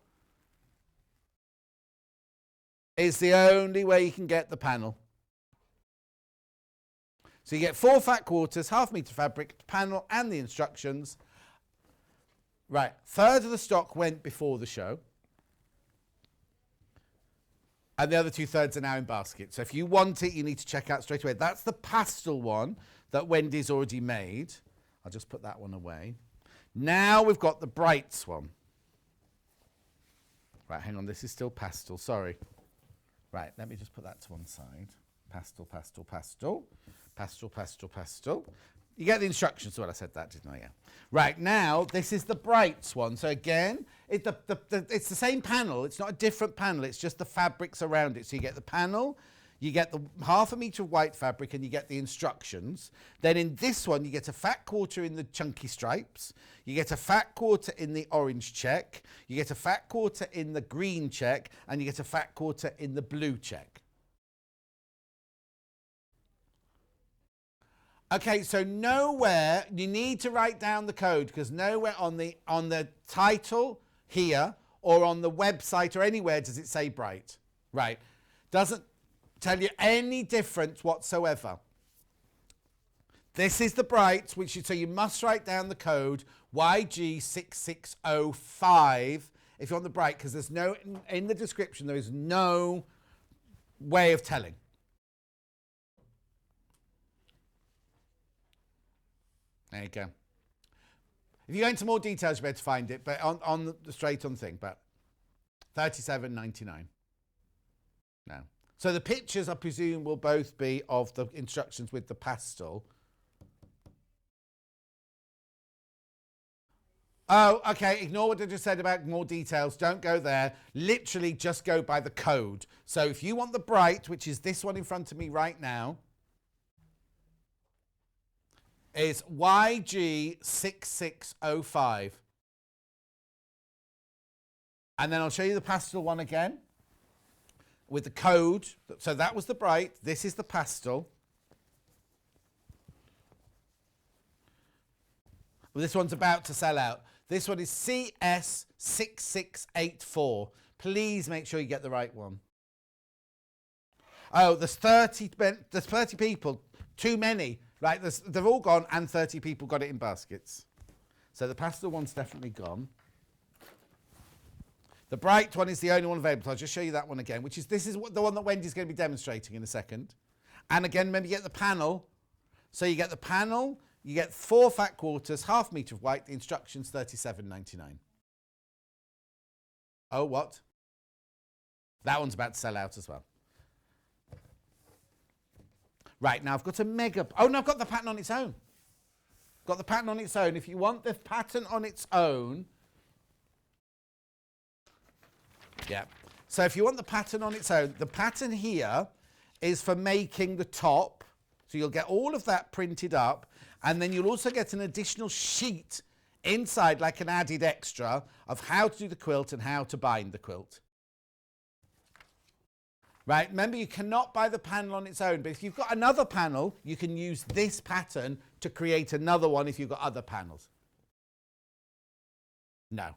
Is the only way you can get the panel. So you get 4 fat quarters, half metre fabric, panel and the instructions. Right, third of the stock went before the show. And the other 2/3 are now in basket. So if you want it, you need to check out straight away. That's the pastel one that Wendy's already made. I'll just put that one away. Now we've got the brights one. Right, hang on, this is still pastel, sorry. Right, let me just put that to one side. Pastel, pastel, pastel. Pastel, pastel, pastel. You get the instructions. Well, I said that, didn't I? Yeah. Right, now, this is the brights one. So again, it's the same panel. It's not a different panel. It's just the fabrics around it. So you get the panel, You get the 1/2 metre of white fabric and you get the instructions. Then in this one, you get a fat quarter in the chunky stripes. You get a fat quarter in the orange check. You get a fat quarter in the green check. And you get a fat quarter in the blue check. Okay, so nowhere, you need to write down the code because nowhere on the title here or on the website or anywhere does it say bright. Right. Doesn't tell you any difference whatsoever. This is the bright, so you must write down the code YG6605 if you want the bright, because there's no, in the description, there is no way of telling. There you go. If you go into more details, you'll be able to find it, but on the straight on thing, but $37.99. No. So the pictures, I presume, will both be of the instructions with the pastel. Oh, okay, ignore what I just said about more details. Don't go there. Literally just go by the code. So if you want the bright, which is this one in front of me right now, is YG6605. And then I'll show you the pastel one again with the code. So that was the bright. This is the pastel. Well, this one's about to sell out. This one is CS6684. Please make sure you get the right one. Oh, there's 30 people. Too many. Right, they've all gone and 30 people got it in baskets. So the pastel one's definitely gone. The bright one is the only one available. So I'll just show you that one again, which is, this is the one that Wendy's going to be demonstrating in a second. And again, remember, you get the panel. So you get the panel, you get 4 fat quarters, 1/2 metre of white, the instructions $37.99. Oh, what? That one's about to sell out as well. Right, now I've got a mega... Oh, no, I've got the pattern on its own. Got the pattern on its own. If you want the pattern on its own... Yeah. So if you want the pattern on its own, the pattern here is for making the top. So you'll get all of that printed up. And then you'll also get an additional sheet inside, like an added extra, of how to do the quilt and how to bind the quilt. Right, remember, you cannot buy the panel on its own, but if you've got another panel, you can use this pattern to create another one if you've got other panels. No.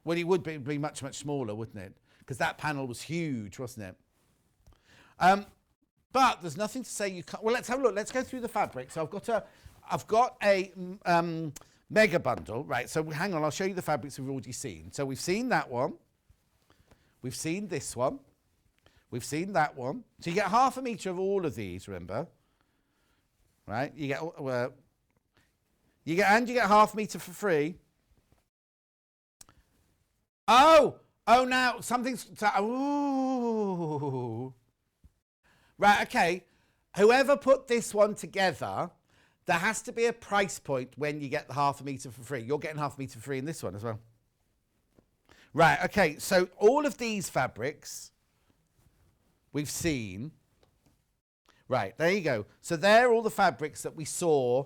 Well, it would be much, much smaller, wouldn't it? Because that panel was huge, wasn't it? But there's nothing to say you can't. Well, let's have a look. Let's go through the fabric. So I've got a mega bundle, right? So hang on, I'll show you the fabrics we've already seen. So we've seen that one. We've seen this one. We've seen that one. So you get 1/2 metre of all of these, remember? Right? You get 1/2 metre for free. Oh, now something's... Ooh. Right, okay. Whoever put this one together, there has to be a price point when you get the 1/2 metre for free. You're getting 1/2 metre for free in this one as well. Right, okay. So all of these fabrics... we've seen. Right, there you go. So there are all the fabrics that we saw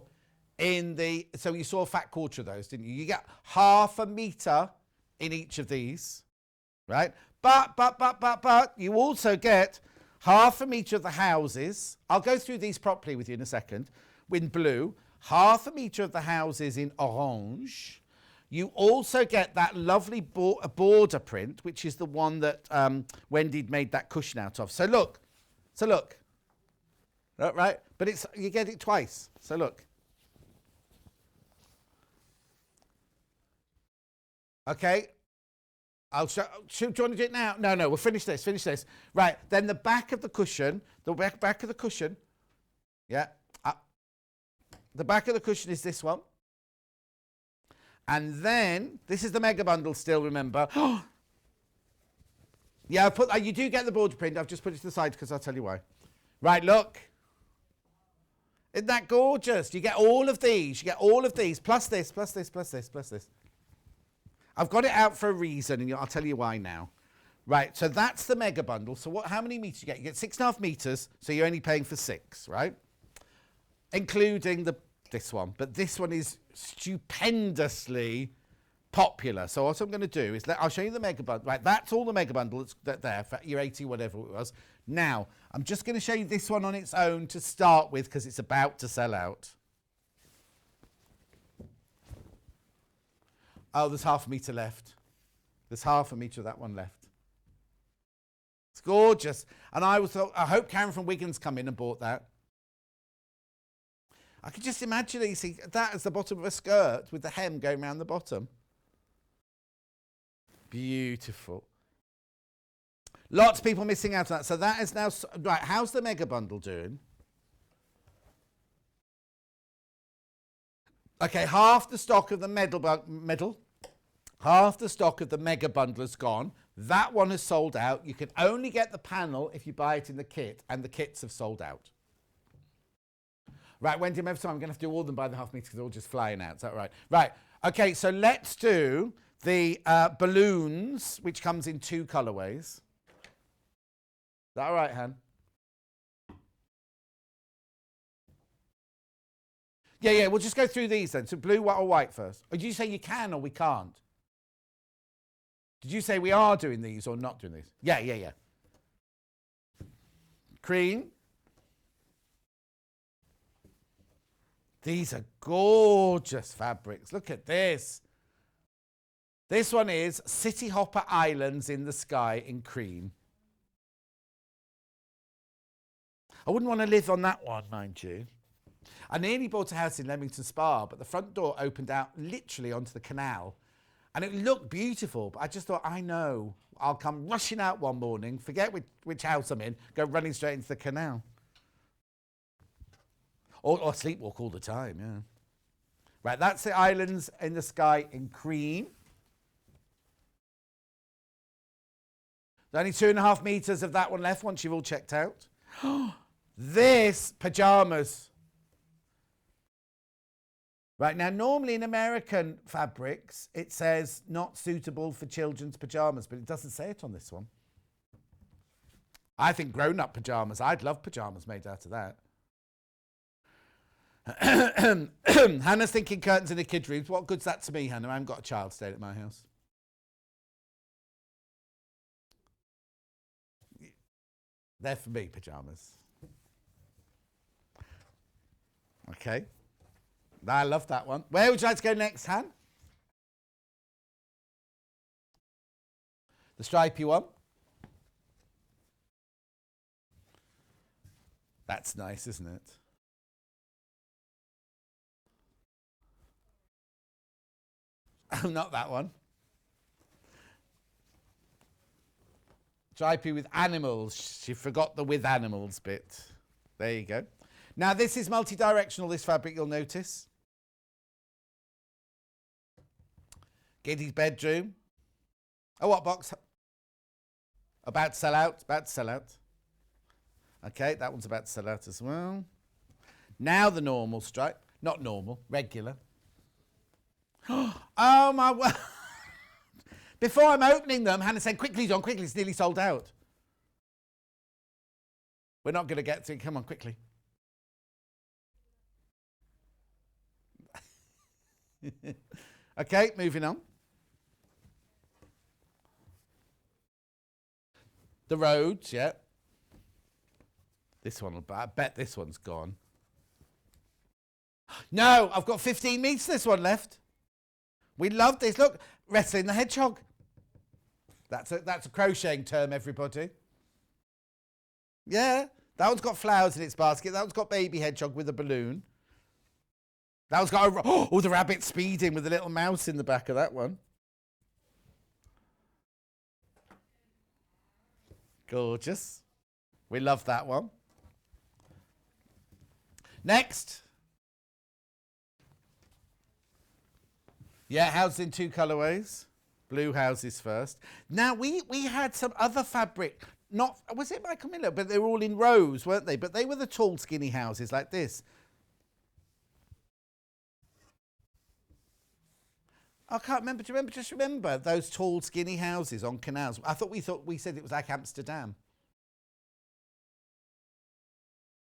in the... So you saw a fat quarter of those, didn't you? You get 1/2 metre in each of these, right? But you also get 1/2 metre of the houses. I'll go through these properly with you in a second. In blue, 1/2 metre of the houses in orange. You also get that lovely border print, which is the one that Wendy made that cushion out of. So look. Right? But you get it twice. So look. Okay. I'll show. Do you want to do it now? No, we'll finish this. Right. Then the back of the cushion, back of the cushion. Yeah. The back of the cushion is this one. And then, this is the mega bundle still, remember. Yeah, you do get the border print. I've just put it to the side because I'll tell you why. Right, look. Isn't that gorgeous? You get all of these. Plus this. I've got it out for a reason, and I'll tell you why now. Right, so that's the mega bundle. So how many meters you get? You get 6.5 meters, so you're only paying for 6, right? Including this one. But this one is stupendously popular. So what I'm going to do is I'll show you the mega bundle. Right, that's all the mega bundle that's there for your 80, whatever it was. Now, I'm just going to show you this one on its own to start with because it's about to sell out. Oh, there's half a metre left. There's half a metre of that one left. It's gorgeous. And I hope Karen from Wigan's come in and bought that. I could just imagine it. You see that as the bottom of a skirt with the hem going around the bottom. Beautiful. Lots of people missing out on that. So that is now... Right, how's the mega bundle doing? Okay, half the stock of the half the stock of the mega bundle is gone. That one has sold out. You can only get the panel if you buy it in the kit, and the kits have sold out. Right, Wendy, every time I'm going to have to do all of them by the half meter because they're all just flying out. Is that right? Right. Okay, so let's do the balloons, which comes in 2 colourways. Is that all right, Han? Yeah, we'll just go through these then. So blue, white or white first. Or did you say you can or we can't? Did you say we are doing these or not doing these? Yeah. Cream. These are gorgeous fabrics. Look at this. This one is City Hopper Islands in the Sky in cream. I wouldn't want to live on that one, mind you. I nearly bought a house in Leamington Spa, but the front door opened out literally onto the canal. And it looked beautiful, but I just thought, I know, I'll come rushing out one morning, forget which house I'm in, go running straight into the canal. Or sleepwalk all the time, yeah. Right, that's the Islands in the Sky in cream. There's only 2.5 meters of that one left once you've all checked out. This, pyjamas. Right, now normally in American fabrics, it says not suitable for children's pyjamas, but it doesn't say it on this one. I think grown-up pyjamas. I'd love pyjamas made out of that. Hannah's thinking curtains in the kid rooms. What good's that to me, Hannah? I haven't got a child staying at my house. They're for me, pyjamas. Okay. I love that one. Where would you like to go next, Han? The stripy one. That's nice, isn't it? Oh, not that one. Stripy with animals. She forgot the with animals bit. There you go. Now, this is multi-directional, this fabric, you'll notice. Giddy's bedroom. Oh, what box? About to sell out. About to sell out. Okay, that one's about to sell out as well. Now the normal stripe. Not normal, regular. Oh, my word. Before I'm opening them, Hannah said, quickly, John, quickly, it's nearly sold out. We're not going to get to it. Come on, quickly. Okay, moving on. The roads, yeah. This one, I bet this one's gone. No, I've got 15 meters this one left. We love this. Look, wrestling the hedgehog. That's a crocheting term, everybody. Yeah, that one's got flowers in its basket. That one's got baby hedgehog with a balloon. That one's got the rabbit speeding with a little mouse in the back of that one. Gorgeous. We love that one. Next. Yeah, houses in 2 colourways. Blue houses first. Now, we had some other fabric. Not, was it Michael Miller? But they were all in rows, weren't they? But they were the tall, skinny houses like this. I can't remember. Do you remember? Just remember those tall, skinny houses on canals. I thought we said it was like Amsterdam.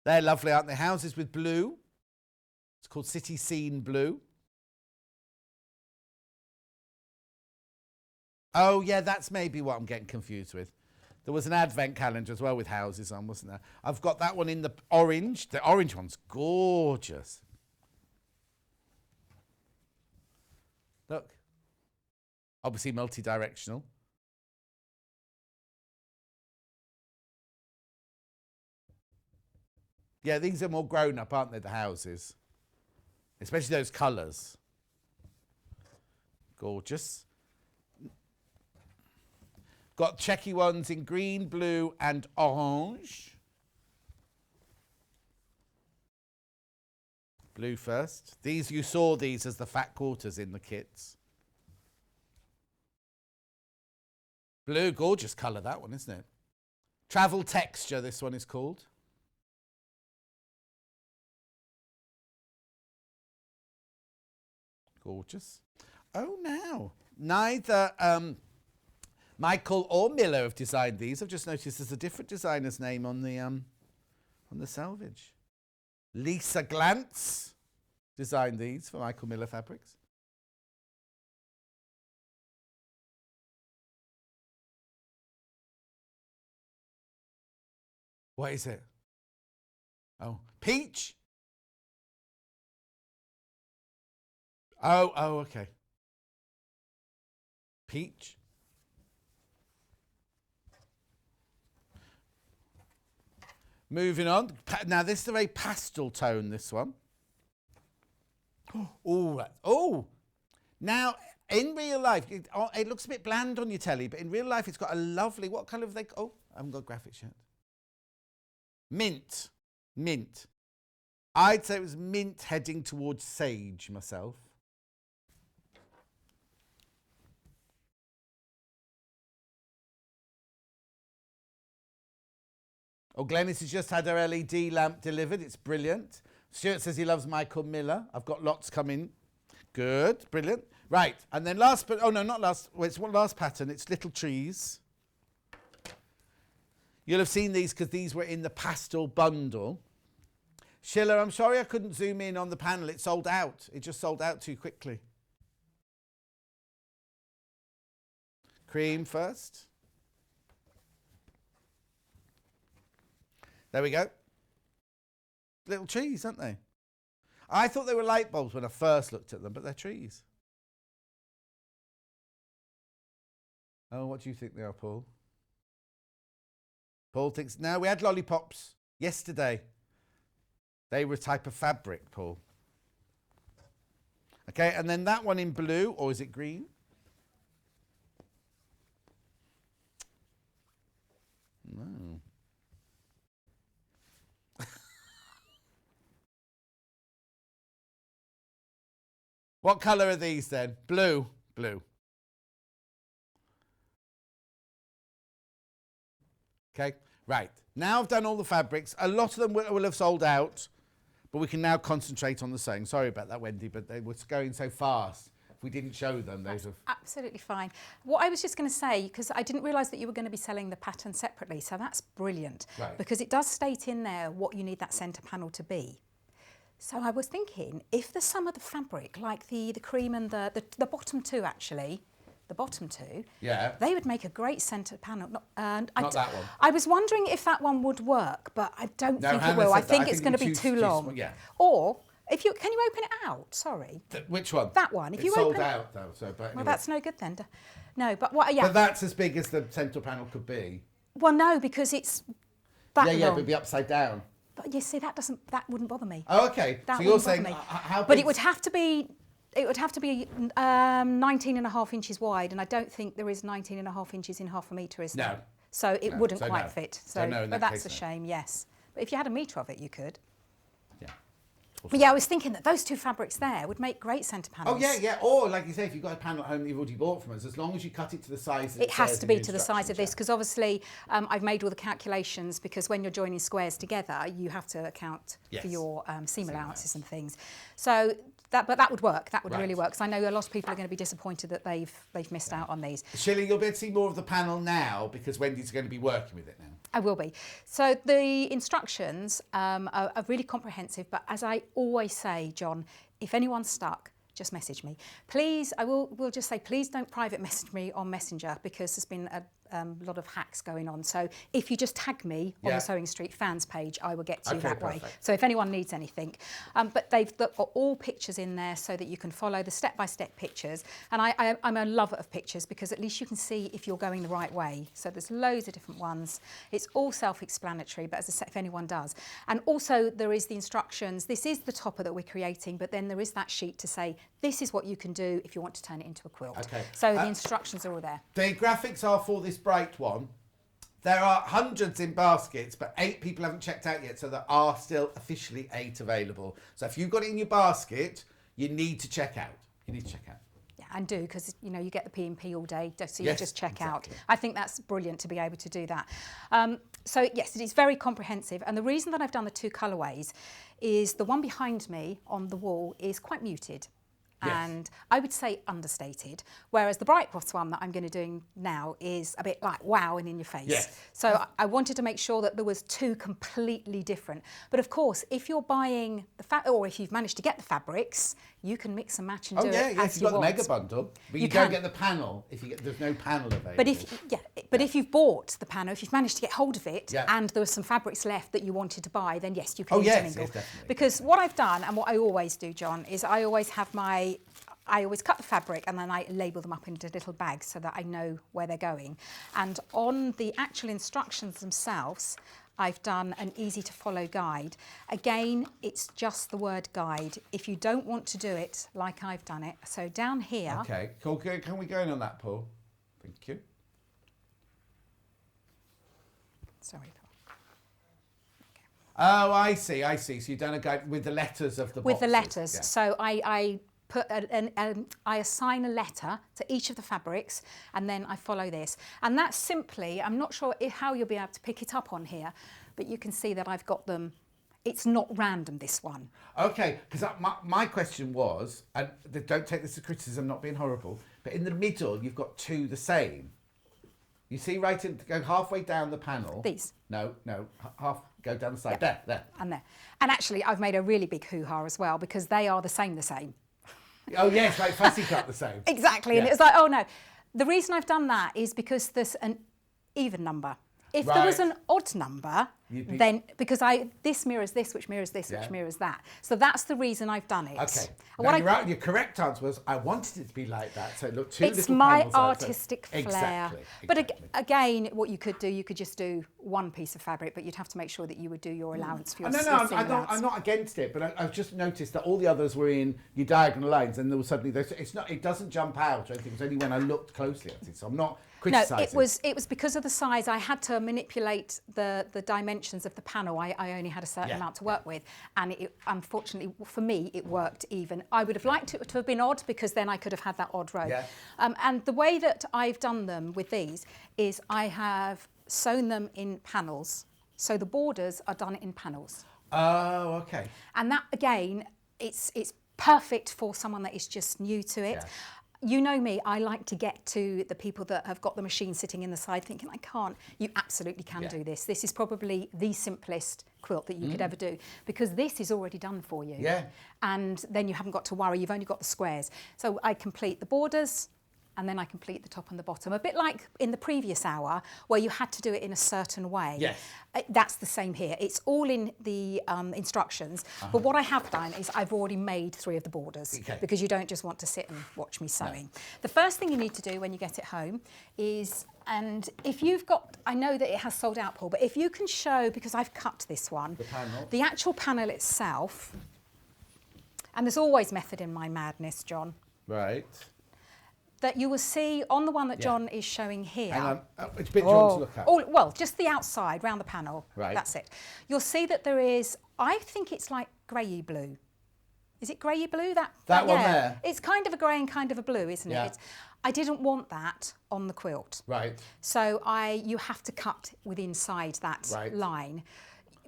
They're lovely, aren't they? Houses with blue. It's called City Scene Blue. Oh, yeah, that's maybe what I'm getting confused with. There was an advent calendar as well with houses on, wasn't there? I've got that one in the orange. The orange one's gorgeous. Look. Obviously multi-directional. Yeah, these are more grown up, aren't they, the houses? Especially those colours. Gorgeous. Got checky ones in green, blue and orange. Blue first. These, you saw these as the fat quarters in the kits. Blue, gorgeous colour, that one, isn't it? Travel Texture, this one is called. Gorgeous. Oh, now. Neither Michael or Miller have designed these. I've just noticed there's a different designer's name on the selvage. Lisa Glantz designed these for Michael Miller Fabrics. What is it? Oh, peach. Oh, okay. Peach. Moving on. Now, this is a very pastel tone, this one. Oh. Now, in real life, it looks a bit bland on your telly, but in real life, it's got a lovely, what colour have they got? Oh, I haven't got graphics yet. Mint. Mint. I'd say it was mint heading towards sage myself. Oh, Glennis has just had her LED lamp delivered. It's brilliant. Stuart says he loves Michael Miller. I've got lots coming. Good, brilliant. Right, and then last, but oh no, not last. Well, it's one last pattern. It's little trees. You'll have seen these because these were in the pastel bundle. Sheila, I'm sorry I couldn't zoom in on the panel. It sold out. It just sold out too quickly. Cream first. There we go. Little trees, aren't they? I thought they were light bulbs when I first looked at them, but they're trees. Oh, what do you think they are, Paul? Paul thinks, no, we had lollipops yesterday. They were a type of fabric, Paul. Okay, and then that one in blue, or is it green? No. What colour are these then? Blue. Blue. Okay, right. Now I've done all the fabrics. A lot of them will have sold out, but we can now concentrate on the sewing. Sorry about that, Wendy, but they were going so fast. If we didn't show them, those are... Absolutely fine. What I was just going to say, because I didn't realise that you were going to be selling the pattern separately, so that's brilliant. Right. Because it does state in there what you need that centre panel to be. So I was thinking, if there's some of the fabric, like the cream and the bottom two actually, the bottom two, yeah, they would make a great centre panel. Not that one. I was wondering if that one would work, but I don't think it will. I think it's going to be too long. Yeah. Or if you can you open it out? Sorry. Which one? That one. If it's you sold open out though. So, but anyway. Well, that's no good then. No, but what? Yeah. But that's as big as the centre panel could be. Well, no, because it's that long. Yeah, but it'd be upside down. But you see, that wouldn't bother me. Oh, okay. That so you're saying how big? But it would have to be 19 and a half inches wide, and I don't think there is 19 and a half inches in half a metre, is there? No. So it wouldn't quite fit. So no, but that's a shame, yes. But if you had a metre of it, you could. Yeah. But yeah, I was thinking that those two fabrics there would make great centre panels. Oh yeah, yeah. Or like you say, if you've got a panel at home that you've already bought from us, as long as you cut it to the size that It has says to in be the to the size of instructions, this, because obviously I've made all the calculations, because when you're joining squares together, you have to account for your seam allowances and things. So but that would work. That would really work. Because I know a lot of people are going to be disappointed that they've missed out on these. Shirley, you'll be able to see more of the panel now because Wendy's going to be working with it now. I will be. So the instructions are really comprehensive, but as I always say, John, if anyone's stuck, just message me. Please, will just say, please don't private message me on Messenger, because there's been a lot of hacks going on. So if you just tag me on the Sewing Street fans page, I will get to you that way. So if anyone needs anything. But they've got all pictures in there so that you can follow the step-by-step pictures. And I'm a lover of pictures, because at least you can see if you're going the right way. So there's loads of different ones. It's all self-explanatory, but as I said, if anyone does. And also there is the instructions. This is the topper that we're creating, but then there is that sheet to say, this is what you can do if you want to turn it into a quilt. Okay. So the instructions are all there. The graphics are for this bright one. There are hundreds in baskets, but 8 people haven't checked out yet, so there are still officially 8 available. So if you've got it in your basket, you need to check out. You need to check out. Yeah, and do, because you know you get the P&P all day, so you just check out. I think that's brilliant to be able to do that. So yes, it is very comprehensive, and the reason that I've done the 2 colourways is the one behind me on the wall is quite muted. And I would say understated, whereas the bright cross one that I'm going to do now is a bit like wow and in your face. So I wanted to make sure that there was 2 completely different. But of course, if you're buying the or if you've managed to get the fabrics, you can mix and match and do it as you want. If you've got the mega bundle, but you don't get the panel if you get, there's no panel available. But if you've bought the panel, if you've managed to get hold of it, and there was some fabrics left that you wanted to buy, then yes, you can intermingle. Because what I've done, and what I always do, John, is I always cut the fabric and then I label them up into little bags so that I know where they're going. And on the actual instructions themselves, I've done an easy to follow guide. Again, it's just the word guide. If you don't want to do it like I've done it, so down here. Okay, cool. Can we go in on that, Paul? Thank you. Sorry, Paul. Oh, I see. So you've done a guide with the letters of the boxes. With the letters. So I put I assign a letter to each of the fabrics, and then I follow this. And that's simply, I'm not sure how you'll be able to pick it up on here, but you can see that I've got them. It's not random, this one. Okay, because my question was, and don't take this as criticism, not being horrible, but in the middle you've got 2 the same. You see, go halfway down the panel. These? No, go down the side. There. And there. And actually, I've made a really big hoo-ha as well, because they are the same. Oh yes, like fussy cut the same. Exactly, and it was like, oh no. The reason I've done that is because there's an even number. If there was an odd number, then because this mirrors this, which mirrors this, which mirrors that. So that's the reason I've done it. Okay. Now your correct answer was I wanted it to be like that, so it looked 2 little panels. It's my artistic flair. Exactly. But again, what you could do, you could just do 1 piece of fabric, but you'd have to make sure that you would do your allowance for your I'm not against it, but I've just noticed that all the others were in your diagonal lines, and there was suddenly it doesn't jump out. I think it was only when I looked closely at it, so I'm not. No, it was because of the size. I had to manipulate the dimensions of the panel. I only had a certain amount to work with, and unfortunately for me it worked even. I would have liked it to have been odd, because then I could have had that odd row. And the way that I've done them with these is I have sewn them in panels, so the borders are done in panels. Oh, okay. And that again, it's perfect for someone that is just new to it. You know me, I like to get to the people that have got the machine sitting in the side thinking, I can't. You absolutely can do this. This is probably the simplest quilt that you could ever do, because this is already done for you. And then you haven't got to worry, you've only got the squares. So I complete the borders, and then I complete the top and the bottom. A bit like in the previous hour, where you had to do it in a certain way. That's the same here. It's all in the instructions. But what I have done is I've already made 3 of the borders, because you don't just want to sit and watch me sewing. The first thing you need to do when you get it home is, and if you've got, I know that it has sold out, Paul, but if you can show, because I've cut this one, the actual panel itself, and there's always method in my madness, John. Right. That you will see on the one that John is showing here. Hang on, which bit do you want to look at? Oh, well, just the outside, round the panel. Right. That's it. You'll see that there is, I think it's like greyy blue. is it grey blue? That one yeah. there? It's kind of a grey and kind of a blue, isn't Yeah. it? I didn't want that on the quilt. Right. So you have to cut with inside that line.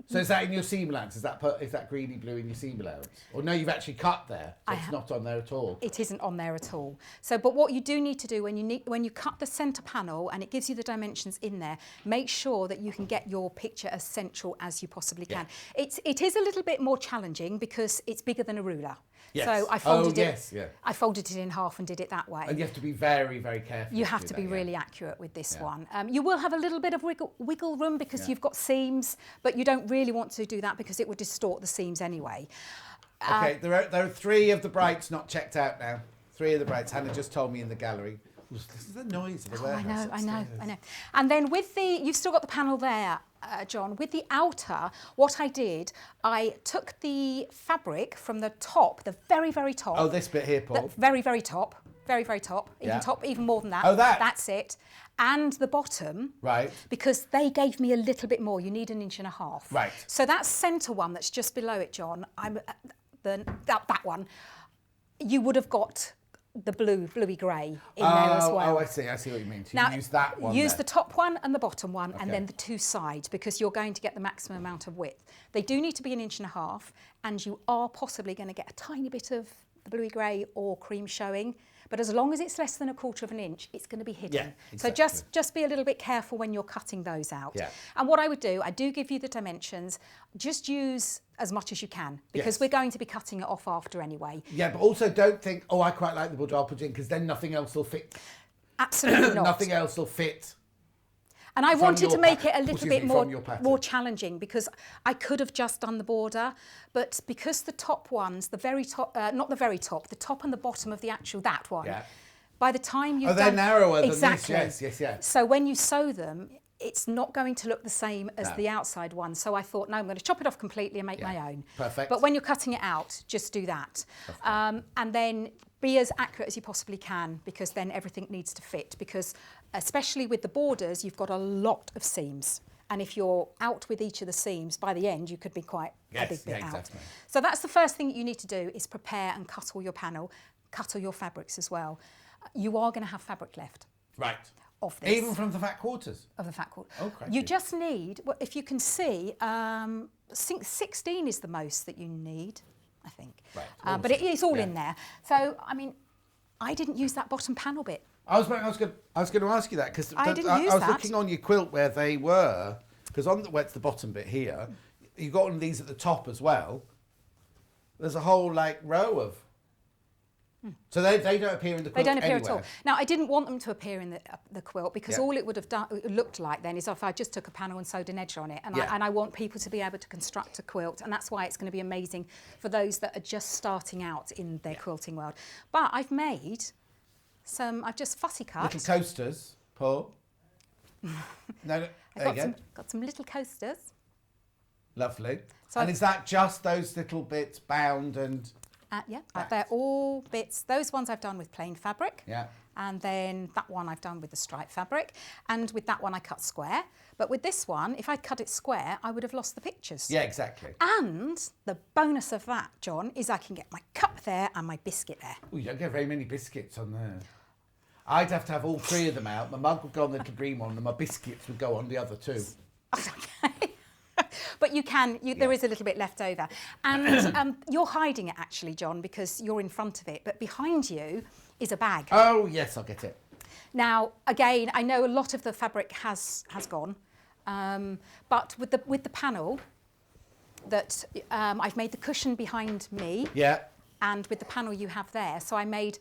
So is that in your seam allowance? Is that greeny blue in your seam allowance? Or no, you've actually cut there, so it's not on there at all. It isn't on there at all. So, but what you do need to do when you cut the centre panel and it gives you the dimensions in there, make sure that you can get your picture as central as you possibly can. It is a little bit more challenging because it's bigger than a ruler. Yes. So I folded yeah. I folded it in half and did it that way. And you have to be very, very careful. You have to be really accurate with this one. You will have a little bit of wiggle room because you've got seams, but you don't really want to do that because it would distort the seams anyway. Okay, there are 3 of the brights not checked out now. 3 of the brights. Hannah just told me in the gallery. This is the noise of the warehouse. I know. And then with you've still got the panel there, John. With the outer, what I did, I took the fabric from the top, the very, very top. Oh, this bit here, Paul. The very, very top. Very, very top. Even more than that. Oh, that. That's it. And the bottom. Right. Because they gave me a little bit more. You need 1.5 inches. Right. So that centre one that's just below it, John, that one, you would have got the bluey grey in there as well. Oh, I see what you mean. So now, you use that one use there. the top one and the bottom one and then the 2 sides because you're going to get the maximum amount of width. They do need to be 1.5 inches and you are possibly going to get a tiny bit of the bluey grey or cream showing. But as long as it's less than 1/4 inch, it's going to be hidden. Yeah, exactly. So just be a little bit careful when you're cutting those out. Yeah. And what I would do, I do give you the dimensions. Just use as much as you can because we're going to be cutting it off after anyway. Yeah, but also don't think, I quite like the border, I'll put it in, because then nothing else will fit. Absolutely not. Nothing else will fit. And I wanted to make it a little bit more challenging because I could have just done the border, but because the top ones, the very top, not the very top, the top and the bottom of the actual, that one, by the time you've they're done... narrower than exactly. this, yes. So when you sew them, it's not going to look the same as the outside one. So I thought, no, I'm going to chop it off completely and make my own. Perfect. But when you're cutting it out, just do that. And then be as accurate as you possibly can because then everything needs to fit because especially with the borders, you've got a lot of seams. And if you're out with each of the seams, by the end, you could be quite a big bit out. So that's the first thing that you need to do is prepare and cut all your panel, cut all your fabrics as well. You are going to have fabric left. Right. Of this. Even from the fat quarters? Of the fat quarter. Oh, crikey. You just need, well, if you can see, 16 is the most that you need, I think. Right. But it is all in there. So, I mean, I didn't use that bottom panel bit. I was going to ask you that because I was looking on your quilt where they were, because on where's the bottom bit here, you've got one of these at the top as well. There's a whole row of. So they don't appear in the quilt. They don't appear anywhere. at all. Now I didn't want them to appear in the quilt because all it would have done, it looked like then is if I just took a panel and sewed an edge on it, and I want people to be able to construct a quilt, and that's why it's going to be amazing for those that are just starting out in their quilting world. But I've just fussy cut. Little coasters, Paul. No, there you go. Got some little coasters. Lovely. So and is that just those little bits bound and? They're all bits. Those ones I've done with plain fabric. Yeah. And then that one I've done with the striped fabric. And with that one I cut square. But with this one, if I'd cut it square, I would have lost the pictures. Yeah, exactly. And the bonus of that, John, is I can get my cup there and my biscuit there. Oh, you don't get very many biscuits on there. I'd have to have all 3 of them out. My mug would go on the little green one and my biscuits would go on the other 2. Okay. But you can, there is a little bit left over. And you're hiding it actually, John, because you're in front of it. But behind you is a bag. Oh, yes, I'll get it. Now, again, I know a lot of the fabric has gone. But with the panel, that I've made the cushion behind me. Yeah. And with the panel you have there. So I made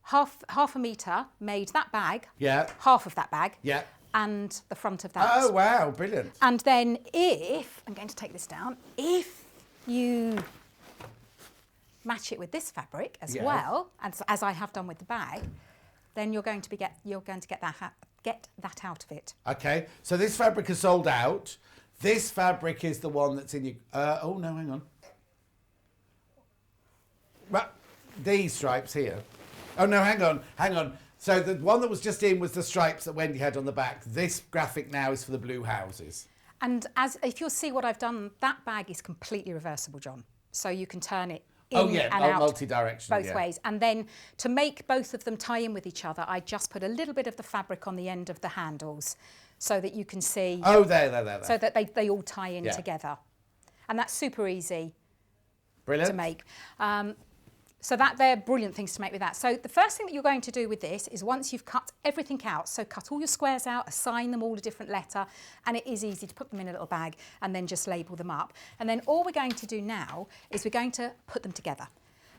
half a metre, made that bag. Yeah. Half of that bag. Yeah. And the front of that. Oh, wow, brilliant. And then I'm going to take this down, if you match it with this fabric as well, as I have done with the bag, then you're going to get that out of it. Okay, so this fabric is sold out. This fabric is the one that's in your... oh, no, hang on. Right, these stripes here. Oh, no, hang on. So the one that was just in was the stripes that Wendy had on the back. This graphic now is for the blue houses. And if you'll see what I've done, that bag is completely reversible, John. So you can turn it in and out multi-directional, both ways. And then to make both of them tie in with each other, I just put a little bit of the fabric on the end of the handles so that you can see. Oh, there. So that they all tie in together. And that's super easy to make. So they're brilliant things to make with that. So the first thing that you're going to do with this is once you've cut everything out, so cut all your squares out, assign them all a different letter, and it is easy to put them in a little bag and then just label them up. And then all we're going to do now is we're going to put them together.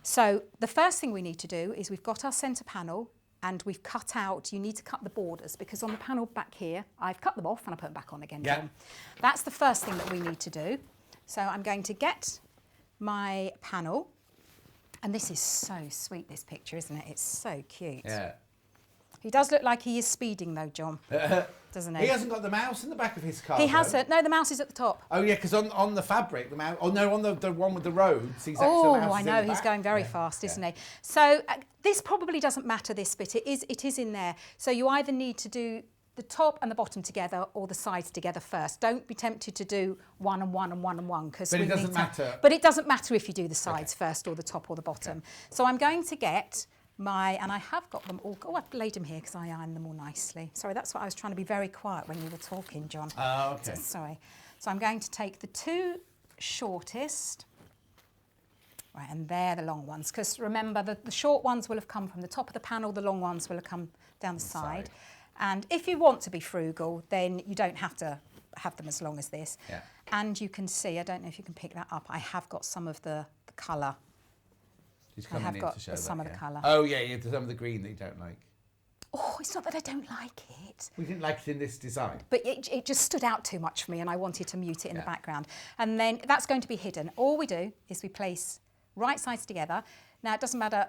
So the first thing we need to do is we've got our centre panel and we've cut out, you need to cut the borders because on the panel back here, I've cut them off and I put them back on again. Yeah. John. That's the first thing that we need to do. So I'm going to get my panel. And this is so sweet, this picture, isn't it? It's so cute. Yeah. He does look like he is speeding, though, John. Doesn't he? He hasn't got the mouse in the back of his car. He hasn't. No, the mouse is at the top. Oh, yeah, because on the fabric, the mouse... Oh, no, on the one with the roads, he's actually Oh, the mouse I is know. in the He's back. going very fast, isn't he? So this probably doesn't matter, this bit. It is in there. So you either need to do the top and the bottom together or the sides together first. Don't be tempted to do one and one and one and one because But it doesn't matter. But it doesn't matter if you do the sides first or the top or the bottom. So I'm going to get and I have got them all. Oh, I've laid them here because I ironed them all nicely. Sorry, that's what I was trying to be very quiet when you were talking, John. Oh, okay. Sorry. So I'm going to take the two shortest. Right, and they're the long ones because remember the short ones will have come from the top of the panel, the long ones will have come down the side. And if you want to be frugal, then you don't have to have them as long as this. Yeah. And you can see, I don't know if you can pick that up, I have got some of the colour. I have got some of the colour. Oh, yeah, some of the green that you don't like. Oh, it's not that I don't like it. We didn't like it in this design. But it just stood out too much for me and I wanted to mute it in the background. And then that's going to be hidden. All we do is we place right sides together. Now, it doesn't matter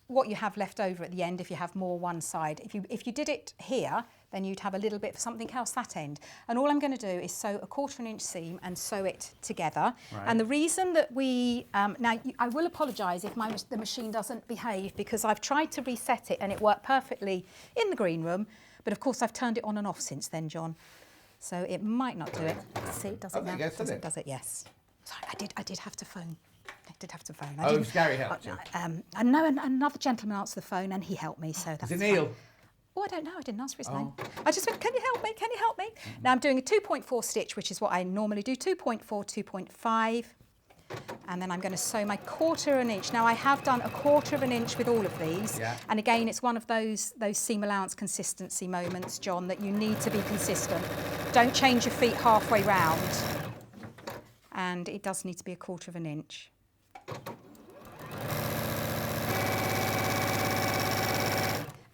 what you have left over at the end if you have more one side. If you did it here, then you'd have a little bit for something else that end. And all I'm going to do is sew a 1/4 inch seam and sew it together. Right. And the reason that we, I will apologise if the machine doesn't behave because I've tried to reset it and it worked perfectly in the green room, but of course I've turned it on and off since then, John. So it might not do it. See, it doesn't now. Does it? Yes. Sorry, I did have to phone. I did have to phone. Gary helped you? I know another gentleman answered the phone and he helped me, so that's Is it Neil? fine. Oh, I don't know. I didn't answer his name. I just went, can you help me? Can you help me? Now I'm doing a 2.4 stitch, which is what I normally do, 2.4, 2.5. And then I'm going to sew my 1/4 inch. Now I have done a 1/4 inch with all of these. Yeah. And again, it's one of those seam allowance consistency moments, John, that you need to be consistent. Don't change your feet halfway round. And it does need to be a 1/4 inch.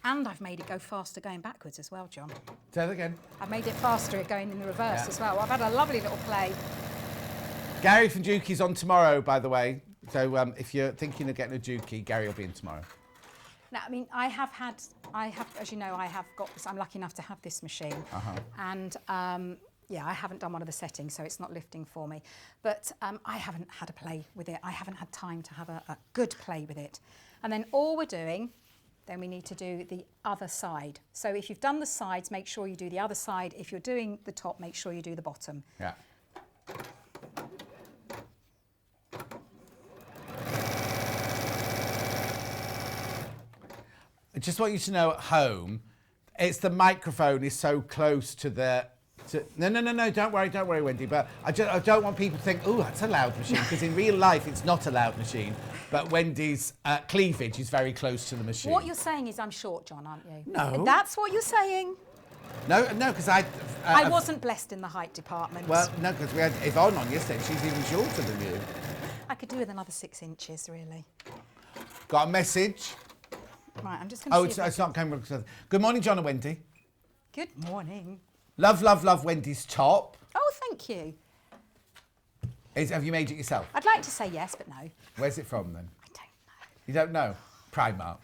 And I've made it go faster going backwards as well, John. Say that again. I've made it faster going in the reverse as well. I've had a lovely little play. Gary from Dukey's on tomorrow, by the way. So if you're thinking of getting a Dukey, Gary will be in tomorrow. Now, I mean, as you know, I have got this. I'm lucky enough to have this machine. And yeah, I haven't done one of the settings, so it's not lifting for me. But I haven't had a play with it. I haven't had time to have a good play with it. And then all we're doing, then we need to do the other side. So if you've done the sides, make sure you do the other side. If you're doing the top, make sure you do the bottom. Yeah. I just want you to know at home, it's the microphone is so close to the... No, don't worry, Wendy. But I don't want people to think, oh, that's a loud machine, because in real life it's not a loud machine. But Wendy's cleavage is very close to the machine. What you're saying is I'm short, John, aren't you? No. That's what you're saying. No, because I wasn't blessed in the height department. Well, no, because we had Yvonne on yesterday. She's even shorter than you. I could do with another 6 inches, really. Got a message? Right, I'm just going to see it's not coming. Good morning, John and Wendy. Good morning. Love Wendy's top. Oh, thank you. Have you made it yourself? I'd like to say yes, but no. Where's it from then? I don't know. You don't know? Primark.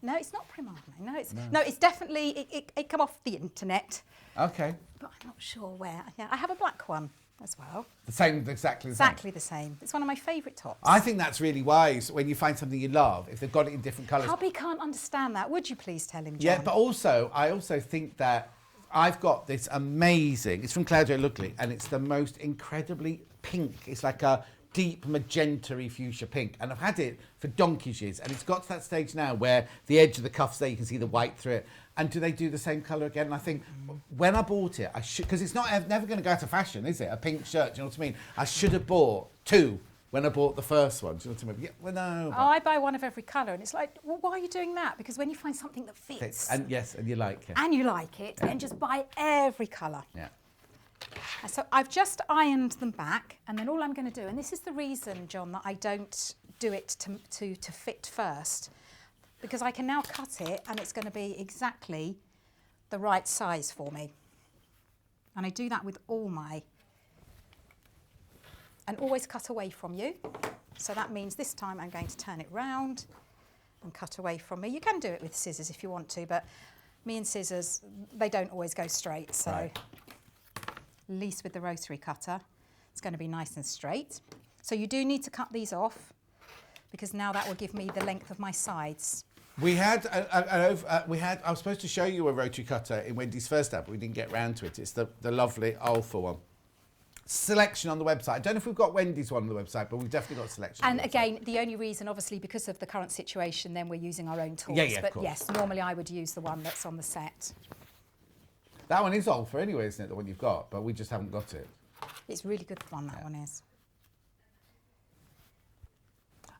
No, it's not Primark. No, it's definitely it come off the internet. Okay. But I'm not sure where. Yeah, I have a black one as well. The same, exactly the same. Exactly the same. It's one of my favourite tops. I think that's really wise when you find something you love. If they've got it in different colours. Hubby can't understand that. Would you please tell him, John? Yeah, but I also think that I've got this amazing. It's from Claudio Lugley, and it's the most incredibly pink. It's like a deep magenta-y fuchsia pink, and I've had it for donkey's years, and it's got to that stage now where the edge of the cuffs there, you can see the white through it. And do they do the same colour again? And I think when I bought it, I should, because it's never going to go out of fashion, is it? A pink shirt, do you know what I mean? I should have bought 2 when I bought the first one. Do you know what I mean? Yeah, well, no. Oh, I buy one of every colour, and it's like, well, why are you doing that? Because when you find something that fits, And yes, and you like it. and you like it, then just buy every colour. Yeah. So I've just ironed them back, and then all I'm going to do, and this is the reason, John, that I don't do it to fit first, because I can now cut it and it's going to be exactly the right size for me. And I do that with all my, and always cut away from you. So that means this time I'm going to turn it round and cut away from me. You can do it with scissors if you want to, but me and scissors, they don't always go straight. So Right. at least with the rotary cutter, it's going to be nice and straight. So you do need to cut these off, because now that will give me the length of my sides. We had, I was supposed to show you a rotary cutter in Wendy's first ad, but we didn't get round to it. It's the lovely Alpha one. Selection on the website. I don't know if we've got Wendy's one on the website, but we've definitely got selection. And again, the only reason, obviously, because of the current situation, then we're using our own tools. Yeah, of but course. yes, normally I would use the one that's on the set. That one is Alpha anyway, isn't it, the one you've got? But we just haven't got it. It's really good fun, that one is.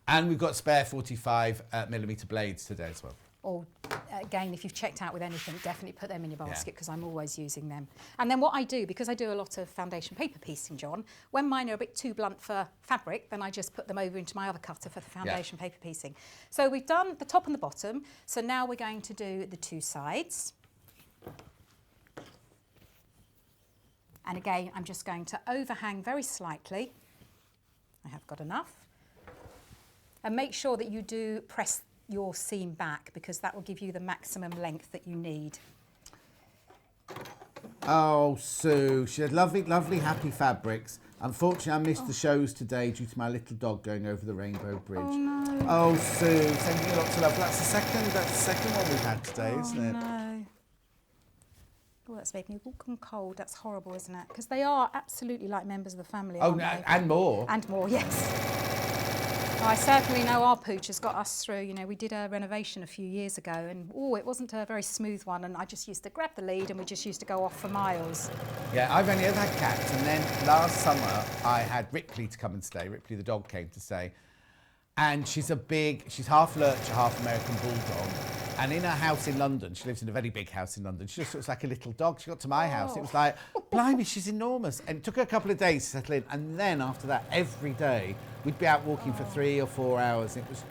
And we've got spare 45mm blades today as well. Or again, if you've checked out with anything, definitely put them in your basket, because I'm always using them. And then what I do, because I do a lot of foundation paper piecing, John, when mine are a bit too blunt for fabric, then I just put them over into my other cutter for the foundation paper piecing. So we've done the top and the bottom. So now we're going to do the 2 sides. And again, I'm just going to overhang very slightly. I have got enough. And make sure that you do press your seam back, because that will give you the maximum length that you need. Oh, Sue, she had lovely, lovely, happy fabrics. Unfortunately, I missed the shows today due to my little dog going over the Rainbow Bridge. Oh, no. Oh, Sue, sending you lots of love. That's the second one we've had today, isn't it? No. Oh, that's made me walk on cold. That's horrible, isn't it? Because they are absolutely like members of the family, Oh, aren't they? and more. And more, yes. I certainly know our pooch has got us through. You know, we did a renovation a few years ago, and it wasn't a very smooth one, and I just used to grab the lead and we just used to go off for miles. Yeah, I've only ever had cats, and then last summer I had Ripley to come and stay. Ripley the dog came to stay, and she's half lurcher, half American bulldog, and in her house in London, she lives in a very big house in London, she just looks like a little dog. She got to my house, it was like, blimey, she's enormous. And it took her a couple of days to settle in, and then after that, every day, we'd be out walking for 3 or 4 hours. It was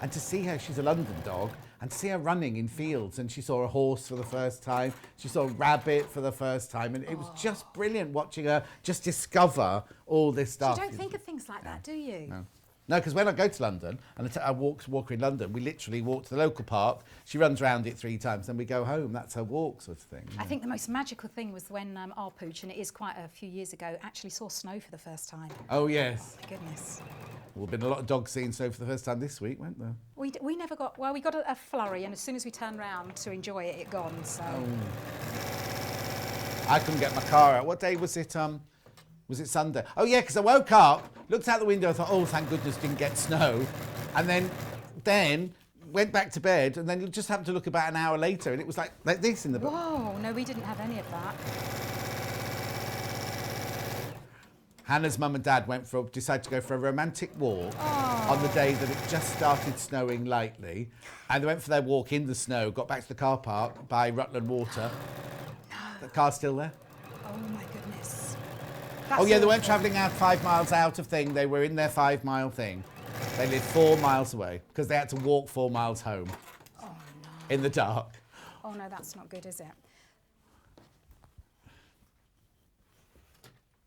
and to see her, she's a London dog, and to see her running in fields, and she saw a horse for the first time, she saw a rabbit for the first time, and it was just brilliant watching her just discover all this stuff. You don't think of things like that, do you? No. No, because when I go to London, and I walk her in London, we literally walk to the local park, she runs around it 3 times, then we go home. That's her walk, sort of thing. I think the most magical thing was when our pooch, and it is quite a few years ago, actually saw snow for the first time. Oh, yes. Oh, my goodness. Well, been a lot of dogs seeing snow for the first time this week, weren't there? We never got, well, we got a flurry, and as soon as we turned round to enjoy it, it gone, so. I couldn't get my car out. What day was it? Was it Sunday? Oh, yeah, because I woke up, looked out the window, I thought, oh, thank goodness didn't get snow. And then went back to bed, and then just happened to look about an hour later, and it was like this in the book. Whoa, no, we didn't have any of that. Hannah's mum and dad decided to go for a romantic walk on the day that it just started snowing lightly. And they went for their walk in the snow, got back to the car park by Rutland Water. No. The car's still there. Oh, my goodness. Oh, yeah, they weren't travelling out 5 miles out of thing. They were in their 5-mile thing. They lived 4 miles away because they had to walk 4 miles home. Oh, no. In the dark. Oh, no, that's not good, is it?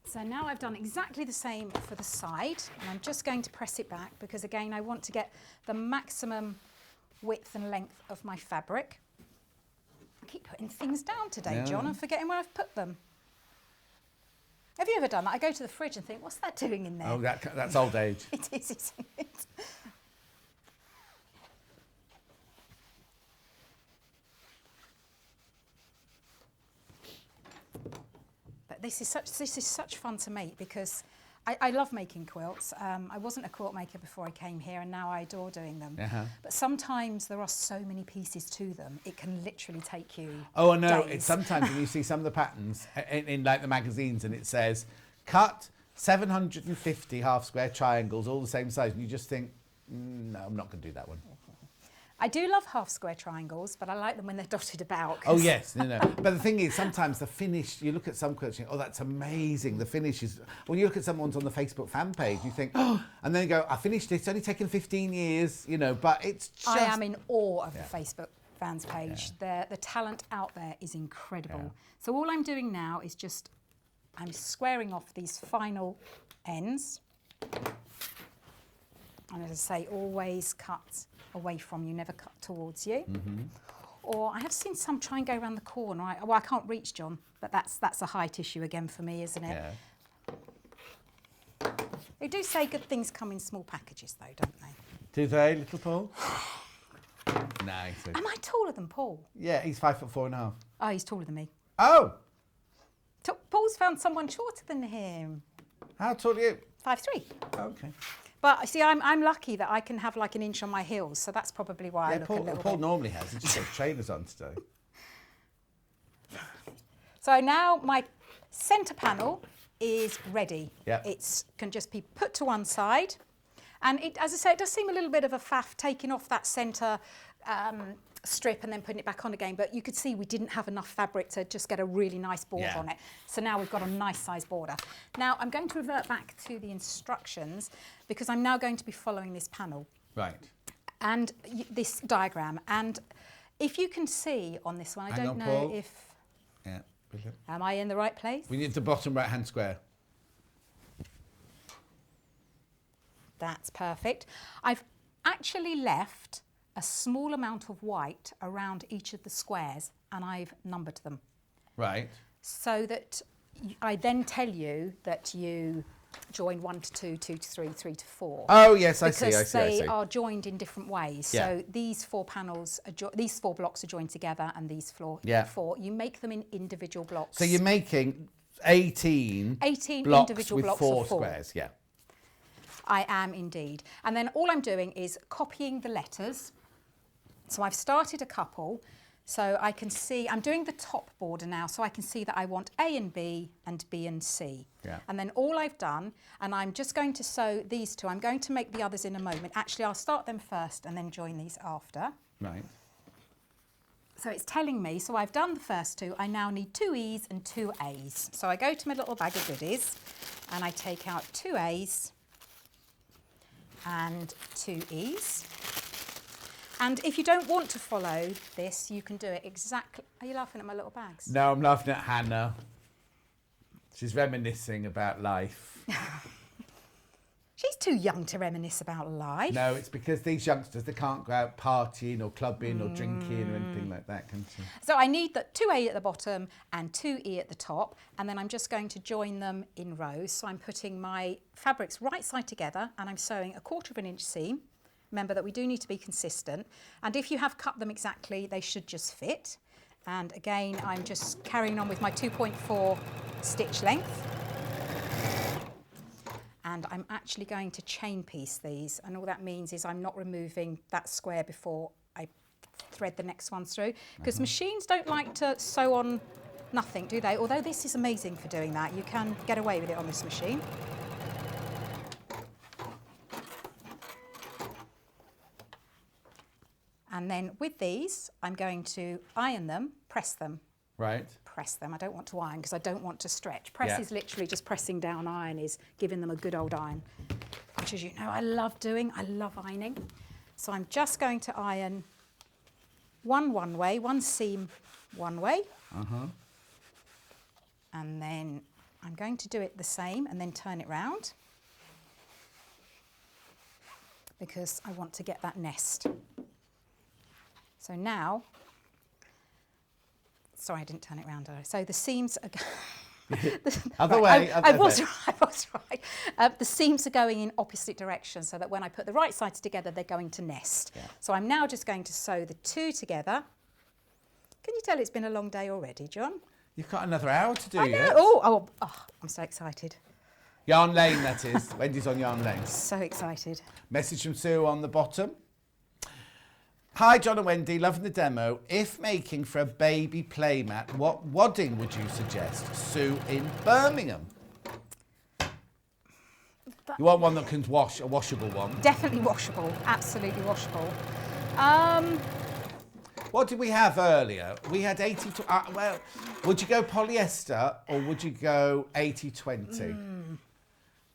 So now I've done exactly the same for the side, and I'm just going to press it back because, again, I want to get the maximum width and length of my fabric. I keep putting things down today, John, and forgetting where I've put them. Have you ever done that? I go to the fridge and think, what's that doing in there? Oh, that's old age. It is, isn't it? But this is such fun to make because I love making quilts. I wasn't a quilt maker before I came here, and now I adore doing them. But sometimes there are so many pieces to them, it can literally take you Oh, no, days. it's sometimes when you see some of the patterns in like the magazines and it says, cut 750 half square triangles, all the same size, and you just think, no, I'm not going to do that one. I do love half square triangles, but I like them when they're dotted about. Oh, yes, no. But the thing is, sometimes the finish, you look at some quilts, you think, oh, that's amazing. The finish is, when you look at someone's on the Facebook fan page, you think, oh, and then you go, I finished it, it's only taken 15 years, you know, but it's just... I am in awe of the Facebook fans page. The talent out there is incredible. So all I'm doing now is just, I'm squaring off these final ends. And as I say, always cut away from you, never cut towards you. Or I have seen some try and go around the corner. I can't reach, John, but that's a height issue again for me, isn't it? They do say good things come in small packages, though, don't they? Do they, little Paul? Nice. Am I taller than Paul? Yeah, he's 5'4.5". Oh, he's taller than me. Oh! Paul's found someone shorter than him. How tall are you? 5'3". Okay. But see, I'm lucky that I can have like an inch on my heels, so that's probably why I look a little Paul bit. normally has. He just got trainers on today. So now my centre panel is ready. Yeah. It can just be put to one side. And it, as I say, it does seem a little bit of a faff taking off that centre strip and then putting it back on again, but you could see we didn't have enough fabric to just get a really nice border on it. So now we've got a nice size border. Now I'm going to revert back to the instructions because I'm now going to be following this panel. Right. And this diagram. And if you can see on this one, I don't know Paul. if... Yeah, brilliant. Am I in the right place? We need the bottom right-hand square. That's perfect. I've actually left a small amount of white around each of the squares and I've numbered them. Right. So that I then tell you that you join 1 to 2, 2 to 3, 3 to 4. Oh, yes, I see. Because they are joined in different ways. Yeah. So these 4 panels, these 4 blocks are joined together and these 4. You make them in individual blocks. So you're making 18 blocks individual with blocks 4 of 4. squares, yeah. I am indeed. And then all I'm doing is copying the letters. So I've started a couple, so I can see, I'm doing the top border now, so I can see that I want A and B and B and C. Yeah. And then all I've done, and I'm just going to sew these 2, I'm going to make the others in a moment. Actually, I'll start them first and then join these after. Right. So it's telling me, so I've done the first 2, I now need 2 E's and 2 A's. So I go to my little bag of goodies and I take out 2 A's and 2 E's. And if you don't want to follow this, you can do it exactly... Are you laughing at my little bags? No, I'm laughing at Hannah. She's reminiscing about life. She's too young to reminisce about life. No, it's because these youngsters, they can't go out partying or clubbing or drinking or anything like that, can she? So I need that 2A at the bottom and 2E at the top, and then I'm just going to join them in rows. So I'm putting my fabrics right side together and I'm sewing a 1/4 inch seam. Remember that we do need to be consistent. And if you have cut them exactly, they should just fit. And again, I'm just carrying on with my 2.4 stitch length. And I'm actually going to chain piece these. And all that means is I'm not removing that square before I thread the next one through. Because machines don't like to sew on nothing, do they? Although this is amazing for doing that. You can get away with it on this machine. And then with these, I'm going to iron them, press them. Right. Press them. I don't want to iron because I don't want to stretch. Press is literally just pressing down. Iron is giving them a good old iron, which, as you know, I love doing. I love ironing. So I'm just going to iron one way, one seam one way. And then I'm going to do it the same and then turn it round because I want to get that nest. So now, sorry, I didn't turn it round, did I? So the seams are... Other way. I was right. The seams are going in opposite directions so that when I put the right sides together, they're going to nest. Yeah. So I'm now just going to sew the 2 together. Can you tell it's been a long day already, John? You've got another hour to do I know. yet. Oh, I'm so excited. Yarn Lane, that is. Wendy's on Yarn Lane. So excited. Message from Sue on the bottom. Hi, John and Wendy, loving the demo. If making for a baby playmat, what wadding would you suggest? Sue in Birmingham. You want one that can wash, a washable one? Definitely washable, absolutely washable. What did we have earlier? We had 80 to, well, would you go polyester or would you go 80-20?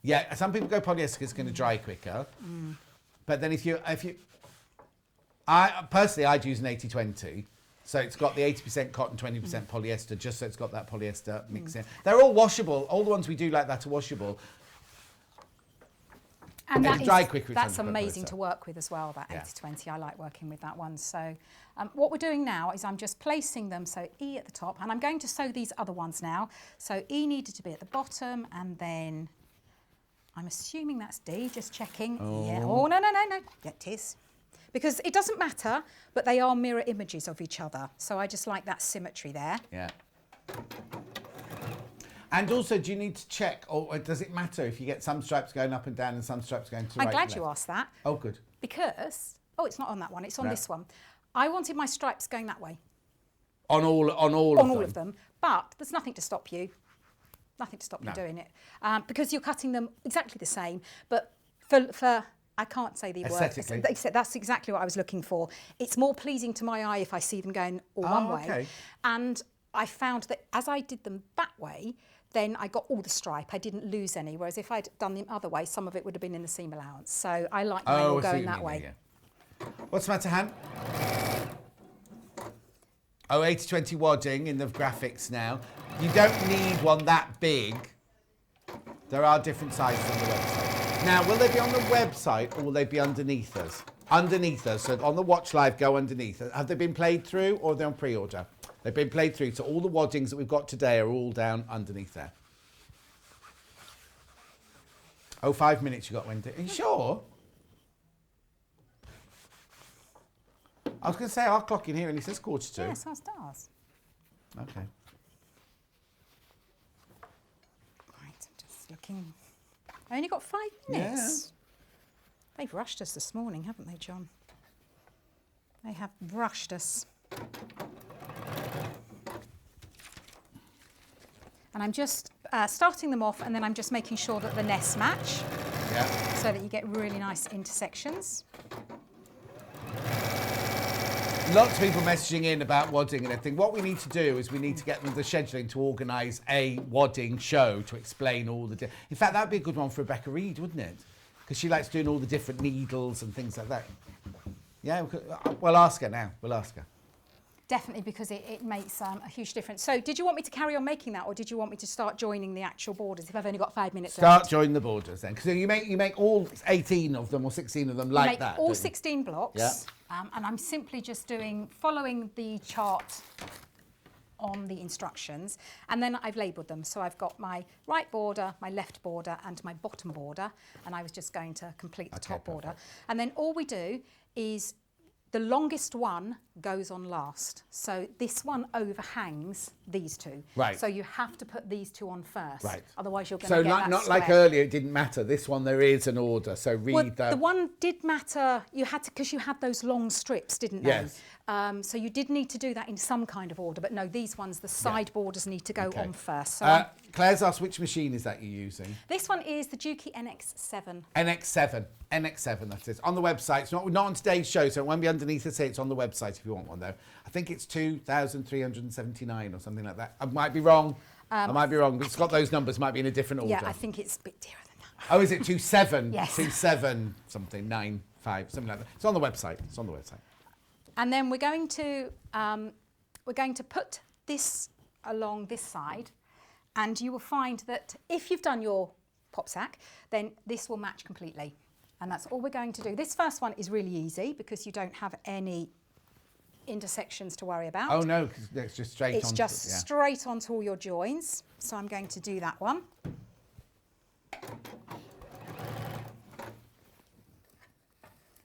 Yeah, some people go polyester because it's going to dry quicker. But then if you, personally, I'd use an 80-20. So it's got the 80% cotton, 20% polyester, just so it's got that polyester mix in. They're all washable. All the ones we do like that are washable. And that's amazing to work with as well, that 80-20. I like working with that one. So what we're doing now is I'm just placing them, so E at the top, and I'm going to sew these other ones now. So E needed to be at the bottom, and then I'm assuming that's D, just checking. Oh. Yeah. Oh, no. Yeah, it is. Because it doesn't matter, but they are mirror images of each other. So I just like that symmetry there. Yeah. And also, do you need to check, or does it matter if you get some stripes going up and down and some stripes going to the right I'm and glad left? you asked that. Oh, good. Because, it's not on that one, it's on this one. I wanted my stripes going that way. On all of them. But there's nothing to stop you. Nothing to stop you doing it. Because you're cutting them exactly the same. But for I can't say the word. Aesthetically. That's exactly what I was looking for. It's more pleasing to my eye if I see them going all one way. Okay. And I found that as I did them that way, then I got all the stripe. I didn't lose any. Whereas if I'd done them other way, some of it would have been in the seam allowance. So I like mine all going that way. Yeah. What's the matter, Han? Oh, 80-20 wadding in the graphics now. You don't need one that big. There are different sizes on the website. Now, will they be on the website or will they be underneath us? Underneath us. So on the Watch Live, go underneath us. Have they been played through or are they on pre-order? They've been played through. So all the waddings that we've got today are all down underneath there. Oh, 5 minutes you got, Wendy. Are you sure? I was going to say our clock in here and it says 1:45. Yeah, so it does. Okay. Right, I'm just looking. I only got 5 minutes. Yeah. They've rushed us this morning, haven't they, John? They have rushed us. And I'm just starting them off, and then I'm just making sure that the nests match. Yeah. So that you get really nice intersections. Lots of people messaging in about wadding and everything. What we need to do is we need to get them the scheduling to organise a wadding show to explain all the... In fact, that would be a good one for Rebecca Reid, wouldn't it? Because she likes doing all the different needles and things like that. Yeah, we'll ask her now. We'll ask her. Definitely, because it makes a huge difference. So did you want me to carry on making that, or did you want me to start joining the actual borders if I've only got 5 minutes Start left? joining the borders then. Because you make all 18 of them or 16 of them like that. All 16 blocks. Yeah. And I'm simply just following the chart on the instructions, and then I've labelled them. So I've got my right border, my left border, and my bottom border, and I was just going to complete the top border. And then all we do is the longest one goes on last. So this one overhangs these two. Right. So you have to put these two on first. Right. Otherwise you're going to get that not square. like earlier, it didn't matter. This one there is an order. So read that. The one did matter. You had to, because you had those long strips, didn't they? Yes. So you did need to do that in some kind of order. But no, these ones, the side borders need to go on first. So Claire's asked, which machine is that you're using? this one is the Juki NX7. NX7, that is. On the website. It's not on today's show, so it won't be underneath us. It's on the website if you want one, though. I think it's 2,379 or something like that. I might be wrong. But it's got those numbers. Might be in a different order. Yeah, I think it's a bit dearer than that. Oh, is it 27? Yes. 27 something, 95, something like that. It's on the website. And then we're going to put this along this side, and you will find that if you've done your pop sack, then this will match completely. And that's all we're going to do. This first one is really easy because you don't have any intersections to worry about. Oh no, because it's just straight on. It's just straight onto all your joins. So I'm going to do that one.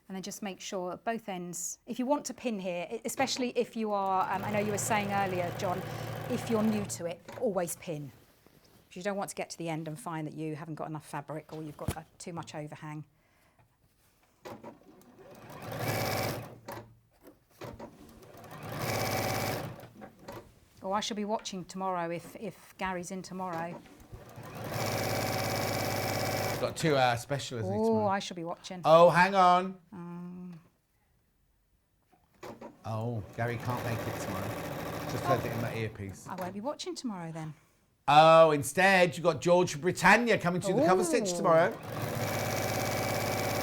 And then just make sure at both ends, if you want to pin here, especially if you are, I know you were saying earlier, John, if you're new to it, always pin. You don't want to get to the end and find that you haven't got enough fabric or you've got too much overhang. Oh, I shall be watching tomorrow if Gary's in tomorrow. Got 2 hour special, isn't it? Oh, I shall be watching. Oh, hang on. Oh, Gary can't make it tomorrow. Just heard it in my earpiece. I won't be watching tomorrow then. Oh, instead, you've got George from Britannia coming to do the cover stitch tomorrow.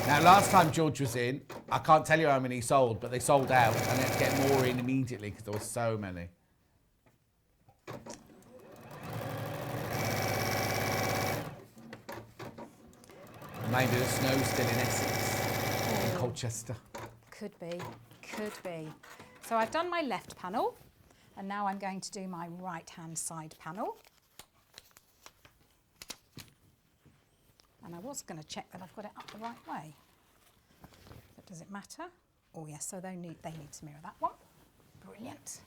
Now, last time George was in, I can't tell you how many he sold, but they sold out and they had to get more in immediately because there were so many. Maybe the snow's still in Essex, in Colchester. Could be, could be. So I've done my left panel and now I'm going to do my right-hand side panel. And I was going to check that I've got it up the right way. But does it matter? Oh yes, so they need to mirror that one. Brilliant.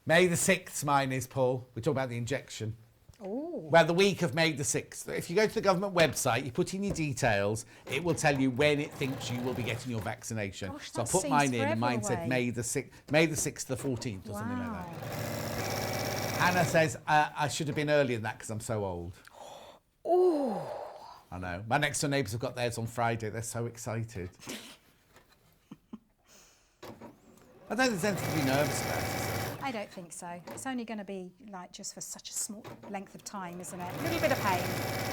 May the 6th mine is, Paul. We're talking about the injection. Oh. Well, the week of May the 6th. If you go to the government website, you put in your details, it will tell you when it thinks you will be getting your vaccination. Gosh, so I that put mine seems in and mine forever said away. May the 6th, the 14th or something like Wow. that. Hannah says, I should have been earlier than that because I'm so old. Oh. I know. My next door neighbours have got theirs on Friday. They're so excited. I don't think there's anything to be nervous about, is there? I don't think so. It's only going to be like just for such a small length of time, isn't it? A little bit of pain.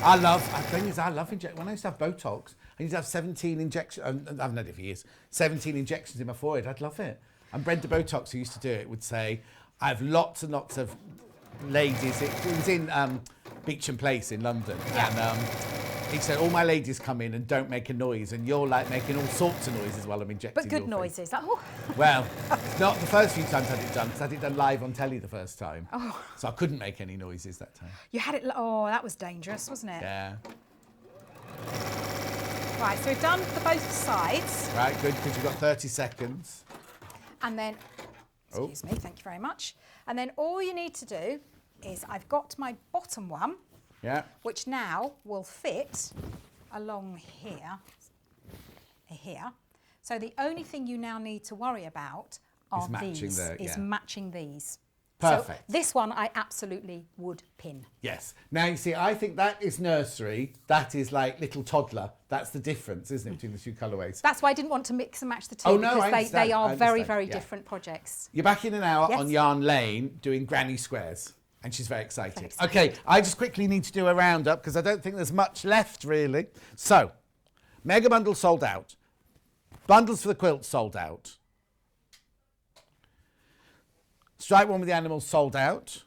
I love injections. When I used to have Botox, I used to have 17 injections. I haven't had it for years. 17 injections in my forehead. I'd love it. And Brenda Botox, who used to do it, would say, I have lots and lots of ladies. It was in Beecham Place in London. Yeah. And he said, all my ladies come in and don't make a noise. And you're like making all sorts of noises while I'm injecting But good your face. noises. Like, oh. Well, it's not the first few times I had it done, because I had it done live on telly the first time. Oh. So I couldn't make any noises that time. You had it. Oh, that was dangerous, wasn't it? Yeah. Right, so we've done the both sides. Right, good, because you've got 30 seconds. And then, excuse me, thank you very much. And then all you need to do is I've got my bottom one, Yeah. which now will fit along here. So the only thing you now need to worry about are matching these. Perfect. So this one I absolutely would pin. Yes. Now, you see, I think that is nursery. That is like little toddler. That's the difference, isn't it, between the two colourways? That's why I didn't want to mix and match the two, Oh, no, I because they understand. are I very, understand. very Yeah. different projects. You're back in an hour Yes. on Yarn Lane doing granny squares. And she's very excited. Very excited. Okay, I just quickly need to do a roundup because I don't think there's much left, really. So, mega bundle sold out. Bundles for the quilt sold out. Stripe one with the animals sold out.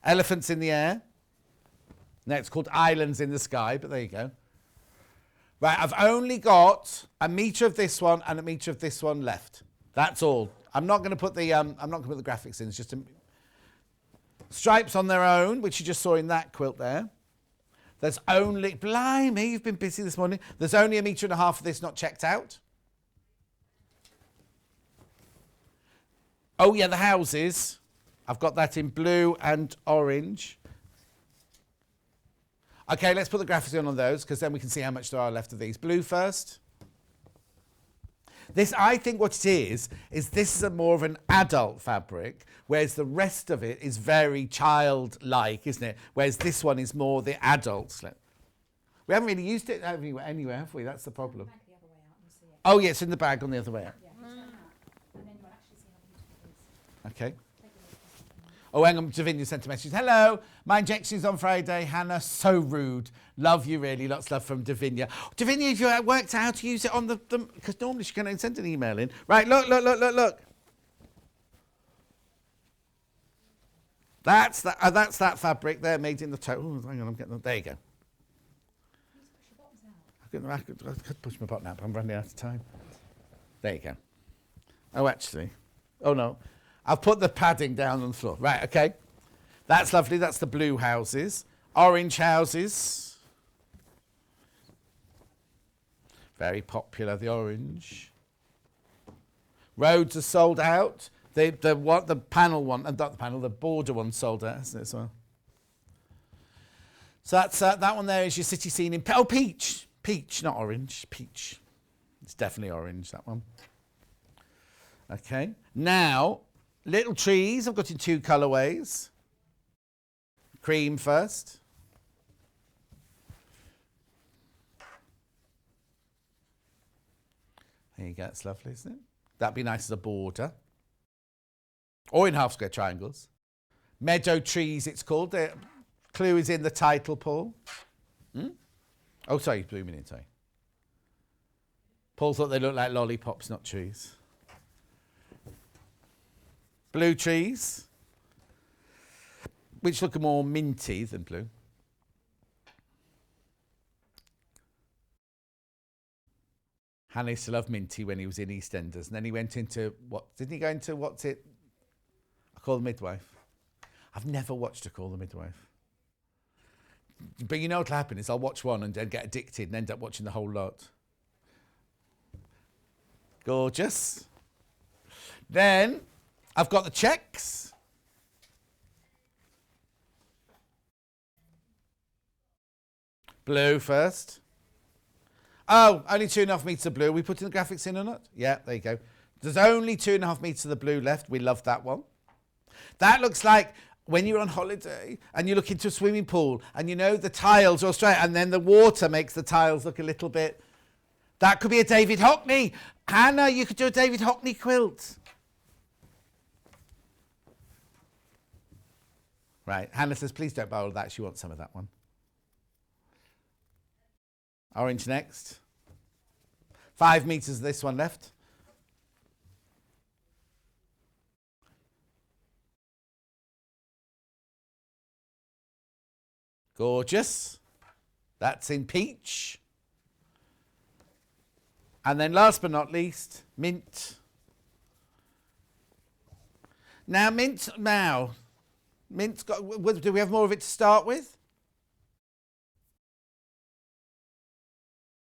Elephants in the air. No, it's called Islands in the Sky, but there you go. Right, I've only got a metre of this one and a metre of this one left. That's all. I'm not going to put the graphics in. It's just stripes on their own, which you just saw in that quilt there. There's only, blimey, you've been busy this morning. There's only a metre and a half of this not checked out. Oh yeah, the houses. I've got that in blue and orange. Okay, let's put the graphics on those because then we can see how much there are left of these. Blue first. This, I think what it is this is a more of an adult fabric, whereas the rest of it is very childlike, isn't it? Whereas this one is more the adult. We haven't really used it anywhere, have we? That's the problem. Oh, yeah, it's in the bag on the other way out. Okay. Oh, hang on, Davinia sent a message. Hello, my injection is on Friday. Hannah, so rude. Love you, really. Lots of love from Davinia. Davinia, have you worked out how to use it on the... Because normally she can send an email in. Right, look. That's that fabric there, made in the toe. Oh, hang on, I'm getting... There you go. I could push my button up. I'm running out of time. There you go. Oh, actually. Oh, no. I've put the padding down on the floor. Right, okay. That's lovely. That's the blue houses. Orange houses. Very popular, the orange. Roads are sold out. The panel one, not the panel, the border one sold out, hasn't it, as well? So that's that one there is your city scene in peach. Peach, not orange. Peach. It's definitely orange, that one. Okay. Now, little trees. I've got in 2 colourways. Cream first. There you go. It's lovely, isn't it? That'd be nice as a border. Or in half square triangles. Meadow trees, it's called. The clue is in the title, Paul. Oh, sorry, blooming in, sorry. Paul thought they looked like lollipops, not trees. Blue trees, which look more minty than blue. Hannah used to love minty when he was in EastEnders, and then he went into, didn't he go into, what's it? I Call the Midwife. I've never watched A Call the Midwife. But you know what'll happen is I'll watch one and then get addicted and end up watching the whole lot. Gorgeous. Then I've got the checks. Blue first. Oh, only 2.5 metres of blue. We putting the graphics in or not? Yeah, there you go. There's only 2.5 metres of the blue left. We love that one. That looks like when you're on holiday and you look into a swimming pool and you know the tiles are straight and then the water makes the tiles look a little bit... That could be a David Hockney. Hannah, you could do a David Hockney quilt. Right, Hannah says, please don't borrow that. She wants some of that one. Orange next. 5 metres of this one left. Gorgeous. That's in peach. And then last but not least, mint. Mint's got, do we have more of it to start with?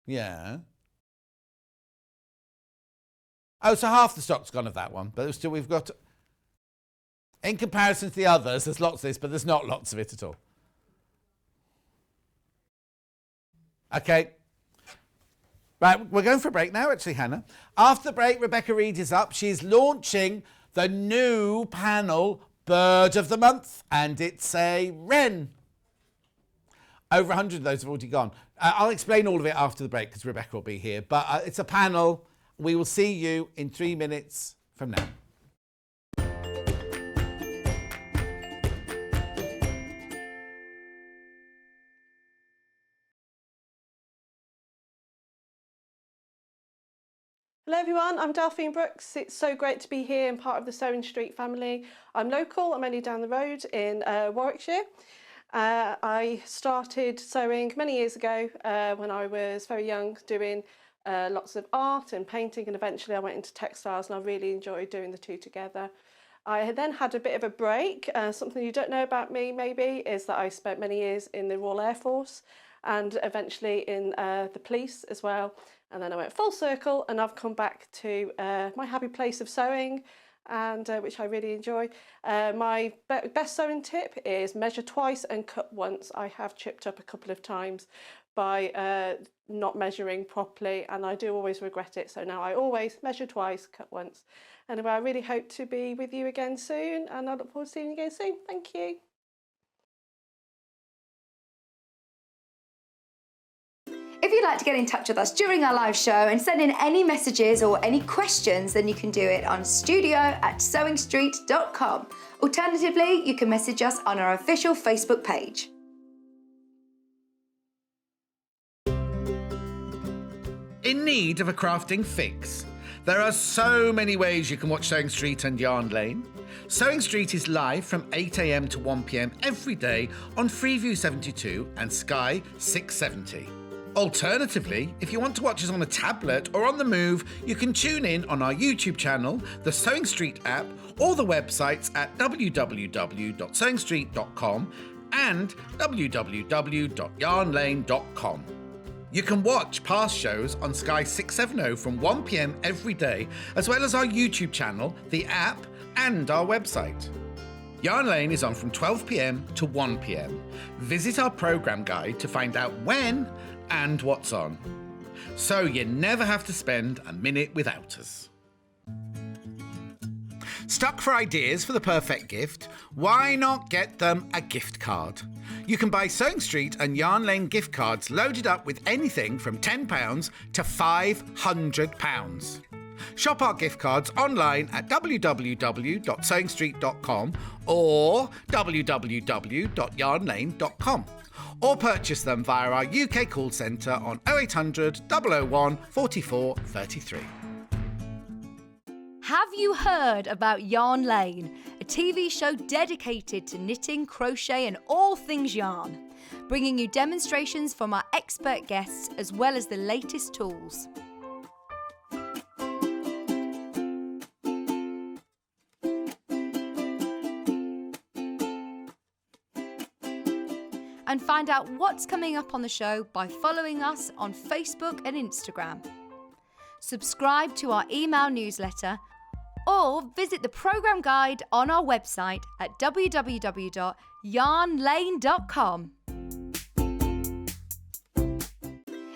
Yeah. Oh, so half the stock's gone of that one, but still we've got, in comparison to the others, there's lots of this, but there's not lots of it at all. Okay. Right, we're going for a break now, actually, Hannah. After the break, Rebecca Reid is up. She's launching the new panel, Bird of the Month, and it's a Wren. Over 100 of those have already gone. I'll explain all of it after the break because Rebecca will be here. But it's a panel. We will see you in 3 minutes from now. Hello everyone, I'm Delphine Brooks. It's so great to be here and part of the Sewing Street family. I'm local, I'm only down the road in Warwickshire. I started sewing many years ago when I was very young, doing lots of art and painting, and eventually I went into textiles and I really enjoyed doing the two together. I then had a bit of a break. Something you don't know about me maybe is that I spent many years in the Royal Air Force and eventually in the police as well. And then I went full circle and I've come back to my happy place of sewing, and which I really enjoy. My best sewing tip is measure twice and cut once. I have chipped up a couple of times by not measuring properly, and I do always regret it. So now I always measure twice, cut once. Anyway, I really hope to be with you again soon, and I look forward to seeing you again soon. Thank you. If you'd like to get in touch with us during our live show and send in any messages or any questions, then you can do it on studio@sewingstreet.com. Alternatively, you can message us on our official Facebook page. In need of a crafting fix? There are so many ways you can watch Sewing Street and Yarn Lane. Sewing Street is live from 8 AM to 1 PM every day on Freeview 72 and Sky 670. Alternatively, if you want to watch us on a tablet or on the move, you can tune in on our YouTube channel, the Sewing Street app, or the websites at www.sewingstreet.com and www.yarnlane.com. You can watch past shows on Sky 670 from 1 PM every day, as well as our YouTube channel, the app, and our website. Yarn Lane is on from 12 p.m. to 1 p.m. Visit our programme guide to find out when and what's on, so you never have to spend a minute without us. Stuck for ideas for the perfect gift? Why not get them a gift card? You can buy Sewing Street and Yarn Lane gift cards loaded up with anything from £10 to £500. Shop our gift cards online at www.sewingstreet.com or www.yarnlane.com, or purchase them via our UK call centre on 0800 001 44 33. Have you heard about Yarn Lane, a TV show dedicated to knitting, crochet and all things yarn, bringing you demonstrations from our expert guests as well as the latest tools. And find out what's coming up on the show by following us on Facebook and Instagram. Subscribe to our email newsletter or visit the programme guide on our website at www.yarnlane.com.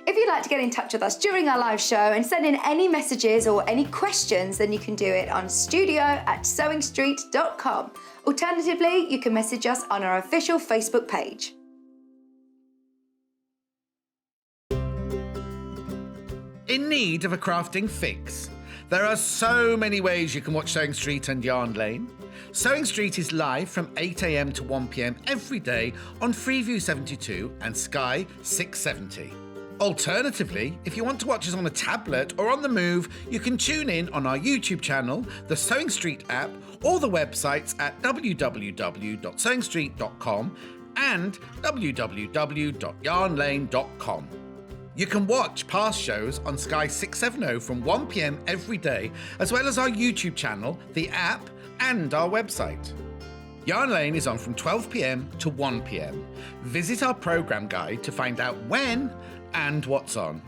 If you'd like to get in touch with us during our live show and send in any messages or any questions, then you can do it on studio@sewingstreet.com. Alternatively, you can message us on our official Facebook page. In need of a crafting fix? There are so many ways you can watch Sewing Street and Yarn Lane. Sewing Street is live from 8 a.m. to 1 p.m. every day on Freeview 72 and Sky 670. Alternatively, if you want to watch us on a tablet or on the move, you can tune in on our YouTube channel, the Sewing Street app, or the websites at www.sewingstreet.com and www.yarnlane.com. You can watch past shows on Sky 670 from 1 p.m. every day, as well as our YouTube channel, the app, and our website. Yarn Lane is on from 12 p.m. to 1 p.m. Visit our programme guide to find out when and what's on,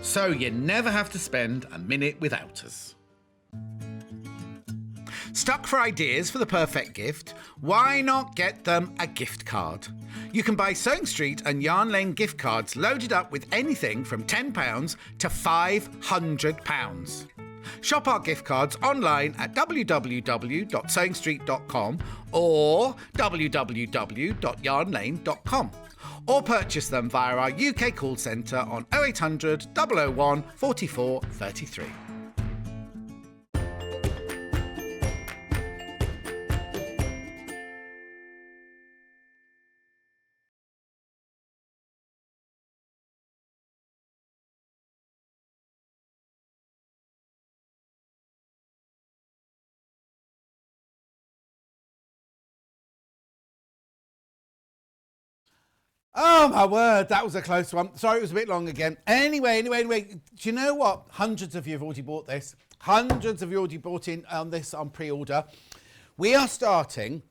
so you never have to spend a minute without us. Stuck for ideas for the perfect gift? Why not get them a gift card? You can buy Sewing Street and Yarn Lane gift cards loaded up with anything from £10 to £500. Shop our gift cards online at www.sewingstreet.com or www.yarnlane.com, or purchase them via our UK call centre on 0800 001 44 33. Oh my word, that was a close one. Sorry, it was a bit long again. Anyway, do you know what? Hundreds of you have already bought this. Hundreds of you already bought in on this on pre-order. We are starting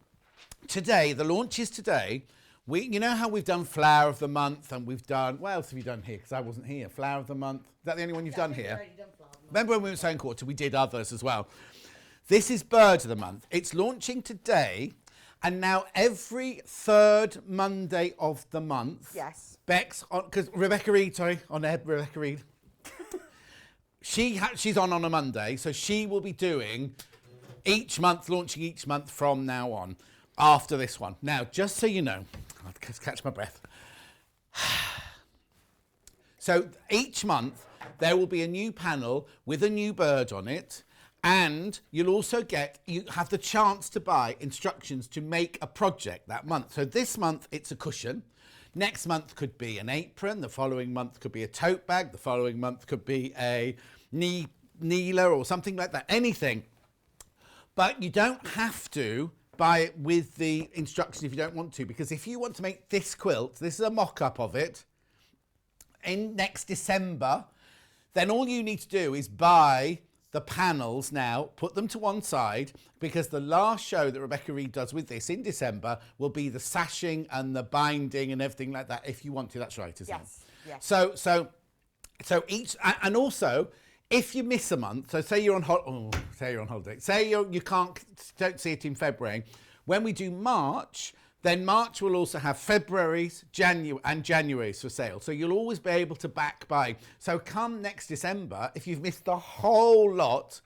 today. The launch is today. You know how we've done Flower of the Month and we've done, what else have you done here? Because I wasn't here. Flower of the Month. Is that the only one you've done here? Remember when we were Sewing Quarter, we did others as well. This is Bird of the Month. It's launching today. And now every third Monday of the month, Yes. Bex, because Rebecca Reid, Rebecca Reid, she's on a Monday, so she will be doing each month, launching each month from now on, after this one. Now, just so you know, I'll catch my breath. So each month, there will be a new panel with a new bird on it. And you'll also you have the chance to buy instructions to make a project that month. So this month, it's a cushion. Next month could be an apron. The following month could be a tote bag. The following month could be a kneeler or something like that, anything. But you don't have to buy it with the instructions if you don't want to, because if you want to make this quilt, this is a mock-up of it, in next December, then all you need to do is buy the panels now, put them to one side, because the last show that Rebecca Reid does with this in December will be the sashing and the binding and everything like that, if you want to. That's right, isn't it? Yes. So each, and also, If you miss a month, so say you're on holiday, say don't see it in February. When we do March, then March will also have February's, January's for sale. So you'll always be able to back buy. So come next December, if you've missed the whole lot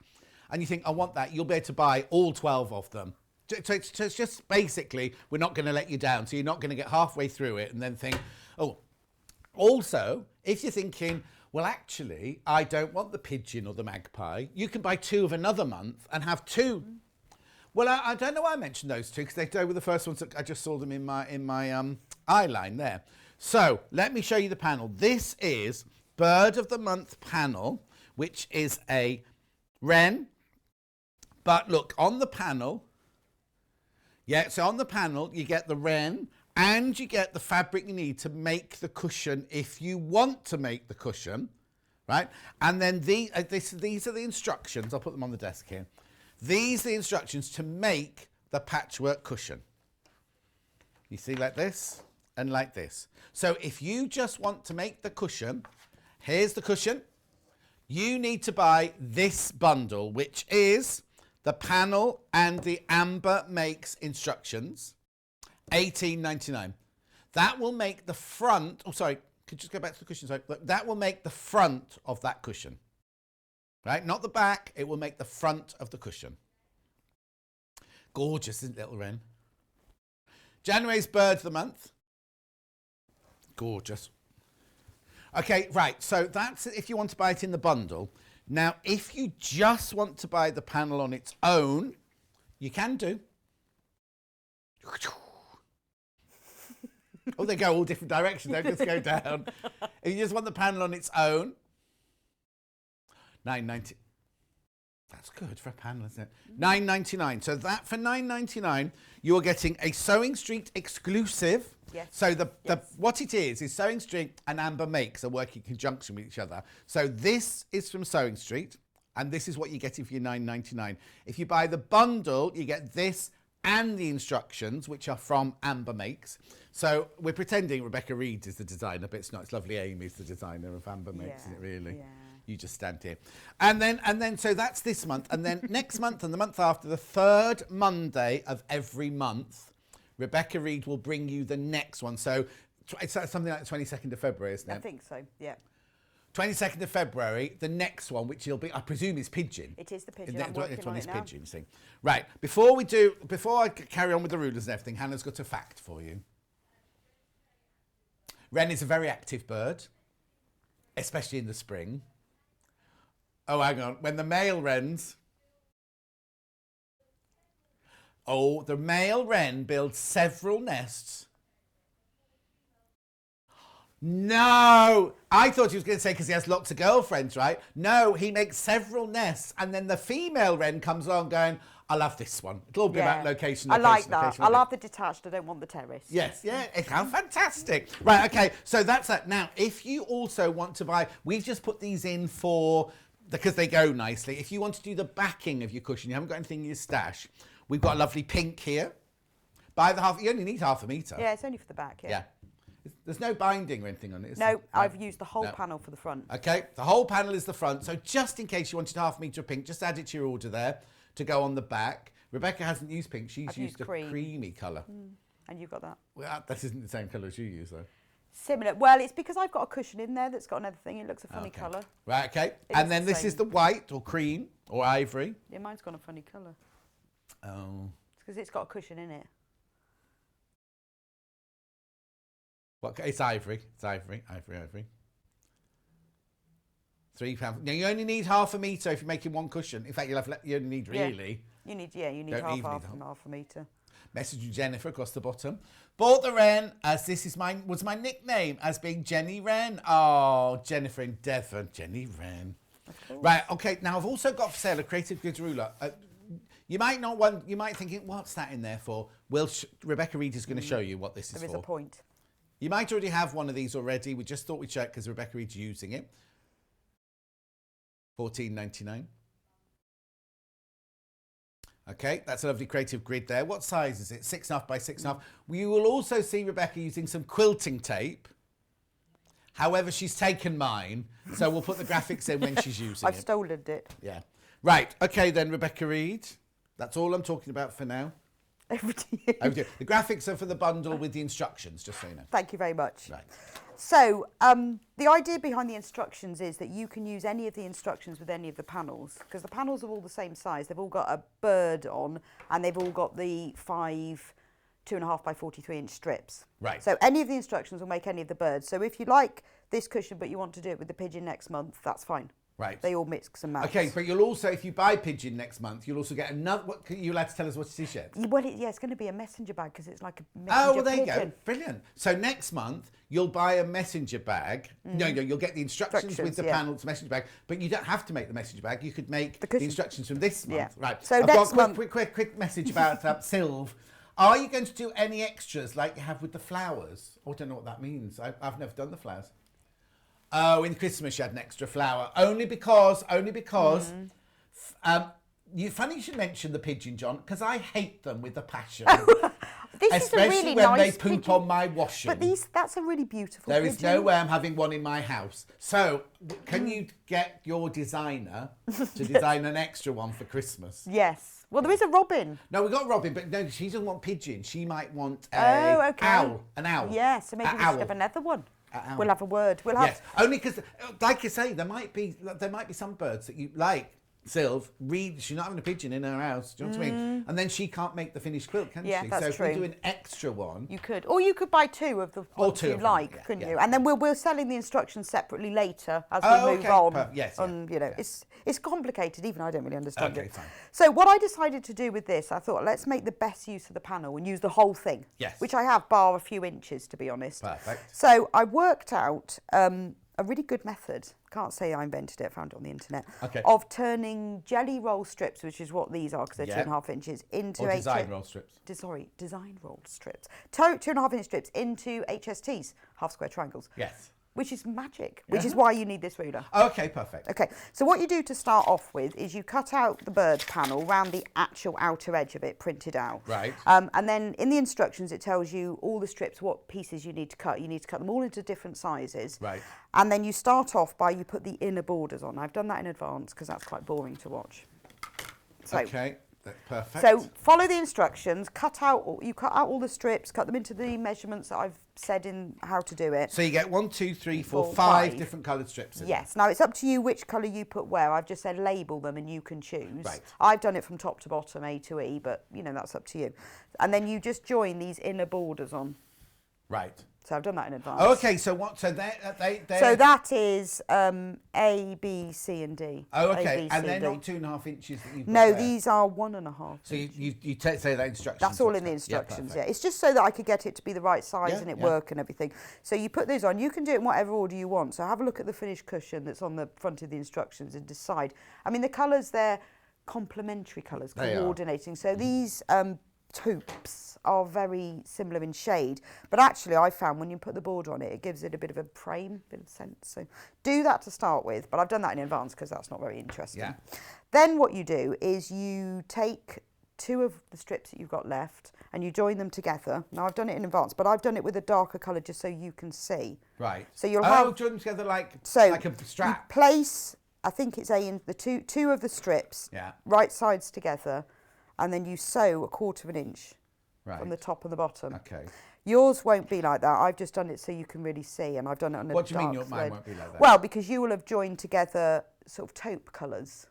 and you think, I want that, you'll be able to buy all 12 of them. So it's just basically, we're not going to let you down. So you're not going to get halfway through it and then think, oh. Also, if you're thinking, well, actually, I don't want the pigeon or the magpie, you can buy 2 of another month and have 2. Well, I don't know why I mentioned those 2 because they were the first ones that I just saw them in my eye line there. So let me show you the panel. This is Bird of the Month panel, which is a wren. But look, on the panel, so on the panel, you get the wren and you get the fabric you need to make the cushion if you want to make the cushion, right? And then these are the instructions. I'll put them on the desk here. These are the instructions to make the patchwork cushion. You see, like this and like this. So if you just want to make the cushion, here's the cushion. You need to buy this bundle, which is the panel and the Amber Makes instructions, $18.99. That will make the front, oh sorry, could you just go back to the cushion? Sorry. That will make the front of that cushion, right? Not the back, it will make the front of the cushion. Gorgeous, isn't it, little wren? January's Bird of the Month. Gorgeous. Okay, right, so that's if you want to buy it in the bundle. Now, if you just want to buy the panel on its own, you can do. Oh, they go all different directions. They just go down. If you just want the panel on its own, $9.90. That's good for a panel, isn't it? $9.99. So that for $9.99, you're getting a Sewing Street exclusive. Yes. So what it is Sewing Street and Amber Makes are working in conjunction with each other. So this is from Sewing Street, and this is what you get for your $9.99. If you buy the bundle, you get this and the instructions, which are from Amber Makes. So we're pretending Rebecca Reid is the designer, but it's not. It's lovely Amy's the designer of Amber Makes, isn't it, really? Yeah. You just stand here. And then, so that's this month. And then next month and the month after, the 3rd Monday of every month, Rebecca Reid will bring you the next one. So it's something like the 22nd of February, isn't it? I think so, yeah. 22nd of February, the next one, which will be, I presume, is pigeon. It is the pigeon. I'm working on it now. Pigeon, see. Right, before I carry on with the rulers and everything, Hannah's got a fact for you. Wren is a very active bird, especially in the spring. Oh, hang on. When the male wrens... Oh, the male wren builds several nests. No! I thought he was going to say because he has lots of girlfriends, right? No, he makes several nests and then the female wren comes along going, I love this one. It'll all be about location. I like that. I love the detached. I don't want the terrace. Yes, yeah. How fantastic. Right, okay. So that's that. Now, if you also want to buy... We've just put these in for... Because they go nicely. If you want to do the backing of your cushion, you haven't got anything in your stash, we've got a lovely pink here. Buy the half... You only need half a metre. Yeah, it's only for the back, yeah. There's no binding or anything on it, is no, there? No, I've used the whole panel for the front. Okay, the whole panel is the front. So just in case you wanted half a metre of pink, just add it to your order there to go on the back. Rebecca hasn't used pink. She's used a creamy colour. And you've got that. Well, that isn't the same colour as you use, though. Similar. Well, it's because I've got a cushion in there that's got another thing. It looks a funny colour. Right, okay. And then this is the white or cream or ivory. Yeah, mine's got a funny colour. Oh. It's because it's got a cushion in it. What? It's ivory. It's ivory. £3. Now you only need half a metre if you're making one cushion. In fact, you only need really. You need half a metre. Message Jennifer across the bottom. Bought the Wren as this is was my nickname as being Jenny Wren. Oh, Jennifer in Devon, Jenny Wren. Right, okay. Now I've also got for sale a Creative Goods ruler. You might think, what's that in there for? Well, Rebecca Reid is going to show you what this is for. There is a point. You might already have one of these already. We just thought we'd check because Rebecca Reid's using it. $14.99. Okay, that's a lovely creative grid there. What size is it? 6.5 by 6.5. You will also see Rebecca using some quilting tape. However, she's taken mine, so we'll put the graphics in when she's using I've it. stolen it. Yeah. Right. Okay, then, Rebecca Reid. That's all I'm talking about for now. Over to you. Over to you. The graphics are for the bundle with the instructions, just so you know. Thank you very much. Right. So, the idea behind the instructions is that you can use any of the instructions with any of the panels, because the panels are all the same size. They've all got a bird on, and they've all got the 5 2.5 by 43-inch strips. Right. So any of the instructions will make any of the birds. So if you like this cushion, but you want to do it with the pigeon next month, that's fine. Right. They all mix and match. Okay, but you'll also, if you buy pigeon next month, you'll also get another. What are you allowed to tell us what it is yet? Well, it's going to be a messenger bag because it's like a messenger Oh, well, there you pigeon. go. Brilliant. So next month, you'll buy a messenger bag. No, you'll get the instructions with the panels messenger bag, but you don't have to make the messenger bag. You could make the instructions from this month. Yeah. Right. So I've next got a month... quick message about Sylv. Are you going to do any extras like you have with the flowers? Oh, I don't know what that means. I've never done the flowers. Oh, in Christmas you had an extra flower. Only because. You funny you should mention the pigeon, John, because I hate them with a passion. This Especially is a really when nice they poop pigeon. on my washing. But that's a really beautiful There pigeon. is no way I'm having one in my house. So, can you get your designer to design an extra one for Christmas? Yes. Well, there is a robin. No, we got Robin, but no, she doesn't want pigeon. She might want a owl. An owl. Yeah, so maybe we should have another one. We'll have a word. We'll have. Yes, only because, like you say, there might be some birds that you like. Sylv, Reid, she's not having a pigeon in her house. Do you know what I mean? And then she can't make the finished quilt, can Yeah, she? that's so true. if we do an extra one, You could, or you could buy two of the ones two you of them, like, yeah, couldn't yeah. you? And then we're selling the instructions separately later as we move okay, on. yes, And you know, it's complicated. Even I don't really understand Okay, it. fine. So what I decided to do with this, I thought let's make the best use of the panel and use the whole thing. Yes. Which I have, bar a few inches, to be honest. Perfect. So I worked out a really good method. Can't say I invented it. Found it on the internet. Okay. Of turning jelly roll strips, which is what these are, because they're Yeah. 2.5 inches, into or design roll strips. design rolled strips. 2.5 inch strips into HSTs, half square triangles. Yes. Which is magic, which is why you need this ruler. Okay, perfect. Okay, so what you do to start off with is you cut out the bird panel round the actual outer edge of it, printed out. Right. And then in the instructions, it tells you all the strips, what pieces you need to cut. You need to cut them all into different sizes. Right. And then you start off by, you put the inner borders on. I've done that in advance because that's quite boring to watch. So, Okay, perfect. so follow the instructions, you cut out all the strips, cut them into the measurements that I've said in how to do it. So you get 1, 2, 3, 4, Four, 5 5. different coloured strips in. Yes, now it's up to you which colour you put where. I've just said label them and you can choose. Right. I've done it from top to bottom, A to E, but you know, that's up to you. And then you just join these inner borders on. Right. So I've done that in advance. Okay, so what? So they. So that is A, B, C, and D. Oh, A, okay, B, and C, they're D. not 2.5 inches that you've got No, there. these are 1.5. So you say that instructions. That's all in the Yeah, instructions, yeah. perfect. It's just so that I could get it to be the right size Yeah, and it yeah. work and everything. So you put those on. You can do it in whatever order you want. So have a look at the finished cushion that's on the front of the instructions and decide. I mean, the colours, they're complementary colours, They are. coordinating. So these taupes are very similar in shade. But actually, I found when you put the border on it, it gives it a bit of a frame, bit of sense. So do that to start with. But I've done that in advance because that's not very interesting. Yeah. Then what you do is you take 2 of the strips that you've got left and you join them together. Now I've done it in advance, but I've done it with a darker colour just so you can see. Right. So you'll Oh, have join them together like so a strap. You place, I think it's in the two of the strips, Yeah. right sides together, and then you sew 1/4 inch Right. from the top and the bottom. Okay. Yours won't be like that. I've just done it so you can really see, and I've done it on a What do you mean dark mine thread. won't be like that? Well, because you will have joined together sort of taupe colours.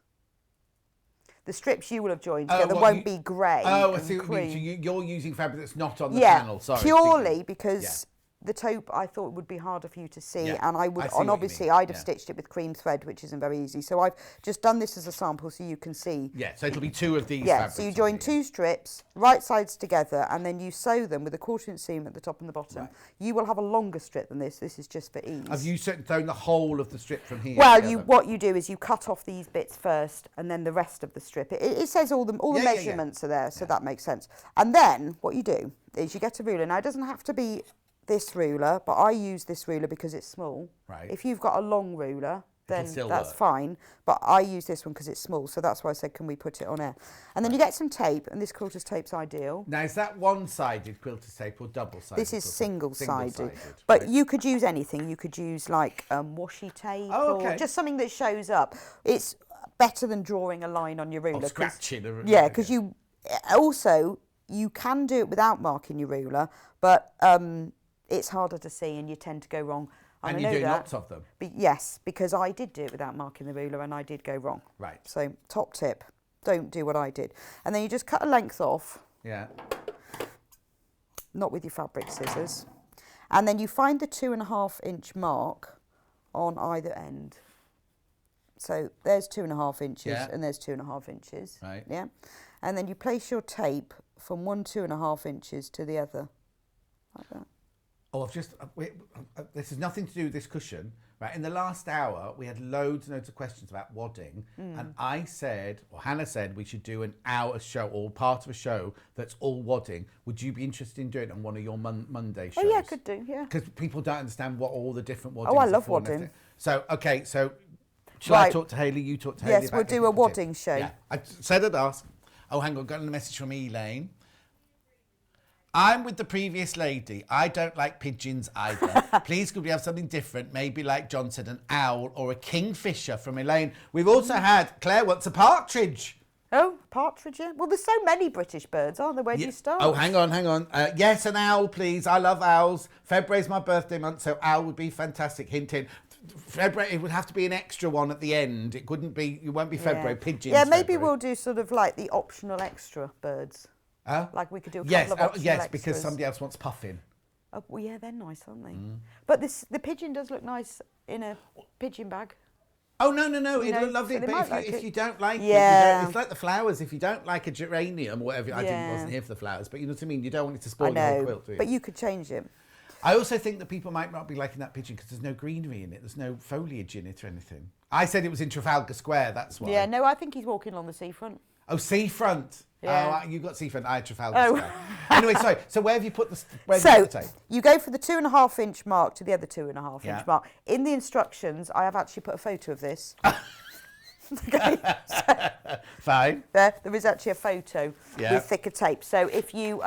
The strips you will have joined together what, won't be grey Oh, I and see what you mean. cream. So you're using fabric that's not on the Yeah, panel. Sorry. purely because the taupe I thought would be harder for you to see, Yeah, and I would, I see what and you obviously mean, I'd have yeah. stitched it with cream thread, which isn't very easy. So I've just done this as a sample so you can see. Yeah, so it'll be 2 of these Yeah, fabrics. so you on join here. 2 strips, right sides together, and then you sew them with a 1/4 inch seam at the top and the bottom. Right. You will have a longer strip than this. This is just for ease. Have you thrown the whole of the strip from here? Well, together? what you do is you cut off these bits first, and then the rest of the strip. It says all the Yeah, yeah, yeah. measurements are there, so that makes sense. And then what you do is you get a ruler. Now it doesn't have to be this ruler, but I use this ruler because it's small. Right. If you've got a long ruler, then still that's work. fine. But I use this one because it's small, so that's why I said, can we put it on air? And then you get some tape, and this quilter's tape's ideal. Now, is that one-sided quilter's tape or double-sided? This is single-sided. Single-sided, But right. you could use anything. You could use like washi tape okay. or just something that shows up. It's better than drawing a line on your ruler. Or scratching. Yeah, because you can do it without marking your ruler, but it's harder to see and you tend to go wrong. And you do lots of them. Yes, because I did do it without marking the ruler and I did go wrong. Right. So top tip, don't do what I did. And then you just cut a length off. Yeah. Not with your fabric scissors. And then you find the 2.5 inch mark on either end. So there's 2.5 inches and there's 2.5 inches. Right. Yeah. And then you place your tape from one 2.5 inches to the other, like that. Oh, I've just, this has nothing to do with this cushion, right? In the last hour, we had loads and loads of questions about wadding. And I said, or Hannah said, we should do an hour show or part of a show that's all wadding. Would you be interested in doing it on one of your Monday shows? Oh, yeah, could do, yeah. Because people don't understand what all the different waddings Oh, I are love for and wadding. everything. So, okay, so shall I Right. talk to Hayley? You talk to Hayley? Yes, about we'll do a different wadding tips? show. Yeah, I said I'd ask. Oh, hang on, got a message from Elaine. I'm with the previous lady. I don't like pigeons either. Please could we have something different? Maybe like John said, an owl or a kingfisher from Elaine. We've also had, Claire wants a partridge. Oh, partridge, yeah. Well, there's so many British birds, aren't there? Where do you start? Oh, hang on. Yes, an owl, please. I love owls. February's my birthday month, so owl would be fantastic. Hint, hint. February, it would have to be an extra one at the end. It couldn't be, it won't be February, pigeons. Yeah, maybe February. we'll do sort of like the optional extra birds. Like we could do a couple of optional yes, extras. because somebody else wants puffin. Oh, well, yeah, they're nice, aren't they? But the pigeon does look nice in a pigeon bag. Oh, no. You It know, looked lovely. so they But might like if it. you don't like Yeah. it, it's like the flowers. If you don't like a geranium or whatever, I wasn't here for the flowers, but you know what I mean? You don't want it to I spoil the whole know, quilt, do you? but you could change it. I also think that people might not be liking that pigeon because there's no greenery in it. There's no foliage in it or anything. I said it was in Trafalgar Square, that's why. Yeah, no, I think he's walking along the seafront. Oh, seafront. Yeah. Oh, you got seafront. I had Trafalgar Square. Anyway, sorry. So where have you put the tape? You go for the 2.5 inch mark to the other 2.5 Yeah. inch mark. In the instructions, I have actually put a photo of this. Okay, Fine. there is actually a photo with thicker tape. So if you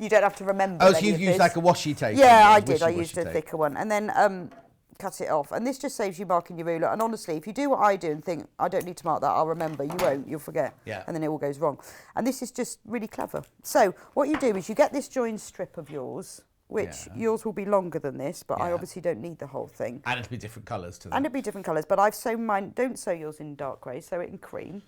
you don't have to remember. Oh, so any you've of used this. like a washi tape? Yeah, I wishy did. I washy used a tape. thicker one, and then cut it off. And this just saves you marking your ruler. And honestly, if you do what I do and think I don't need to mark that, I'll remember. You won't. You'll forget. Yeah. And then it all goes wrong. And this is just really clever. So what you do is you get this joined strip of yours, which yours will be longer than this, but I obviously don't need the whole thing. And it'll be different colours to them. And it'll be different colours, but I've sewn mine. Don't sew yours in dark grey, sew it in cream.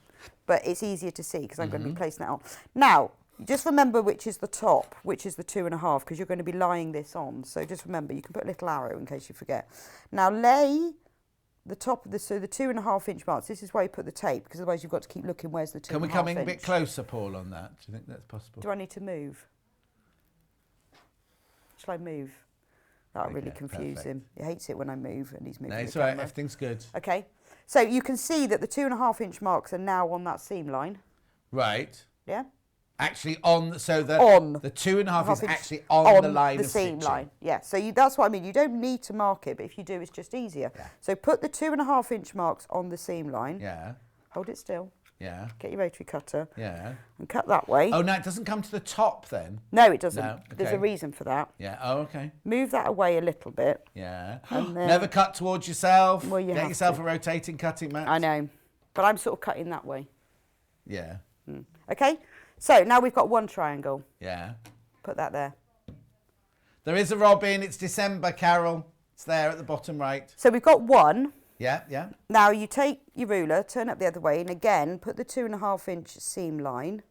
But it's easier to see because I'm going to be placing that on. Now, just remember which is the top, which is the 2.5, because you're going to be lying this on. So just remember, you can put a little arrow in case you forget. Now lay the top of the 2.5 inch marks. This is why you put the tape, because otherwise you've got to keep looking where's the 2.5 inch. Can we come in a bit closer, Paul, on that? Do you think that's possible? Do I need to move? Shall I move? That'll really confuse perfect. him. He hates it when I move and he's moving. No, it's the all right. camera. Everything's good. Okay. So you can see that the 2.5 inch marks are now on that seam line. Right. Yeah? Actually on, so the 2.5 is inch actually on the line the of seam stitching. line. Yeah, so that's what I mean. You don't need to mark it, but if you do, it's just easier. Yeah. So put the 2.5 inch marks on the seam line. Yeah. Hold it still. Yeah. Get your rotary cutter. Yeah. And cut that way. Oh, no, it doesn't come to the top then? No, it doesn't. No, There's okay. a reason for that. Yeah. Oh, okay. Move that away a little bit. Yeah. And then- Never cut towards yourself. Well, you Get have yourself to. a rotating cutting mat. I know. But I'm sort of cutting that way. Yeah. Okay? So now we've got one triangle. Yeah. Put that there. There is a robin. It's December, Carol. It's there at the bottom right. So we've got one. Yeah, yeah. Now you take your ruler, turn it the other way, and again put the 2.5 inch seam line.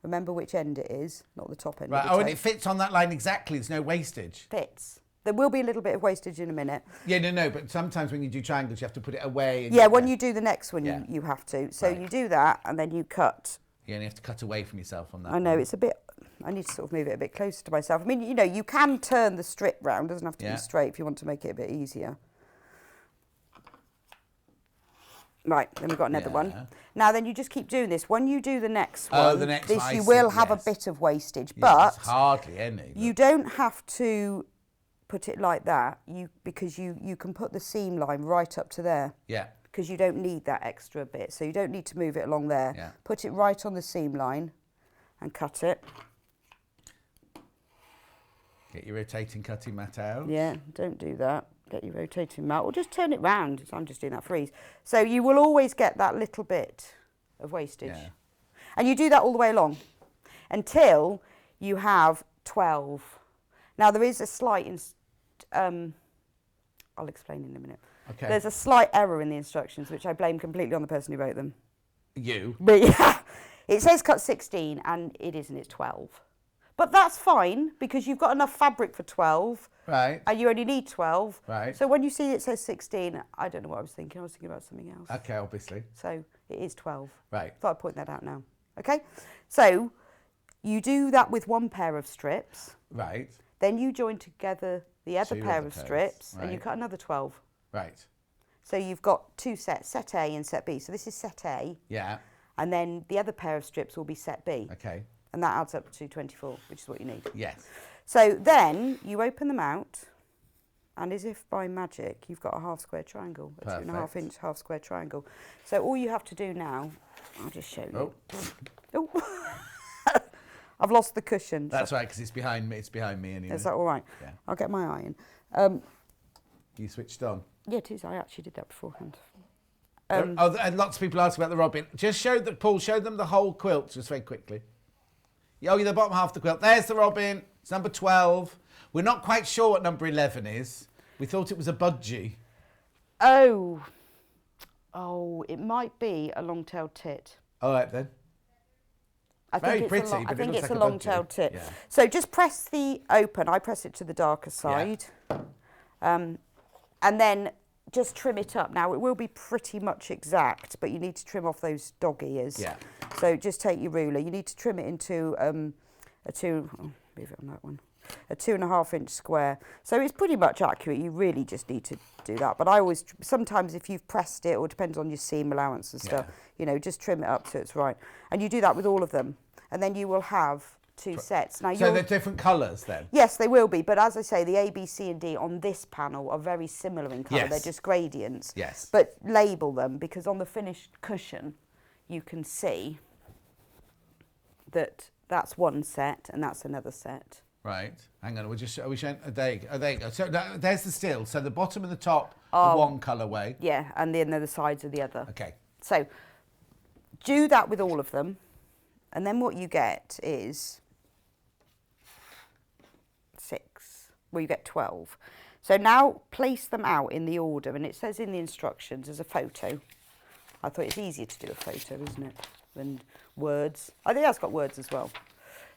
Remember which end it is, not the top end. Right. Of the Oh, and tape. it fits on that line exactly. There's no wastage. Fits. There will be a little bit of wastage in a minute. Yeah, no. But sometimes when you do triangles, you have to put it away. And Yeah, when you do the next one, Yeah. you have to. So Right. you do that, and then you cut. You only have to cut away from yourself on that. I know, one. it's a bit... I need to sort of move it a bit closer to myself. I mean, you know, you can turn the strip round. It doesn't have to Yeah. be straight if you want to make it a bit easier. Right, then we've got another Yeah. one. Now then you just keep doing this. When you do the next one, Oh, the next this one, I you see, will have yes. a bit of wastage, Yeah, but it's hardly any. you don't have to put it like that, because you can put the seam line right up to there. Yeah. Because you don't need that extra bit, so you don't need to move it along there. Yeah. Put it right on the seam line and cut it. Get your rotating cutting mat out. Yeah, don't do that. Get your rotating mat, or just turn it round. I'm just doing that for ease. So you will always get that little bit of wastage. Yeah. And you do that all the way along until you have 12. Now there is a slight, I'll explain in a minute. Okay. There's a slight error in the instructions, which I blame completely on the person who wrote them. You. But yeah, it says cut 16 and it isn't, it's 12. But that's fine because you've got enough fabric for 12. Right. And you only need 12. Right. So when you see it says 16, I don't know what I was thinking. I was thinking about something else. Okay, obviously. So it is 12. Right. Thought I'd point that out now. Okay. So you do that with one pair of strips. Right. Then you join together the other Two pair other of pairs, strips and you right. cut another 12. Right. So you've got two sets, set A and set B. So this is set A. Yeah. And then the other pair of strips will be set B. Okay. And that adds up to 24, which is what you need. Yes. So then you open them out, and as if by magic, you've got a half square triangle, a Perfect. 2.5 inch half square triangle. So all you have to do now, I'll just show you. Oh. Oh. I've lost the cushion. That's right, because it's behind me. It's behind me anyway. Is that all right? Yeah. I'll get my iron. You switched on. Yeah, it is. I actually did that beforehand. And lots of people ask about the robin. Just Paul, show them the whole quilt just very quickly. Oh, the bottom half of the quilt. There's the robin. It's number 12. We're not quite sure what number 11 is. We thought it was a budgie. Oh, it might be a long-tailed tit. All right, then. Very pretty, but I think it looks it's like a a long-tailed budgie. tit. Yeah. So just press the open. I press it to the darker side. And then just trim it up. Now, it will be pretty much exact, but you need to trim off those dog ears. Yeah. So just take your ruler. You need to trim it into leave it on that one, a 2.5 inch square. So it's pretty much accurate. You really just need to do that. But I always, sometimes if you've pressed it, or depends on your seam allowance and stuff, you know, just trim it up so it's right. And you do that with all of them. And then you will have 2 sets. Now, so they're different colours then? Yes, they will be. But as I say, the A, B, C and D on this panel are very similar in colour. Yes. They're just gradients. Yes. But label them, because on the finished cushion, you can see that that's one set and that's another set. Right. Hang on. Are we showing? There you go. So there's the still. So the bottom and the top are one colourway. Yeah, and then the sides are the other. Okay. So do that with all of them. And then what you get is 6. Well, you get 12. So now place them out in the order. And it says in the instructions as a photo. I thought it's easier to do a photo, isn't it, than words. I think that's got words as well.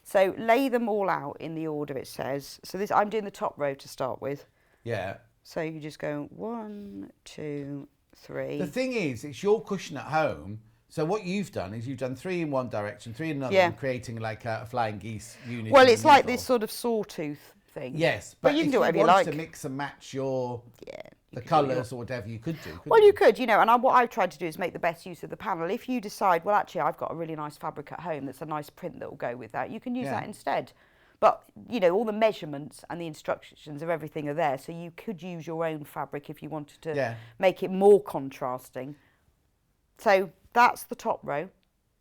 So lay them all out in the order it says. So this, I'm doing the top row to start with. Yeah. So you just go 1, 2, 3. The thing is, it's your cushion at home. So what you've done is you've done 3 in one direction, 3 in another, and creating like a flying geese unit. Well, it's like this sort of sawtooth thing. Yes, but you can do whatever you like. like. If you wanted to mix and match your the colours or whatever, you could do. Well, you could, you know, and what I've tried to do is make the best use of the panel. If you decide, well, actually, I've got a really nice fabric at home that's a nice print that will go with that, you can use that instead. But, you know, all the measurements and the instructions of everything are there, so you could use your own fabric if you wanted to make it more contrasting. So that's the top row.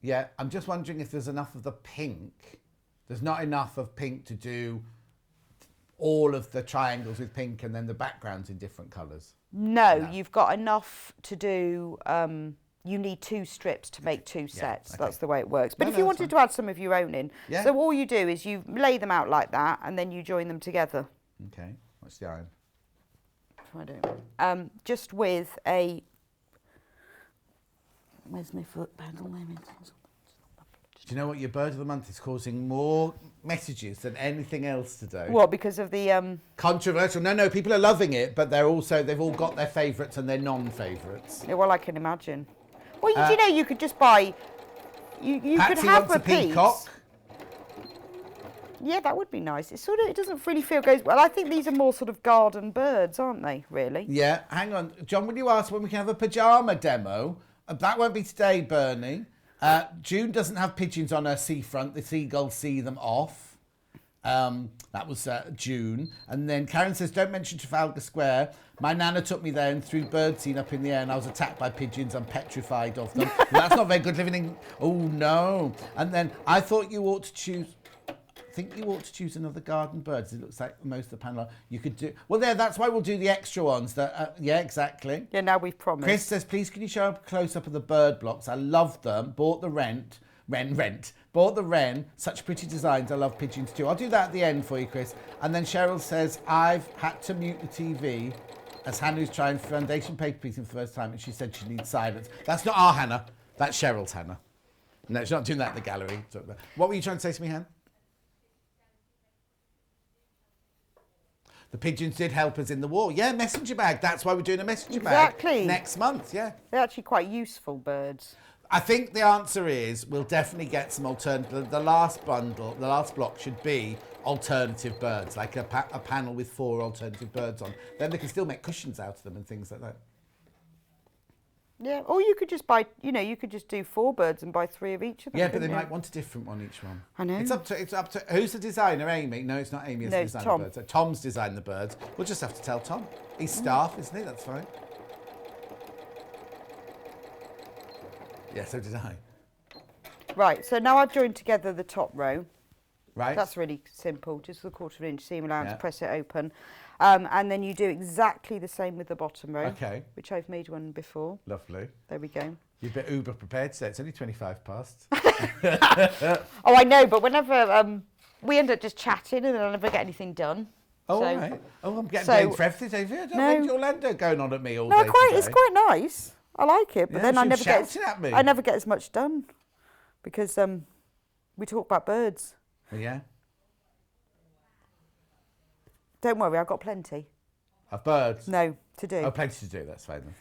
Yeah, I'm just wondering if there's enough of the pink. There's not enough of pink to do all of the triangles with pink and then the backgrounds in different colours. No, you've got enough to do. You need 2 strips to make 2 sets. Okay. That's the way it works. But if you wanted to add some of your own in, so all you do is you lay them out like that and then you join them together. Okay, what's the iron? I don't. Just with a. Where's my foot pedal? Do you know what? Your bird of the month is causing more messages than anything else today. What, because of the controversial? No, people are loving it, but they've all got their favourites and their non-favourites. Yeah, well, I can imagine. Well, you know, you could just buy. You could have a peacock. Yeah, that would be nice. It doesn't really feel goes well. I think these are more sort of garden birds, aren't they? Really? Yeah. Hang on, John. Will you ask when we can have a pyjama demo? That won't be today, Bernie. June doesn't have pigeons on her seafront. The seagulls see them off. That was June. And then Karen says, don't mention Trafalgar Square. My nana took me there and threw birdseed up in the air and I was attacked by pigeons. I'm petrified of them. Well, that's not very good living in... Oh, no. And then I thought you ought to choose... I think you ought to choose another garden birds. It looks like most of the panel you could do... Well, there, that's why we'll do the extra ones. That yeah, exactly. Yeah, now we've promised. Chris says, please can you show a close-up of the bird blocks? I love them. Bought the rent. Bought the Wren. Such pretty designs. I love pigeons too. I'll do that at the end for you, Chris. And then Cheryl says, I've had to mute the TV as Hannah's trying foundation paper piecing for the first time and she said she needs silence. That's not our Hannah. That's Cheryl's Hannah. No, she's not doing that in the gallery. What were you trying to say to me, Hannah? The pigeons did help us in the war. Yeah, messenger bag. That's why we're doing a messenger bag next month. Yeah. They're actually quite useful birds. I think the answer is we'll definitely get some alternative. The last bundle, the last block should be alternative birds, like a panel with 4 alternative birds on. Then they can still make cushions out of them and things like that. Yeah, or you could just buy, you could just do 4 birds and buy 3 of each of them. Yeah, but they might want a different one each one. I know. It's up to who's the designer, Amy? No, it's not Amy. It's the designer Tom. of the birds. Tom's designed the birds. We'll just have to tell Tom. He's staff, isn't he? That's fine. Yeah, so did I. Right, so now I've joined together the top row. Right. That's really simple, just a 1/4 inch seam allowance, press it open. And then you do exactly the same with the bottom row, which I've made one before. Lovely. There we go. You're a bit uber prepared today. It's only 25 past. Oh, I know, but whenever we end up just chatting and then I never get anything done. Oh, so, right. Oh, I'm getting blamed for everything. I don't want Orlando going on at me all day today. It's quite nice. I like it, but then I never get as much done because we talk about birds. Yeah. Don't worry, I've got plenty. Of birds? No, to do. Oh, plenty to do. That's fine then.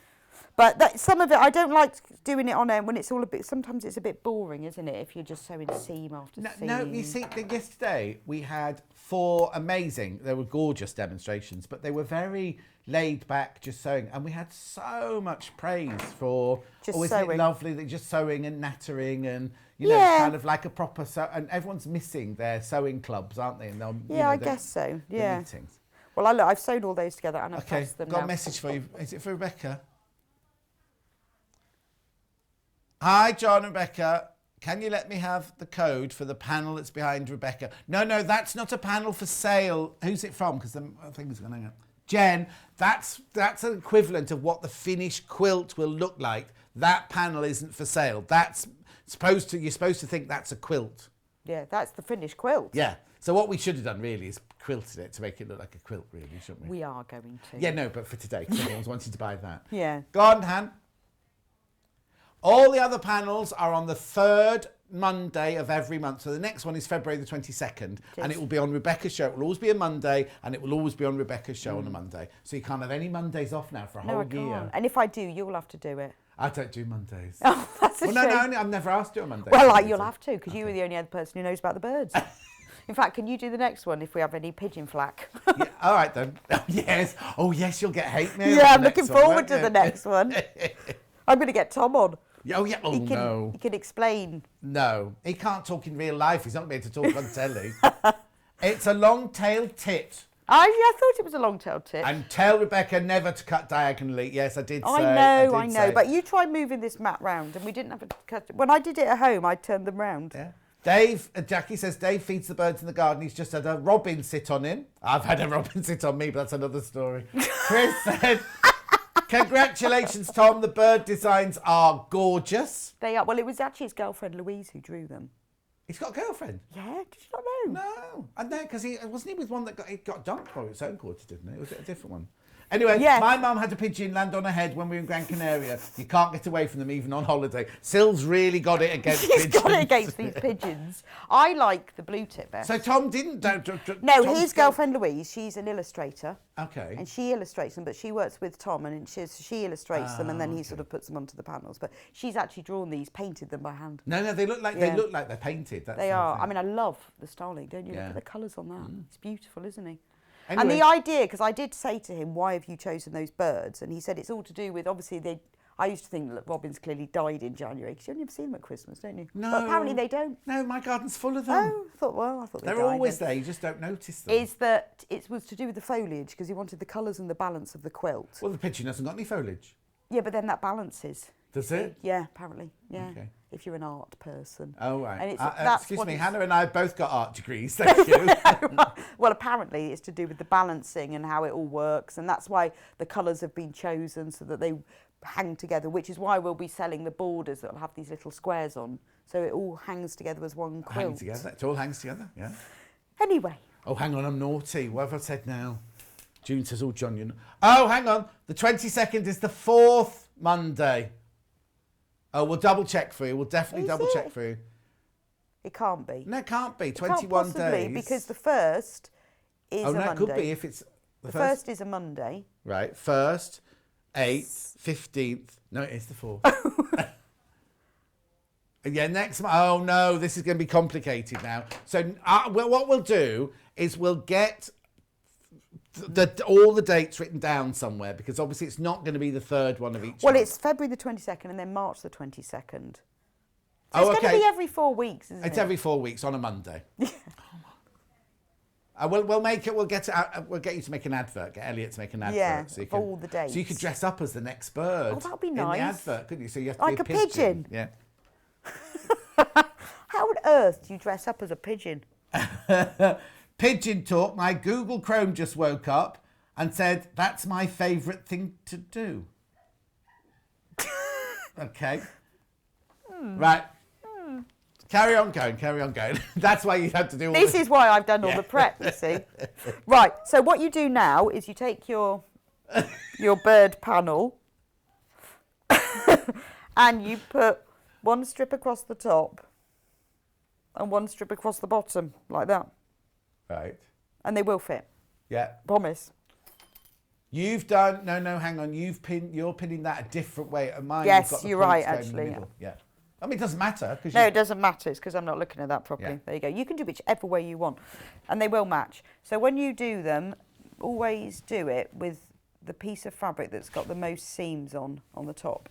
But some of it, I don't like doing it on when it's all a bit. Sometimes it's a bit boring, isn't it? If you're just sewing seam after seam. No, you see, yesterday we had 4 amazing. They were gorgeous demonstrations, but they were very laid back, just sewing, and we had so much praise for just isn't sewing. It lovely that just sewing and nattering and kind of like a proper and everyone's missing their sewing clubs, aren't they? And I guess so. Yeah. Meetings. Well, I've sewn all those together and I've pressed them got now. a message for you. Is it for Rebecca? Hi, John and Rebecca. Can you let me have the code for the panel that's behind Rebecca? No, that's not a panel for sale. Who's it from? Because the thing's going to hang up. Jen, that's an equivalent of what the finished quilt will look like. That panel isn't for sale. You're supposed to think that's a quilt. Yeah, that's the finished quilt. Yeah. So what we should have done really is quilted it to make it look like a quilt, really, shouldn't we? We are going to. Yeah, no, but for today, because everyone's wanting to buy that. Yeah. Go on, Han. All the other panels are on the 3rd Monday of every month. So the next one is February the 22nd, and it will be on Rebecca's show. It will always be a Monday, and it will always be on Rebecca's show on a Monday. So you can't have any Mondays off now for a whole year. And if I do, you'll have to do it. I don't do Mondays. Oh, that's a shame. No, I've never asked you on Monday. Well, you'll have to, because you were the only other person who knows about the birds. In fact, can you do the next one if we have any pigeon flack? Yeah, all right then. Yes. Oh yes, you'll get hate mail. Yeah, I'm looking forward to the next one. I'm going to get Tom on. Oh yeah. Oh no. He can explain. No, he can't talk in real life. He's not going to talk on telly. It's a long-tailed tit. I thought it was a long-tailed tit. And tell Rebecca never to cut diagonally. Yes, I did say. I know. But you tried moving this mat round, and we didn't have to cut. When I did it at home, I turned them round. Yeah. Jackie says Dave feeds the birds in the garden. He's just had a robin sit on him. I've had a robin sit on me, but that's another story. Chris said, congratulations, Tom. The bird designs are gorgeous. They are. Well, it was actually his girlfriend, Louise, who drew them. He's got a girlfriend? Yeah, did you not know? No. I know, because wasn't he with one that got dumped for its own quarter, didn't it? It was a different one. Anyway, my mum had a pigeon land on her head when we were in Gran Canaria. You can't get away from them even on holiday. Syl's really got it against pigeons. He's got it against these pigeons. I like the blue tip best. So Tom didn't... No, his girlfriend Louise, she's an illustrator. Okay. And she illustrates them, but she works with Tom and she illustrates them and then he sort of puts them onto the panels. But she's actually drawn these, painted them by hand. No, they look like they're painted. That's they are. I mean, I love the starling, don't you? Look at the colours on that. It's beautiful, isn't he? Anyway. And the idea, because I did say to him, why have you chosen those birds? And he said it's all to do with, obviously, I used to think that robins clearly died in January because you only ever see them at Christmas, don't you? No. But apparently they don't. No, my garden's full of them. Oh, I thought they They're died always then. there, you just don't notice them. Is that it was to do with the foliage because he wanted the colours and the balance of the quilt. Well, the pigeon hasn't got any foliage. Yeah, but then that balances. Does it? Yeah, apparently. Yeah. Okay. If you're an art person. Oh, right. And that's excuse what me, it's- Hannah and I have both got art degrees, thank you. Well, apparently it's to do with the balancing and how it all works, and that's why the colours have been chosen so that they hang together, which is why we'll be selling the borders that will have these little squares on, so it all hangs together as one quilt. Hang together, it all hangs together, yeah. Anyway. Oh, hang on, I'm naughty. What have I said now? June says, oh, John, you know. Oh, hang on. The 22nd is the 4th Monday. Oh, we'll double check for you. We'll definitely double check for you. It can't be. No, it can't be. It 21 can't possibly, days. because the 1st is oh, a no, Monday. it could be if it's the 1st is a Monday. Right, 1st, 8th, 15th. No, it is the 4th. Yeah, next month. Oh, no, this is going to be complicated now. So well, what we'll do is we'll get all the dates written down somewhere, because obviously it's not going to be the 3rd one of each Well, month. it's February the 22nd and then March the 22nd. So Oh, it's going okay. to be every 4 weeks, isn't it? It's every 4 weeks on a Monday. We'll make it. We'll get it out, we'll get you to make an advert. Get Elliot to make an advert. Yeah, so you of can, all the dates. So you could dress up as the next bird. Oh, that'd be in nice. the advert, couldn't you? So you have to Like be a pigeon. Yeah. How on earth do you dress up as a pigeon? Pigeon talk. My Google Chrome just woke up and said that's my favourite thing to do. Okay. Right. Carry on going. Carry on going. That's why you have to do all This this. is why I've done all the prep, you see. Right, so what you do now is you take your bird panel and you put one strip across the top and one strip across the bottom, like that. Right. And they will fit. Yeah. Promise. You've done no. Hang on. You're pinning that a different way. At mine, Yes, you've got the you're points right, going in the actually, middle. Yeah. I mean, it doesn't matter because No, it doesn't matter. It's because I'm not looking at that properly. Yeah. There you go. You can do whichever way you want, and they will match. So when you do them, always do it with the piece of fabric that's got the most seams on the top,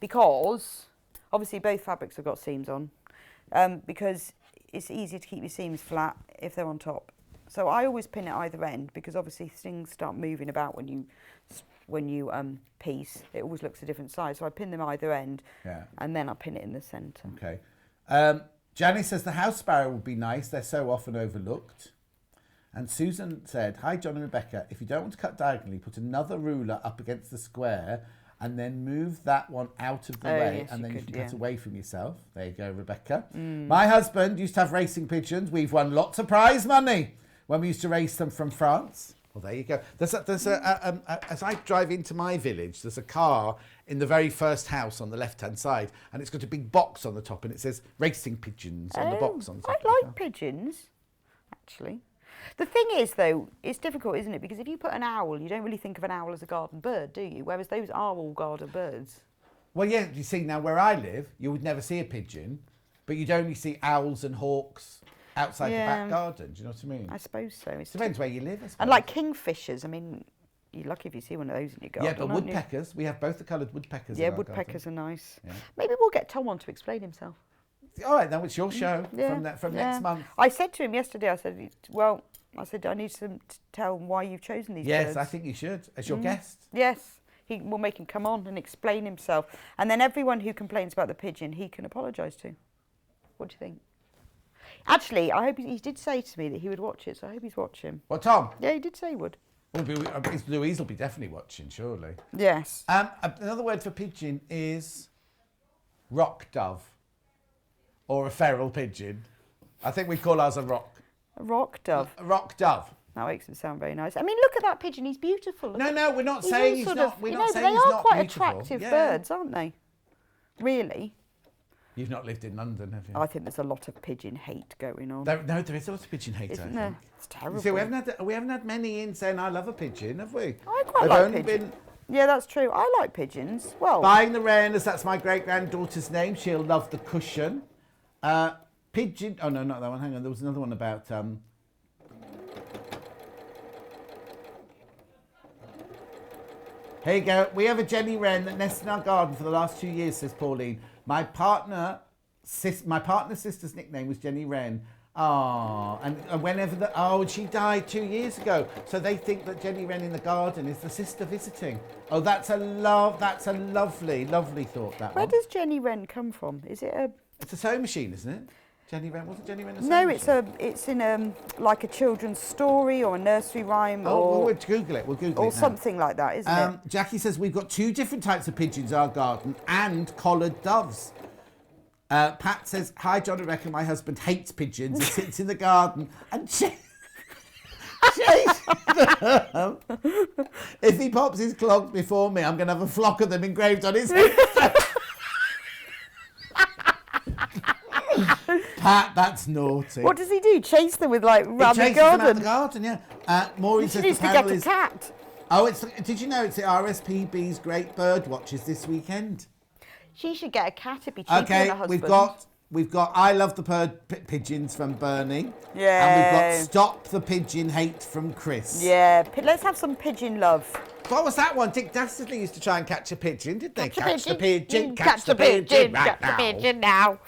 because obviously both fabrics have got seams on, because it's easier to keep your seams flat if they're on top. So I always pin at either end, because obviously things start moving about when you piece. It always looks a different size. So I pin them either end, Yeah. and then I pin it in the centre. Okay. Janice says the house sparrow would be nice. They're so often overlooked. And Susan said, hi, John and Rebecca. If you don't want to cut diagonally, put another ruler up against the square and then move that one out of the way, yes, and you then you could, can cut yeah. away from yourself. There you go, Rebecca. My husband used to have racing pigeons. We've won lots of prize money when we used to race them from France. Well, there you go. There's as I drive into my village, there's a car in the very first house on the left-hand side, and it's got a big box on the top, and it says racing pigeons on the box on the top. I of the car. like pigeons, actually. The thing is, though, it's difficult, isn't it? Because if you put an owl, you don't really think of an owl as a garden bird, do you? Whereas those are all garden birds. Well, yeah, you see, now where I live, you would never see a pigeon, but you'd only see owls and hawks outside the Yeah. back garden. Do you know what I mean? I suppose so. It's Depends where you live, I suppose. And like kingfishers, I mean, you're lucky if you see one of those in your garden. Yeah, but aren't you? woodpeckers, we have both the coloured woodpeckers Yeah, in our woodpeckers are nice. Yeah. Maybe we'll get Tom on to explain himself. garden. All right, now it's your show Yeah, from yeah. next month. I said to him yesterday, I said, I need to tell him why you've chosen these Yes, birds. I think you should, as your guest. Yes, we'll make him come on and explain himself. And then everyone who complains about the pigeon, he can apologise to. What do you think? Actually, I hope he did say to me that he would watch it, so I hope he's watching. What, Tom? Yeah, he did say he would. Louise will be definitely watching, surely. Yes. Another word for pigeon is rock dove, or a feral pigeon. I think we call ours a rock. A rock dove. A rock dove. That makes him sound very nice. I mean, look at that pigeon. He's beautiful. Look No, we're not He's saying all he's sort not. of- We're you not know, saying they he's are not quite beautiful. attractive Yeah. birds, aren't they? Really? You've not lived in London, have you? I think there's a lot of pigeon hate going on. No, there is a lot of pigeon hate. Isn't I there? think. It's terrible. See, we haven't had many in saying I love a pigeon, have we? I quite They've like only pigeons. Yeah, that's true. I like pigeons. Well, Buying the Wren, as that's my great-granddaughter's name. She'll love the cushion. Pigeon. Oh no, not that one. Hang on. There was another one about. Here you go. We have a Jenny Wren that nested in our garden for the last 2 years, says Pauline. My partner's sister's nickname was Jenny Wren. Oh, and whenever she died 2 years ago. So they think that Jenny Wren in the garden is the sister visiting. Oh, that's a lovely, lovely thought, that Where one. does Jenny Wren come from? Is it a... It's a sewing machine, isn't it? Jenny Wren, wasn't Jenny Wren a sewing No, machine? it's in like a children's story or a nursery rhyme we'll Google it. We'll Google it now. something like that, isn't it? Jackie says we've got 2 different types of pigeons in our garden and collared doves. Pat says, hi, John and Rebecca, my husband hates pigeons. He sits in the garden and chases them. If he pops his clogs before me, I'm going to have a flock of them engraved on his head. Pat, that's naughty. What does he do? Chase them with like around the Chases them out garden? the garden, yeah. Maureen says He needs the to get panel a is... cat. Oh, did you know it's the RSPB's Great Bird Watches this weekend? She should get a cat. It'd be cheaper than Okay, a husband. we've got I Love the Bird Pigeons from Bernie. Yeah. And we've got Stop the Pigeon Hate from Chris. Yeah, let's have some pigeon love. What was that one? Dick Dastardly used to try and catch a pigeon, didn't they? Catch the pigeon, catch the pigeon, right catch the pigeon now.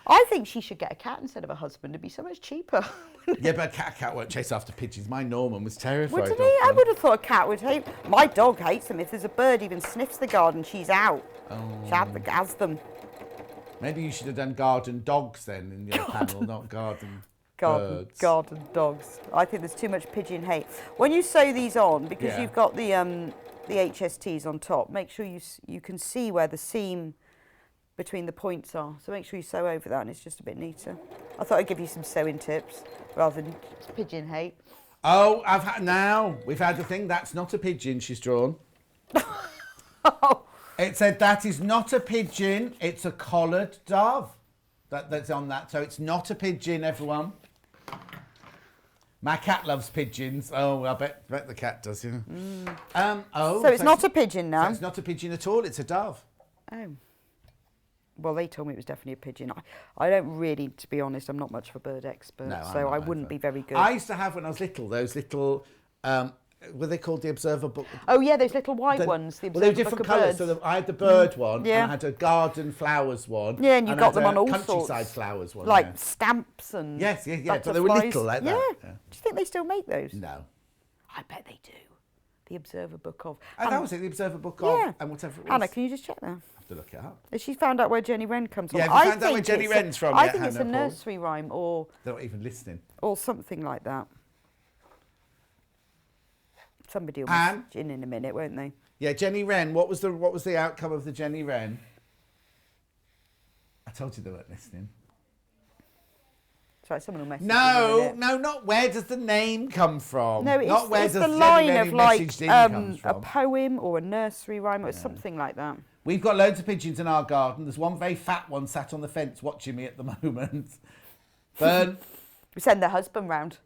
I think she should get a cat instead of a husband. It'd be so much cheaper. Yeah, but a cat won't chase after pigeons. My Norman was terrified. Wouldn't of he? I them. would have thought a cat would hate. My dog hates them. If there's a bird even sniffs the garden, she's out. She has them. Maybe you should have done garden dogs then in your panel, not garden birds. Garden dogs. I think there's too much pigeon hate. When you sew these on, because you've got the HSTs on top, make sure you can see where the seam between the points are. So make sure you sew over that, and it's just a bit neater. I thought I'd give you some sewing tips rather than pigeon hate. Oh, we've had the thing. That's not a pigeon she's drawn. It said that is not a pigeon. It's a collared dove. That's on that. So it's not a pigeon, everyone. My cat loves pigeons. Oh, I bet the cat does. Yeah. So it's not a pigeon now. So it's not a pigeon at all. It's a dove. Oh. Well, they told me it was definitely a pigeon. I don't really, to be honest, I'm not much of a bird expert, No, so I I'm not wouldn't either. be very good. I used to have when I was little those little. Were they called the Observer book? Oh yeah, those little white ones. The Well, they were Observer different Book of colours. Birds. So I had the bird one, Yeah. and I had a garden flowers one. Yeah, and you got I them had on a all countryside sorts. flowers one. Like yeah. stamps and Yes, but they were butterflies. little like yeah. that. Yeah. Do you think they still make those? No. I bet they do. The Observer Book of. Oh, that was it, the Observer book of, Yeah. and whatever it was. Hannah, can you just check that? I have to look it up. Has she found out where Jenny Wren comes from? Yeah, have you found out where think Jenny it's Wren's from I yet, think it's a Hannah, Paul? nursery rhyme or They're not even listening. something like that. Somebody will Anne? message in a minute, won't they? Yeah, Jenny Wren. What was the outcome of the Jenny Wren? I told you they weren't listening. Sorry, someone will message in a minute. No, not where does the name come from? No, not where it's does the Jenny line Wren of who like messaged in comes a from. poem or a nursery rhyme or something like that. We've got loads of pigeons in our garden. There's one very fat one sat on the fence watching me at the moment. Burn. We send the husband round.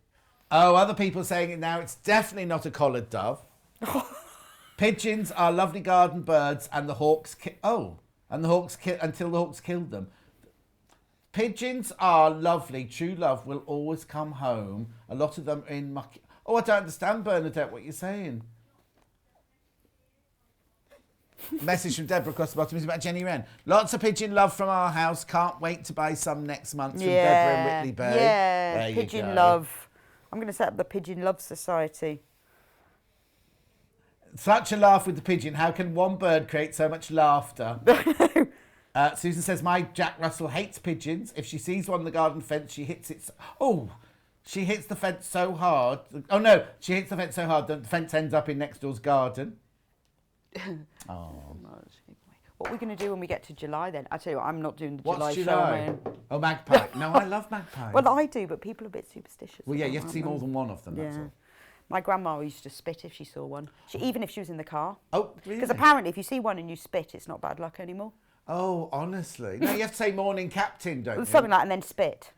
Oh, other people saying it now. It's definitely not a collared dove. Pigeons are lovely garden birds, and the hawks until the hawks killed them. Pigeons are lovely. True love will always come home. A lot of them are in mucky. Oh, I don't understand, Bernadette, what you're saying. Message from Deborah across the bottom is about Jenny Wren. Lots of pigeon love from our house. Can't wait to buy some next month from Deborah and Whitley Bay. Yeah, There you pigeon go. love. I'm going to set up the Pigeon Love Society. Such a laugh with the pigeon. How can one bird create so much laughter? Susan says, my Jack Russell hates pigeons. If she sees one on the garden fence, she hits it. She hits the fence so hard. Oh, no, she hits the fence so hard that the fence ends up in next door's garden. Oh. What are we going to do when we get to July then? I tell you what, I'm not doing the What's July show. July? Oh, magpie. No, I love magpies. Well, I do, but people are a bit superstitious. Well, yeah, you about have to see that, more than one of them, that's Yeah. all. My grandma used to spit if she saw one, even if she was in the car. Oh, really? Because apparently if you see one and you spit, it's not bad luck anymore. Oh, honestly. No, you have to say morning captain, don't you? Something like, and then spit.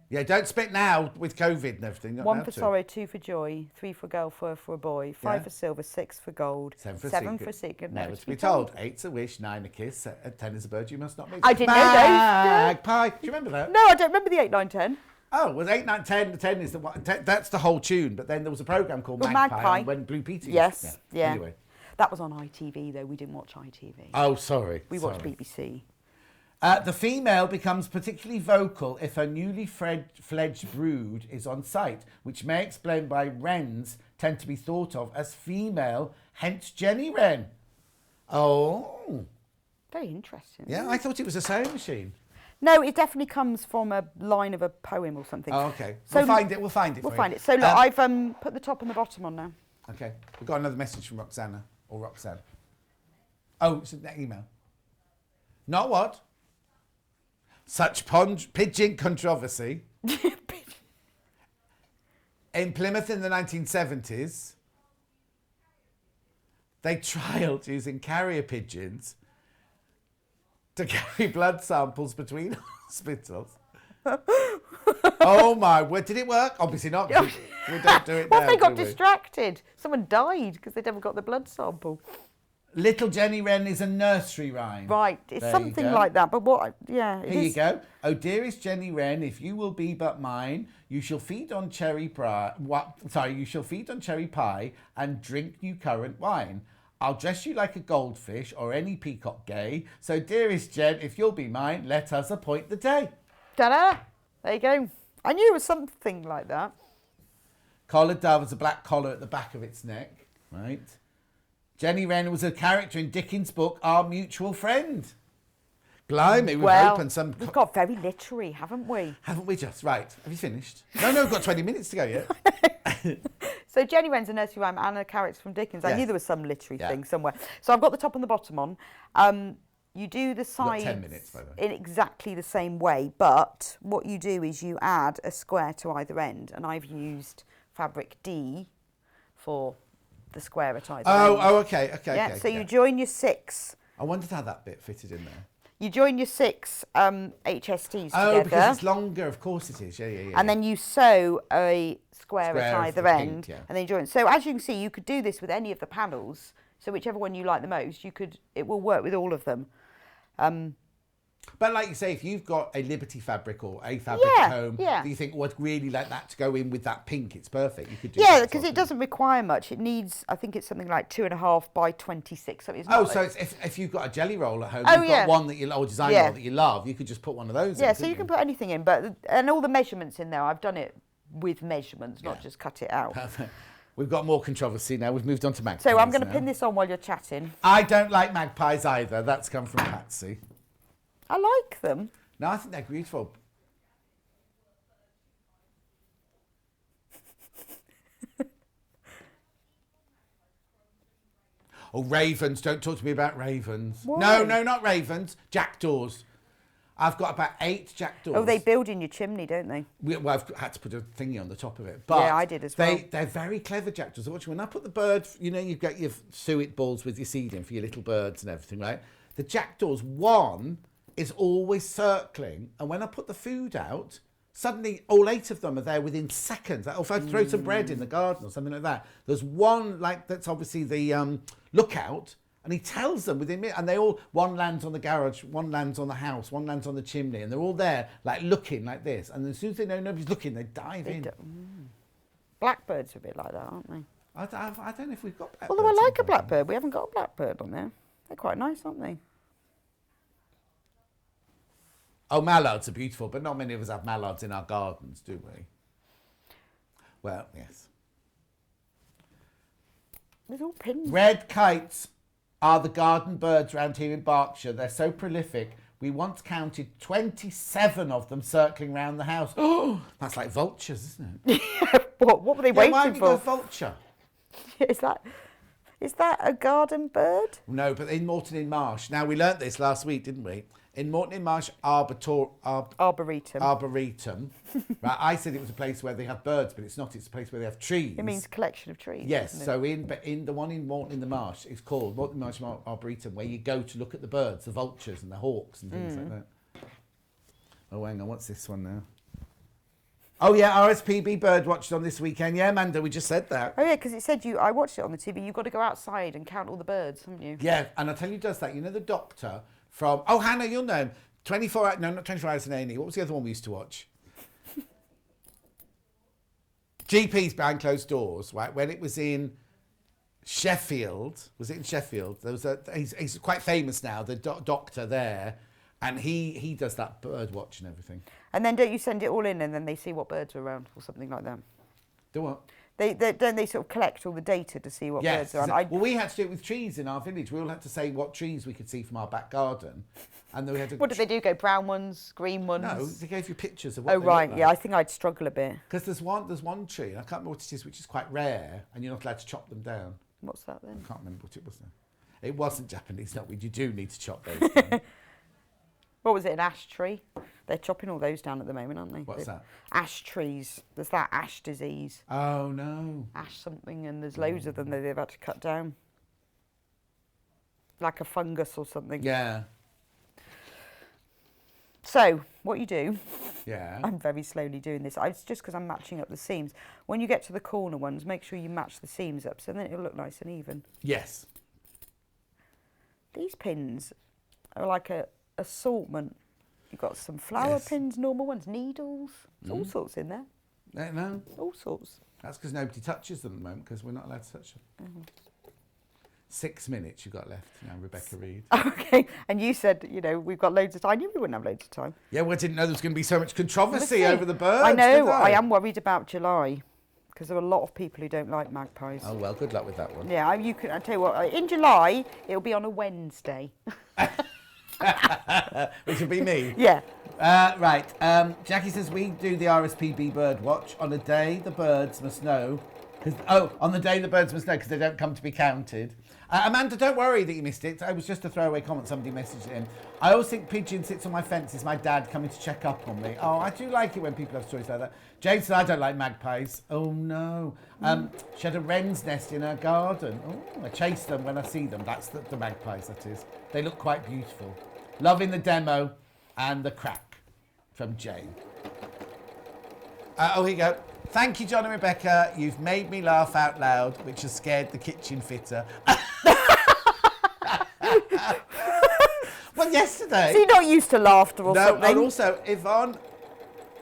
Yeah, don't spit now with COVID and everything. Not 1 now for to. sorrow, 2 for joy, 3 for girl, 4 for a boy, 5 Yeah. for silver, 6 for gold, 7 for 7 secret. for secret, Never to be told. 8's a wish, 9 a kiss, 10 is a bird you must not miss. I didn't know those. Magpie. Do you remember that? No, I don't remember the 8, 9, 10. Oh, well, 8, 9, 10. The 10 is the one. That's the whole tune. But then there was a programme called Well, Magpie, Magpie. when Blue Peter. Yes, yeah. Anyway. That was on ITV though. We didn't watch ITV. Oh, sorry. We watched BBC. The female becomes particularly vocal if her newly fledged brood is on site, which may explain why wrens tend to be thought of as female, hence Jenny Wren. Oh. Very interesting. Yeah, I thought it was a sewing machine. No, it definitely comes from a line of a poem or something. Oh, okay. So We'll find it. We'll find it. So look, I've put the top and the bottom on now. Okay. We've got another message from Roxana or Roxanne. Oh, it's an email. Not what? Such pigeon controversy. In Plymouth in the 1970s, they trialled using carrier pigeons to carry blood samples between hospitals. Oh my word, did it work? Obviously not. We don't do it now. Well, they got distracted. Someone died because they never got the blood sample. Little Jenny Wren is a nursery rhyme. Right, it's something like that. But what? Yeah. Here you go. Oh, dearest Jenny Wren, if you will be but mine, you shall feed on cherry pie. You shall feed on cherry pie and drink new currant wine. I'll dress you like a goldfish or any peacock gay. So, dearest Jen, if you'll be mine, let us appoint the day. Ta-da! There you go. I knew it was something like that. Collared dove has a black collar at the back of its neck, right? Jenny Wren was a character in Dickens' book, Our Mutual Friend. Blimey, we've opened some... We've got very literary, haven't we? Haven't we just? Right. Have you finished? No, we've got 20 minutes to go yet. So Jenny Wren's a nursery rhyme and a character from Dickens. I knew there was some literary thing somewhere. So I've got the top and the bottom on. You do the sides 10 minutes, by the way. in exactly the same way, but what you do is you add a square to either end, and I've used fabric D for the square at either end. Oh, okay. So you join your 6. I wondered how that bit fitted in there. You join your 6 HSTs together. Oh, because it's longer, of course it is. Yeah. And then you sew a square at either end, pink, and then you join. So as you can see, you could do this with any of the panels. So whichever one you like the most, it will work with all of them. But like you say, if you've got a Liberty fabric or a fabric at home, do you think, I'd really like that to go in with that pink, it's perfect. You could do because it doesn't require much. It needs, I think it's something like 2.5 by 26. So if you've got a jelly roll at home, you've got one that you or design roll that you love, you could just put one of those in. Yeah, so you can put anything in, and all the measurements in there. I've done it with measurements, not just cut it out. Perfect. We've got more controversy now. We've moved on to magpies. So I'm going to pin this on while you're chatting. I don't like magpies either. That's come from Patsy. I like them. No, I think they're beautiful. Oh, ravens. Don't talk to me about ravens. Why? No, not ravens. Jackdaws. I've got about 8 jackdaws. Oh, they build in your chimney, don't they? Well, I've had to put a thingy on the top of it. But yeah, I did as well. They're very clever jackdaws. When I put the bird, you've got your suet balls with your seed in for your little birds and everything, right? The jackdaws, one is always circling, and when I put the food out, suddenly all 8 of them are there within seconds. Or if I throw some bread in the garden or something like that, there's one that's obviously the lookout. And he tells them within minutes, and one lands on the garage, one lands on the house, one lands on the chimney, and they're all there, like looking like this. And as soon as they know nobody's looking, they dive in. Blackbirds are a bit like that, aren't they? I don't know if we've got blackbirds. Although I like a blackbird, we haven't got a blackbird on there. They're quite nice, aren't they? Oh, mallards are beautiful, but not many of us have mallards in our gardens, do we? Well, yes. There's all pins. Red kites are the garden birds around here in Berkshire. They're so prolific. We once counted 27 of them circling around the house. Oh, that's like vultures, isn't it? What were they waiting why have you for? got a vulture? Is that a garden bird? No, but in Morton-in-Marsh. Now, we learnt this last week, didn't we? In Morton-in-Marsh Arboretum. Right, I said it was a place where they have birds, but it's not. It's a place where they have trees. It means collection of trees. Yes, so in the one in Morton-in-the-Marsh, it's called Morton-in-Marsh Arboretum, where you go to look at the birds, the vultures and the hawks and things like that. Oh, hang on, what's this one now? Oh, yeah, RSPB bird watched on this weekend. Yeah, Amanda, we just said that. Oh, yeah, because it said I watched it on the TV. You've got to go outside and count all the birds, haven't you? Yeah, and I'll tell you, does that. You know the doctor from... Oh, Hannah, you'll know him. 24 hours... No, not 24 Hours in A&E. What was the other one we used to watch? GPs Behind Closed Doors, right? When it was in Sheffield. Was it in Sheffield? There was he's quite famous now, the doctor there, and he does that bird watch and everything. And then don't you send it all in and then they see what birds are around or something like that? Do what? Don't they sort of collect all the data to see what birds are around? Well, we had to do it with trees in our village. We all had to say what trees we could see from our back garden. And then we had to... What did they do? Go brown ones, green ones? No, they gave you pictures of what they right, look like. yeah, I think I'd struggle a bit. Because there's one tree, and I can't remember what it is, which is quite rare, and you're not allowed to chop them down. What's that then? I can't remember what it was then. It wasn't Japanese knotweed. You do need to chop those down. What was it, an ash tree? They're chopping all those down at the moment, aren't they? What's that? Ash trees. There's that ash disease. Oh, no. Ash something, and there's loads of them that they've had to cut down. Like a fungus or something. Yeah. So, what you do... Yeah. I'm very slowly doing this. It's just because I'm matching up the seams. When you get to the corner ones, make sure you match the seams up, so then it'll look nice and even. Yes. These pins are like a assortment. You've got some flower pins, normal ones, needles, all sorts in there. No. All sorts. That's because nobody touches them at the moment, because we're not allowed to touch them. 6 minutes you've got left now, Rebecca Reid. Okay, and you said, we've got loads of time. I knew we wouldn't have loads of time. Yeah, well, I didn't know there was going to be so much controversy over the birds. I know, did I am worried about July, because there are a lot of people who don't like magpies. Oh, well, good luck with that one. Yeah, I tell you what, in July, it'll be on a Wednesday. Which would be me. Yeah. Right. Jackie says we do the RSPB bird watch on a day the birds must know. On the day the birds must know because they don't come to be counted. Amanda, don't worry that you missed it. It was just a throwaway comment. Somebody messaged in. I always think pigeon sits on my fence is my dad coming to check up on me. Oh, I do like it when people have stories like that. Jane said I don't like magpies. Oh no. She had a wren's nest in her garden. Oh, I chase them when I see them. That's the magpies, that is. They look quite beautiful. Loving the demo and the crack from Jane. Here you go. Thank you, John and Rebecca. You've made me laugh out loud, which has scared the kitchen fitter. Well, yesterday... So you're not used to laughter or something? No, and also, Yvonne...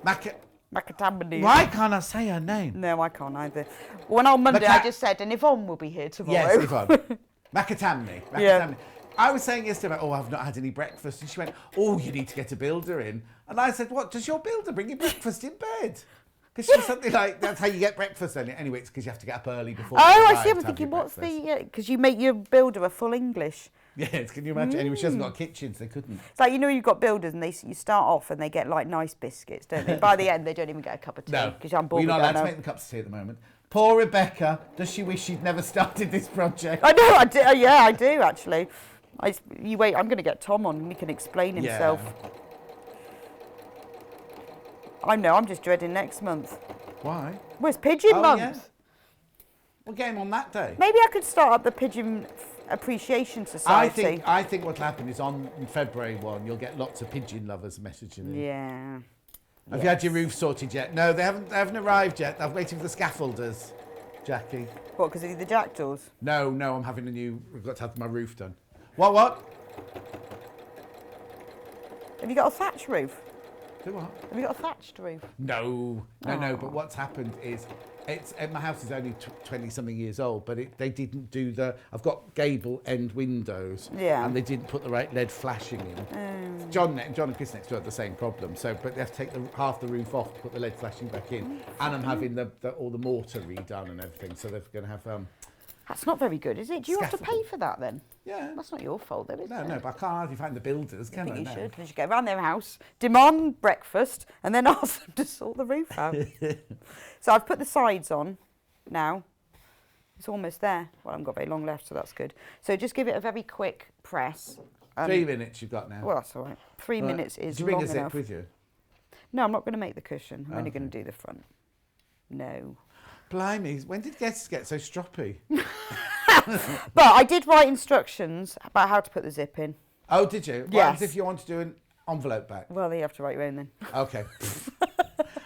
Macadamia. Why can't I say her name? No, I can't either. When on Monday, I just said, and Yvonne will be here tomorrow. Yes, Yvonne. Macatamney. Yeah. I was saying yesterday, I've not had any breakfast. And she went, you need to get a builder in. And I said, what, does your builder bring you breakfast in bed? Because she was something like, that's how you get breakfast. Anyway, it's because you have to get up early before. I see. I'm thinking, what's because you make your builder a full English. Yes, can you imagine? Anyway, she hasn't got a kitchen, so they couldn't. It's like, you've got builders and you start off and they get like nice biscuits, don't they? By the end, they don't even get a cup of tea. No, because I'm bored. You're not allowed to make the cups of tea at the moment. Poor Rebecca. Does she wish she'd never started this project? I know, I do. Yeah, I do, actually. You wait, I'm going to get Tom on and he can explain himself. Yeah. I'm just dreading next month. Why? Well, it's Pigeon Month. Yeah. We'll get him on that day. Maybe I could start up the Pigeon Appreciation Society. I think what'll happen is on February 1, you'll get lots of pigeon lovers messaging in. Yeah. Have you had your roof sorted yet? No, they haven't arrived yet. I'm waiting for the scaffolders, Jackie. What, because of the jackdaws? No, I'm having I've got to have my roof done. What? Have you got a thatch roof? Do what? Have you got a thatched roof? No. But what's happened is, my house is only 20-something years old, but they didn't do I've got gable end windows, and they didn't put the right lead flashing in. John and Chris next door had the same problem, but they have to take half the roof off to put the lead flashing back in, and I'm having all the mortar redone and everything, so they're going to have... That's not very good, is it? Do you have to pay for that then? Yeah. That's not your fault, though, is it? No, but I can't hardly find the builders, can I? I think you should. You should go around their house, demand breakfast, and then ask them to sort the roof out. So I've put the sides on now. It's almost there. Well, I haven't got very long left, so that's good. So just give it a very quick press. 3 minutes you've got now. Well, that's all right. 3 minutes is long enough. Did you bring a zip with you? No, I'm not going to make the cushion. I'm only going to do the front. No. Blimey, when did guests get so stroppy? But I did write instructions about how to put the zip in. Oh, did you? What happens if you want to do an envelope back? Well, you have to write your own then. Okay.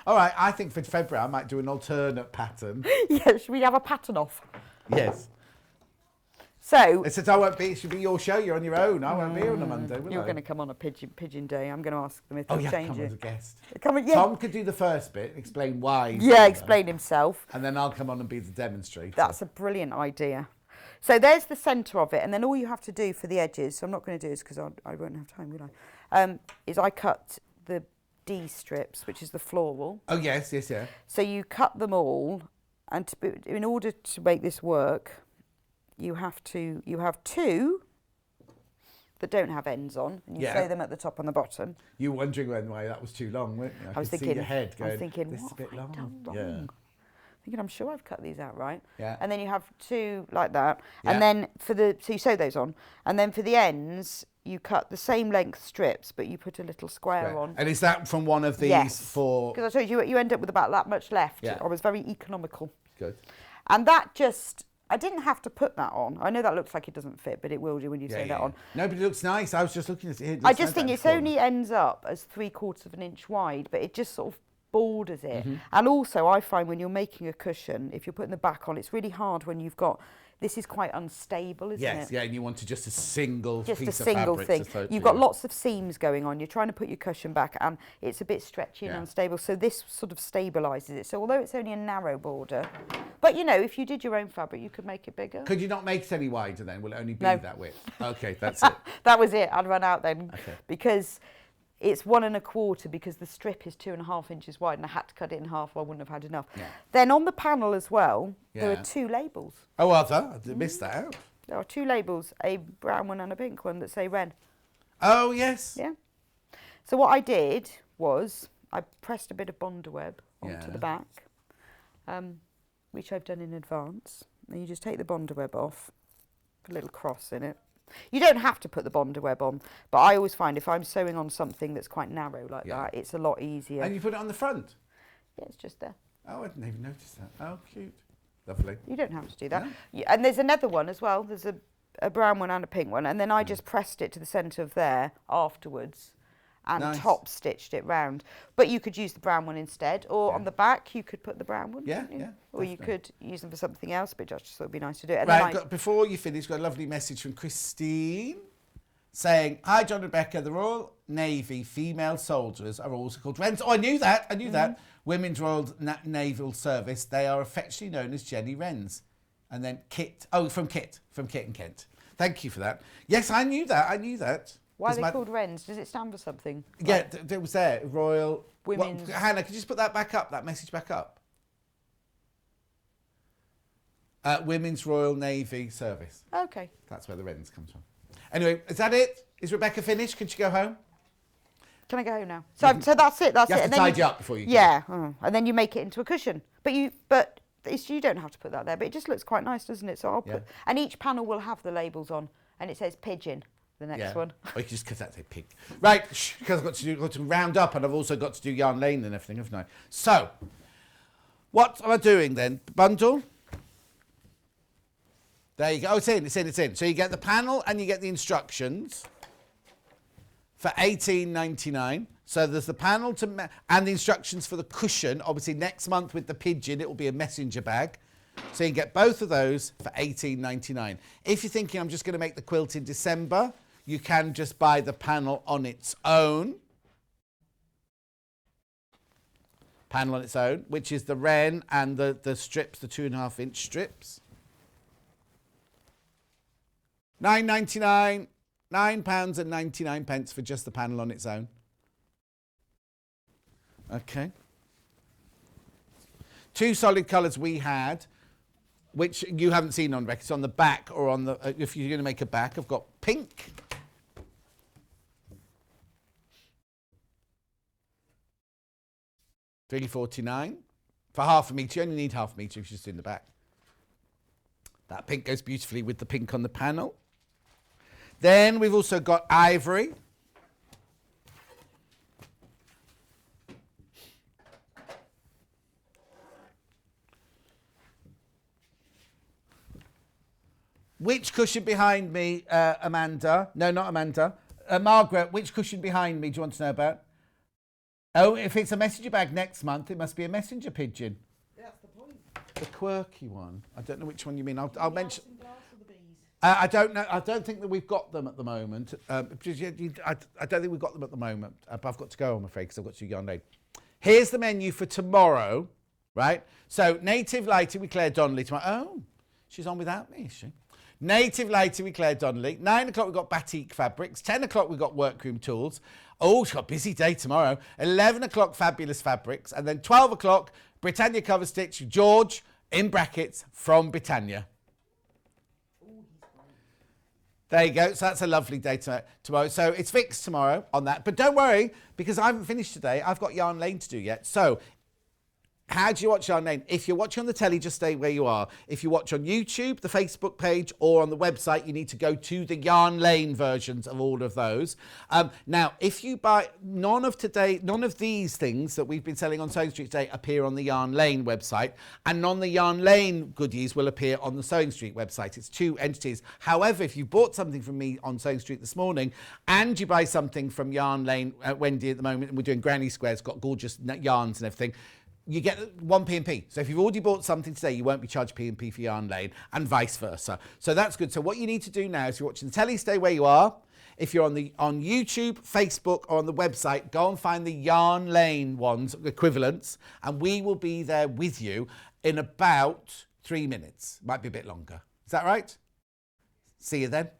All right, I think for February I might do an alternate pattern. Yeah, should we have a pattern off? Yes. So... It says it should be your show, you're on your own. I won't be here on a Monday, will I? You're going to come on a pigeon day. I'm going to ask them if they'll change it. Come as a guest. Tom could do the first bit, explain why. Yeah, explain himself. And then I'll come on and be the demonstrator. That's a brilliant idea. So there's the centre of it, and then all you have to do for the edges, so I'm not going to do this because I won't have time, will I? Is I cut the D strips, which is the floral. Oh, yes, yeah. So you cut them all, and in order to make this work, you have two that don't have ends on, and you sew them at the top and the bottom. You were wondering why that was too long, weren't you? I was thinking, see your head going, I was thinking, this is a bit long. Done wrong? Yeah. Thinking, I'm sure I've cut these out right. Yeah. And then you have two like that, Yeah. and then so you sew those on, and then for the ends you cut the same length strips, but you put a little square on. And is that from one of these? Yes. For? Because I told you end up with about that much left. Yeah. I was very economical. Good. And that just, I didn't have to put that on. I know that looks like it doesn't fit, but it will do when you sew that on. No, but it looks nice. I was just looking at it. I just think it only ends up as 3/4 of an inch wide, but it just sort of borders it. And also I find when you're making a cushion, if you're putting the back on, it's really hard when you've got, this is quite unstable, isn't it? Yes, yeah, and you want just a single piece of fabric. Just a single thing. You've got lots of seams going on. You're trying to put your cushion back and it's a bit stretchy and unstable. So this sort of stabilises it. So although it's only a narrow border, but you know, if you did your own fabric, you could make it bigger. Could you not make it any wider then? Will it only be that width? Okay, that's it. That was it. I'd run out then. Okay. Because it's 1 1/4 because the strip is 2.5 inches wide and I had to cut it in half or I wouldn't have had enough. Yeah. Then on the panel as well, there are 2 labels. Oh, are there? I missed that out. There are 2 labels, a brown one and a pink one that say Wren. Oh, yes. Yeah. So what I did was I pressed a bit of Bondaweb onto the back, which I've done in advance. And you just take the Bondaweb off, put a little cross in it. You don't have to put the Bondaweb on, but I always find if I'm sewing on something that's quite narrow like that, it's a lot easier. And you put it on the front? Yeah, it's just there. Oh, I didn't even notice that. Oh, cute. Lovely. You don't have to do that. No. And there's another one as well. There's a brown one and a pink one. And then I just pressed it to the centre of there afterwards and top stitched it round. But you could use the brown one instead. Or on the back, you could put the brown one. Yeah, yeah. Or definitely. you could use them for something else, but I just thought it would be nice to do it. And Right, before you finish, got a lovely message from Christine saying, "Hi, John and Rebecca, the Royal Navy female soldiers are also called Wrens." Oh, I knew that. That. Women's Royal Naval Service. They are affectionately known as Jenny Wrens. And then Kit. Oh, from Kit and Kent. Thank you for that. Yes, I knew that. Why are they called Wrens? Does it stand for something? Yeah, it was there. Royal Women's. Hannah, could you just put that back up? That message back up. Women's Royal Navy Service. Okay. That's where the Wrens comes from. Anyway, is that it? Is Rebecca finished? Can she go home? Can I go home now? So that's it. That's you it. have to tidy up before you go. Yeah, and then you make it into a cushion. But you don't have to put that there. But it just looks quite nice, doesn't it? So I'll put, and each panel will have the labels on, and it says pigeon. The next one. Or you can just cut that say pig. Right, because I've got to round up, and I've also got to do yarn lane and everything, haven't I? So, what am I doing then? Bundle. There you go. Oh, it's in. So you get the panel and you get the instructions for $18.99. So there's the panel and the instructions for the cushion. Obviously, next month with the pigeon, it will be a messenger bag. So you can get both of those for $18.99. If you're thinking I'm just going to make the quilt in December, you can just buy the panel on its own. Panel on its own, which is the Wren and the strips, the 2.5 inch strips. £9.99, £9.99 for just the panel on its own. Okay. 2 solid colours we had, which you haven't seen on Rebecca. It's on the back or on the, if you're going to make a back, I've got pink. $3.49 for half a metre. You only need half a metre if you're just in the back. That pink goes beautifully with the pink on the panel. Then we've also got ivory. Which cushion behind me, Amanda? No, not Amanda. Margaret, which cushion behind me do you want to know about? Oh, if it's a messenger bag next month, it must be a messenger pigeon. That's the point. The quirky one. I don't know which one you mean. I'll mention. I don't know. I don't think that we've got them at the moment. I don't think we've got them at the moment. But I've got to go, I'm afraid, because I've got to do yarn lane. Here's the menu for tomorrow, right? So, Native Lighting with Claire Donnelly tomorrow. Oh, she's on without me, is she? Native Later with Claire Donnelly. 9 o'clock we've got Batik Fabrics. 10 o'clock we've got Workroom Tools. Oh, she's got a busy day tomorrow. 11 o'clock Fabulous Fabrics. And then 12 o'clock Britannia Cover Stitch. George, in brackets, from Britannia. There you go. So that's a lovely day tomorrow. So it's fixed tomorrow on that. But don't worry, because I haven't finished today. I've got Yarn Lane to do yet. So how do you watch Yarn Lane? If you're watching on the telly, just stay where you are. If you watch on YouTube, the Facebook page, or on the website, you need to go to the Yarn Lane versions of all of those. Now, if you buy none of these things that we've been selling on Sewing Street today appear on the Yarn Lane website, and none of the Yarn Lane goodies will appear on the Sewing Street website. It's two entities. However, if you bought something from me on Sewing Street this morning, and you buy something from Yarn Lane at Wendy at the moment, and we're doing Granny Squares, got gorgeous yarns and everything, you get 1 P&P. So if you've already bought something today, you won't be charged P&P for Yarn Lane, and vice versa. So that's good. So what you need to do now is, you're watching the telly, stay where you are. If you're on YouTube, Facebook, or on the website, go and find the Yarn Lane ones, equivalents, and we will be there with you in about 3 minutes. Might be a bit longer. Is that right? See you then.